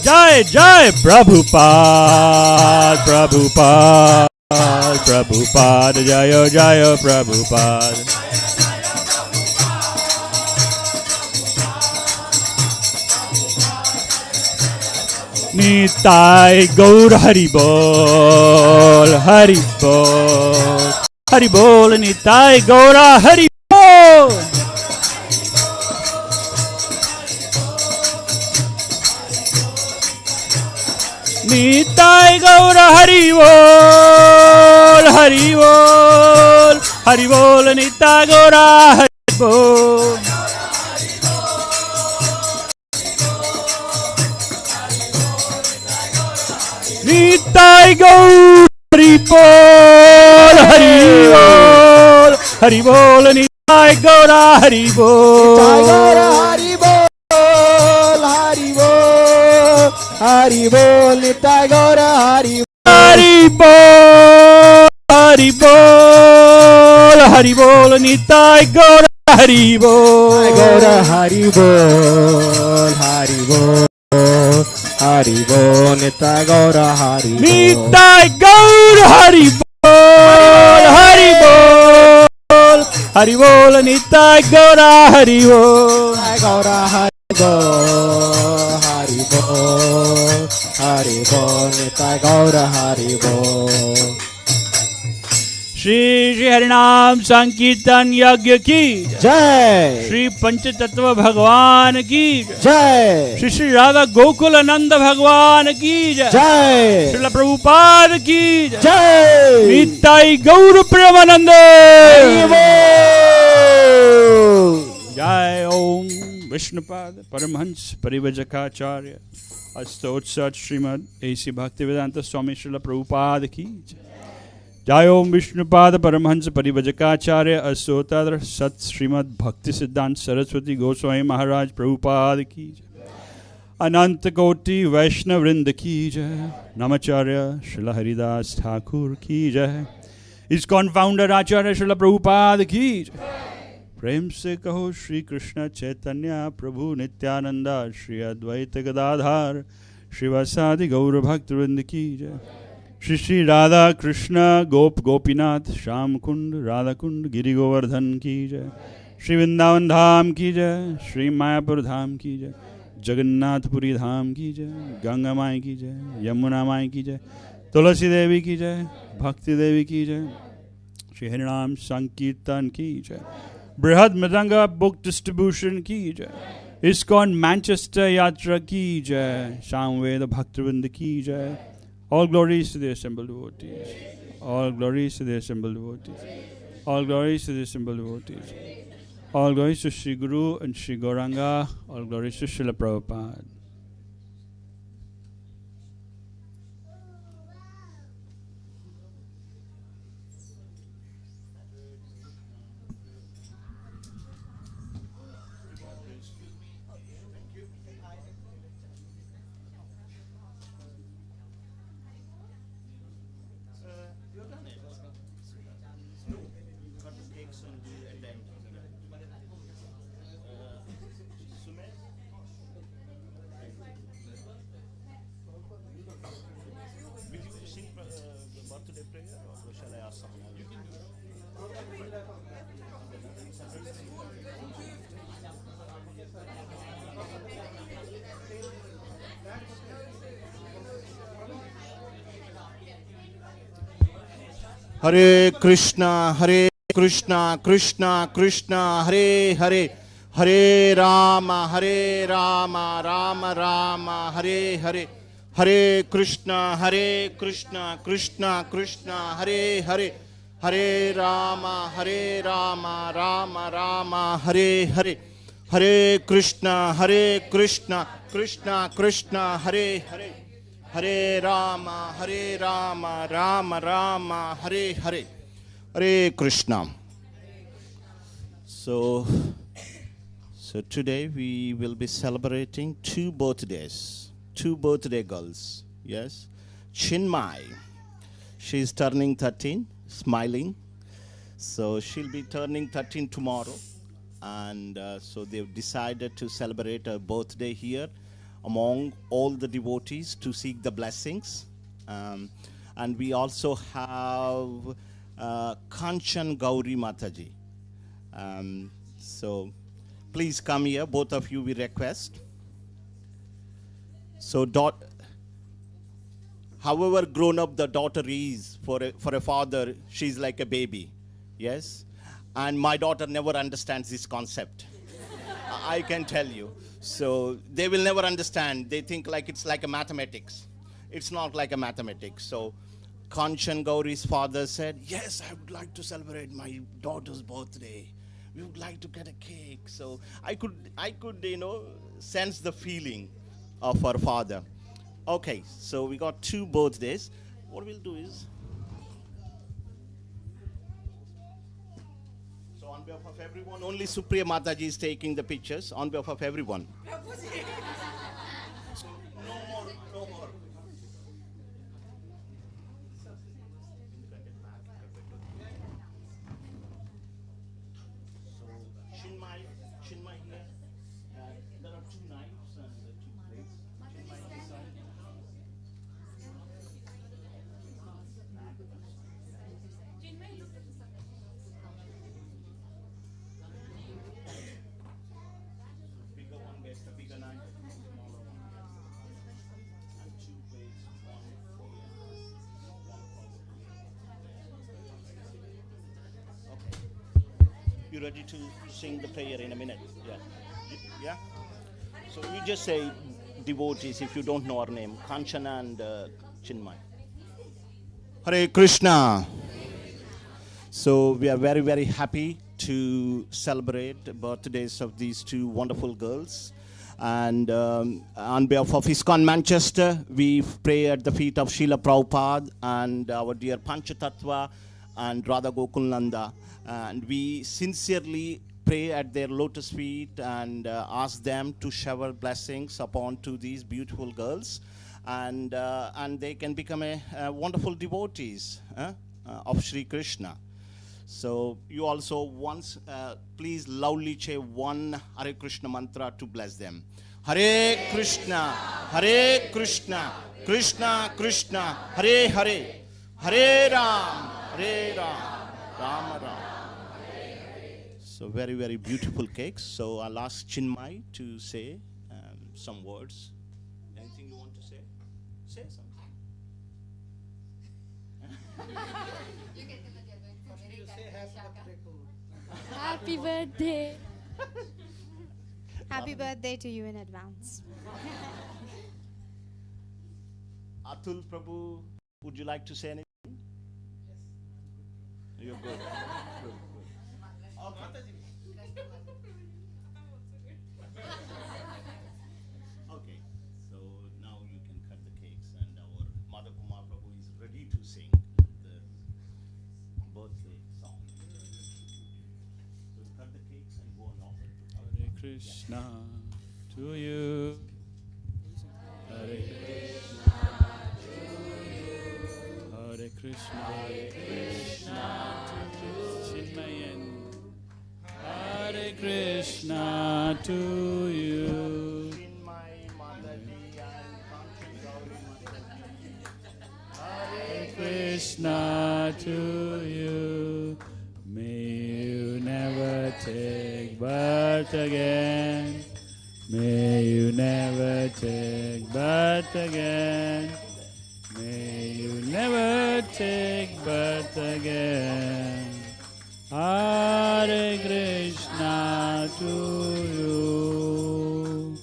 S13: Jai Jai Prabhupada, Prabhupada, Prabhupada, Jaya Jaya Prabhupada. Nitai Gaur Hari Bol, Hari Bol, Hari Bol, Nitai Gaura Hari Bol. Nitai Gaura Hari Bol, Hari Bol, Hari Bol, Nitai Gaura Hari Bol. Nitai Gaur Hari Bol, Hari Bol, Hari Bol, Nitai Gaura Hari Bol.
S12: Nitai Gaura Hari Bol, Hari Bol, Hari Bol, Nitai Gaura Hari Bol.
S13: Hari Bol, Hari Bol, Hari Bol, Nitai Gaura Hari Bol.
S12: Gaura Hari Bol, Hari Bol, Hari Bol, Nitai Gaura Hari Bol.
S13: Nitai Gaura Hari Bol, Hari Bol, Hari Bol, Nitai Gaura Hari Bol.
S12: Gaura Hari Bol, Hari Bol, Hari Bol, Nitai Gaura Hari Bol.
S13: Shri Shri Harinam Sankirtan Yagya ki
S12: Jai.
S13: Shri Panchatattva Bhagwan ki
S12: Jai.
S13: Shri Shri Radha Gokulananda Bhagwan ki
S12: Jai.
S13: Srila Prabhupada ki
S12: Jai.
S13: Nitai Gaur Premanande. Jai Om Vishnupad Paramhans Parivajakacharya Astotsat Srimad A.C. Bhaktivedanta Swami Srila Prabhupada ki Jai Om Vishnupad Paramhans Parivajakacharya Astotadra Sat Srimad Bhakti Siddhant Saraswati Goswami Maharaj Prabhupada ki Ananta Koti Vaishnav Vrinda ki jai Namacharya Srila Haridas Thakur ki jai ISKCON founder Acharya Srila Prabhupada ki jai प्रेम से कहो श्री कृष्ण चैतन्य प्रभु नित्यानंद श्री अद्वैत गदाधार श्रीवासादि गौर भक्तवृंद की जय श्री श्री राधा कृष्ण गोप गोपीनाथ श्याम कुंड राधा कुंड गिरि गोवर्धन की जय श्री वृंदावन धाम की जय श्री मायापुर धाम की जय जगन्नाथपुरी धाम की जय गंगा माई की जय यमुना माई की जय तुलसी देवी की जय भक्ति देवी की जय श्री हरिनाम संकीर्तन की जय बृहद मृदंगा बुक डिस्ट्रीब्यूशन की जय ISKCON मैनचेस्टर यात्रा की जय सामवेद भक्तवृंद की जय All glories to the assembled devotees. All glories to the assembled devotees. All glories to the assembled devotees. All glories to Shri Guru and Shri Gauranga. All glories to Srila Prabhupada.
S8: Hare Krishna, Krishna Krishna, Hare Hare, Hare Rama, Rama Rama, Hare Hare, Hare Krishna, Krishna Krishna, Hare Hare, Hare Rama, Rama Rama, Hare Hare, Hare Krishna, Krishna Krishna, Hare Hare, Hare Rama, Hare Rama, Rama Rama, Hare Hare. Hare Krishna. So today we will be celebrating two birthday girls. Yes. Chinmay, she's turning 13, smiling. So she'll be turning 13 tomorrow. And so they've decided to celebrate her birthday here among all the devotees to seek the blessings. And we also have Kanchan Gauri Mataji. So please come here, both of you we request. So however grown up the daughter is for a father, she's like a baby. Yes. And my daughter never understands this concept. I can tell you. So they will never understand. They think like it's like a mathematics. It's not like a mathematics. So Kanchan Gauri's father said, yes, I would like to celebrate my daughter's birthday. We would like to get a cake. So I could sense the feeling of her father. Okay, so we got two birthdays. What we'll do is, on behalf of everyone, only Supriya Mataji is taking the pictures on behalf of everyone. So, no more. So, Chinmay here. There are two knives and two plates. Chinmay this side. You ready to sing the prayer in a minute? Yeah? So you just say devotees if you don't know our name. Kanchana and Chinmay. Hare Krishna. So we are very, very happy to celebrate the birthdays of these two wonderful girls. And on behalf of ISKCON Manchester, we pray at the feet of Srila Prabhupada and our dear Panchatattva and Radha Gokulnanda. And we sincerely pray at their lotus feet and ask them to shower blessings upon to these beautiful girls. And they can become a wonderful devotees of Sri Krishna. So you also once, please loudly say one Hare Krishna mantra to bless them. Hare Krishna, Krishna Krishna, Hare Hare, Hare Ram, Rama Ram. So very, very beautiful cakes. So I'll ask Chinmay to say some words. Anything you want to say? Say something.
S15: Happy birthday. Happy birthday to you in advance.
S8: Atul Prabhu, would you like to say anything? Yes. You're good. Good. Okay, so now you can cut the cakes, and our Mother Kumar Prabhu is ready to sing the birthday song. So cut the cakes and go on offer to
S13: Hare Krishna to you. Hare Krishna to you. Hare Krishna, Hare Krishna to Chinmayan. Hare Krishna to you. Hare Krishna to you. May you never take birth again. May you never take birth again. May you never take birth again. Hare Krishna to you.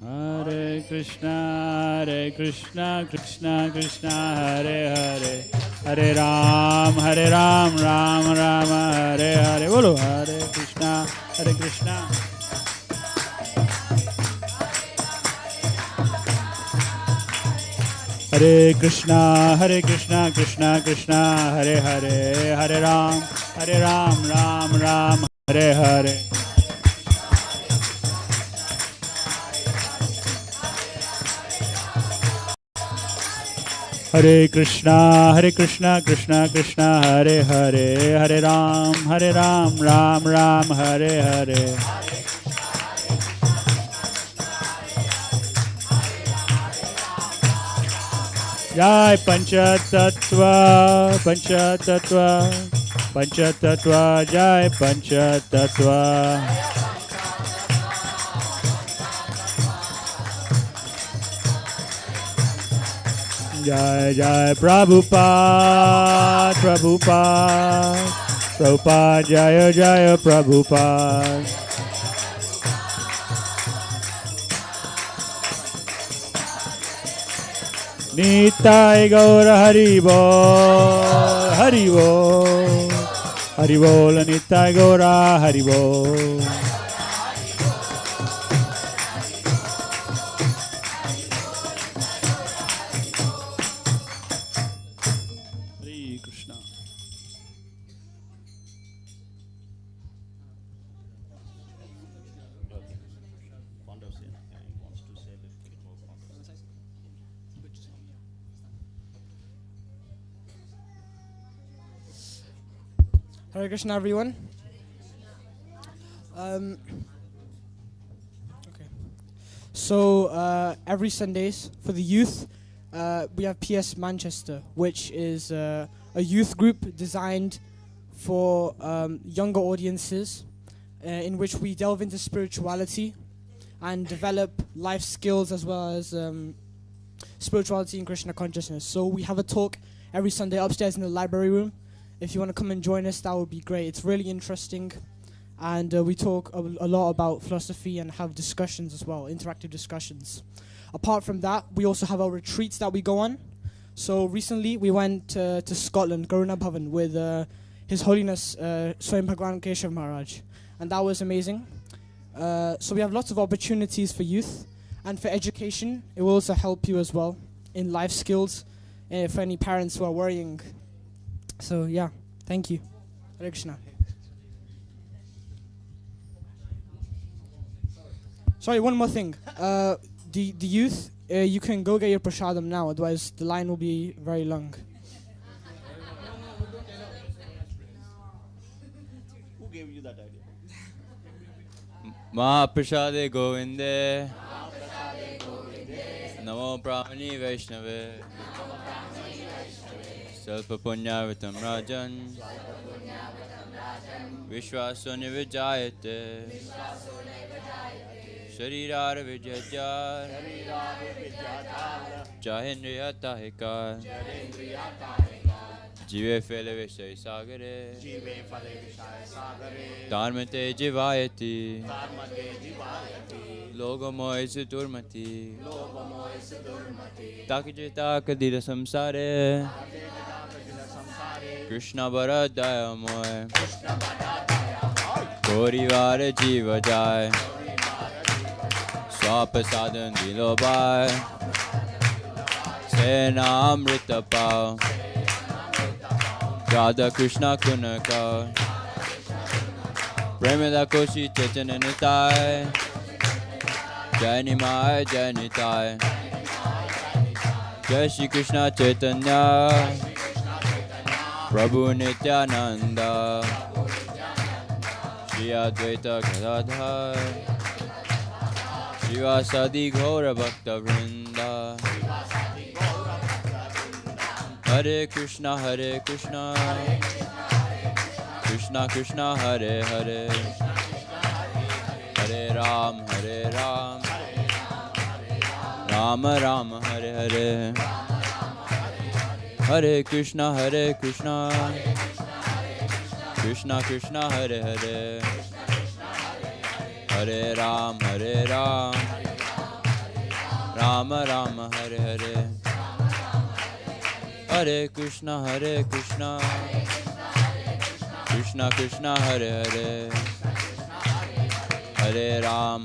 S13: Hare Krishna, Krishna Krishna, Hare Hare. Hare Ram, Ram Rama, Hare Hare. Bolo Hare Krishna, Hare Krishna. Hare Krishna Krishna Krishna Hare Hare, Hare Ram Ram Ram Hare Hare. Hare Krishna Krishna Krishna Hare Hare, Hare Ram Ram Ram Hare Hare. Jai Panchatattva, Panchatattva, Panchatattva, Jai Panchatattva. Jai Jai Prabhupada, Prabhupada, Prabhupada, Jaya Jaya Prabhupada. Nitai Gaura Hari Bol, Hari Bol, Hari Bol, Nitai Gaura Hari Bol. Hare Krishna.
S16: Hare Krishna, everyone. So every Sundays for the youth, we have PS Manchester, which is a youth group designed for younger audiences, in which we delve into spirituality and develop life skills as well as spirituality and Krishna consciousness. So we have a talk every Sunday upstairs in the library room. If you want to come and join us, that would be great. It's really interesting. And we talk a lot about philosophy and have discussions as well, interactive discussions. Apart from that, we also have our retreats that we go on. So recently, we went to Scotland, Garuna Bhavan, with His Holiness Swayam Bhagwan Keshav Maharaj. And that was amazing. So we have lots of opportunities for youth. And for education, it will also help you as well in life skills for any parents who are worrying. So yeah, thank you. Hare Krishna. Sorry, one more thing. The youth, you can go get your prasadam now, otherwise the line will be very long.
S8: Who gave you that idea?
S14: Mahaprasade Govinde, Namo Brahmani Vaishnave, Salpa Punyavitam Rajan, Vishwasone Vijayate, Sharirara Vijajar, Jahindriya Tahikar, Jive Fele Vishay Sagare, Dharmate Jivayati, Logo Moise Durmati, Takijita Kadira Samsare, Krishna Baradaya Moy, Gorivare Jiva Jai, Swapasadan Dilobai, Sena Amrita Pao, Radha Krishna Kunaka, Premida Koshi Chaitanya Janimai Janitai, Jai Shri Krishna Chaitanya, Prabhu Nityananda, Shri Advaita Gadadhar, Shivasadi Gaura Bhakta Vrinda, Hare Krishna Krishna Krishna Hare Hare, Hare Ram Rama Rama Hare Hare, Hare Krishna Krishna Krishna Hare Hare, Hare Ram Rama Rama Hare Hare, Hare Krishna Krishna Krishna Hare Hare, Hare Ram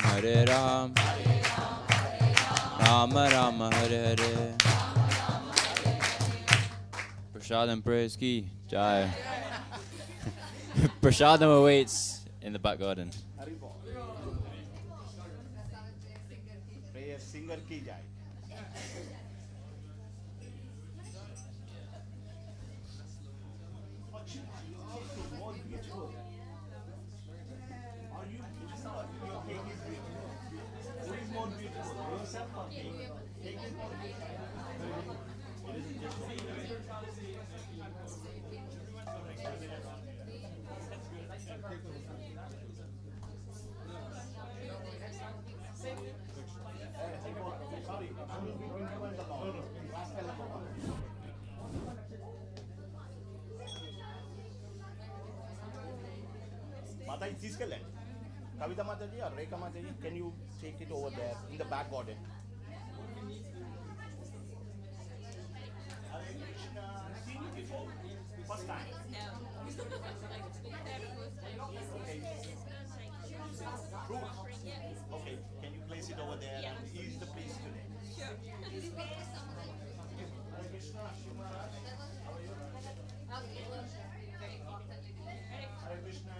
S14: Rama Rama Hare Hare, Prasadam praise ki jai. Prasadam awaits in the back garden.
S8: Prayer singer ki jai. Mataji, తీసుకెళ్ళండి. Kavita Mataji or Rekha Mataji, can you take it over there in the back garden? Hare Krishna. Seen you before? First time? Okay. Fruit. Okay, can you place it over there and ease the place today? Sure. Hare Krishna. How are you? Hare Krishna.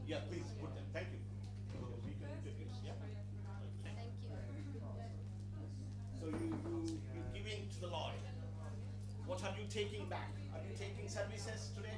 S8: Yeah, please put them. Thank you. We can introduce. Yeah. Thank you. So you're giving to the Lord. What are you taking back? Are you taking services today?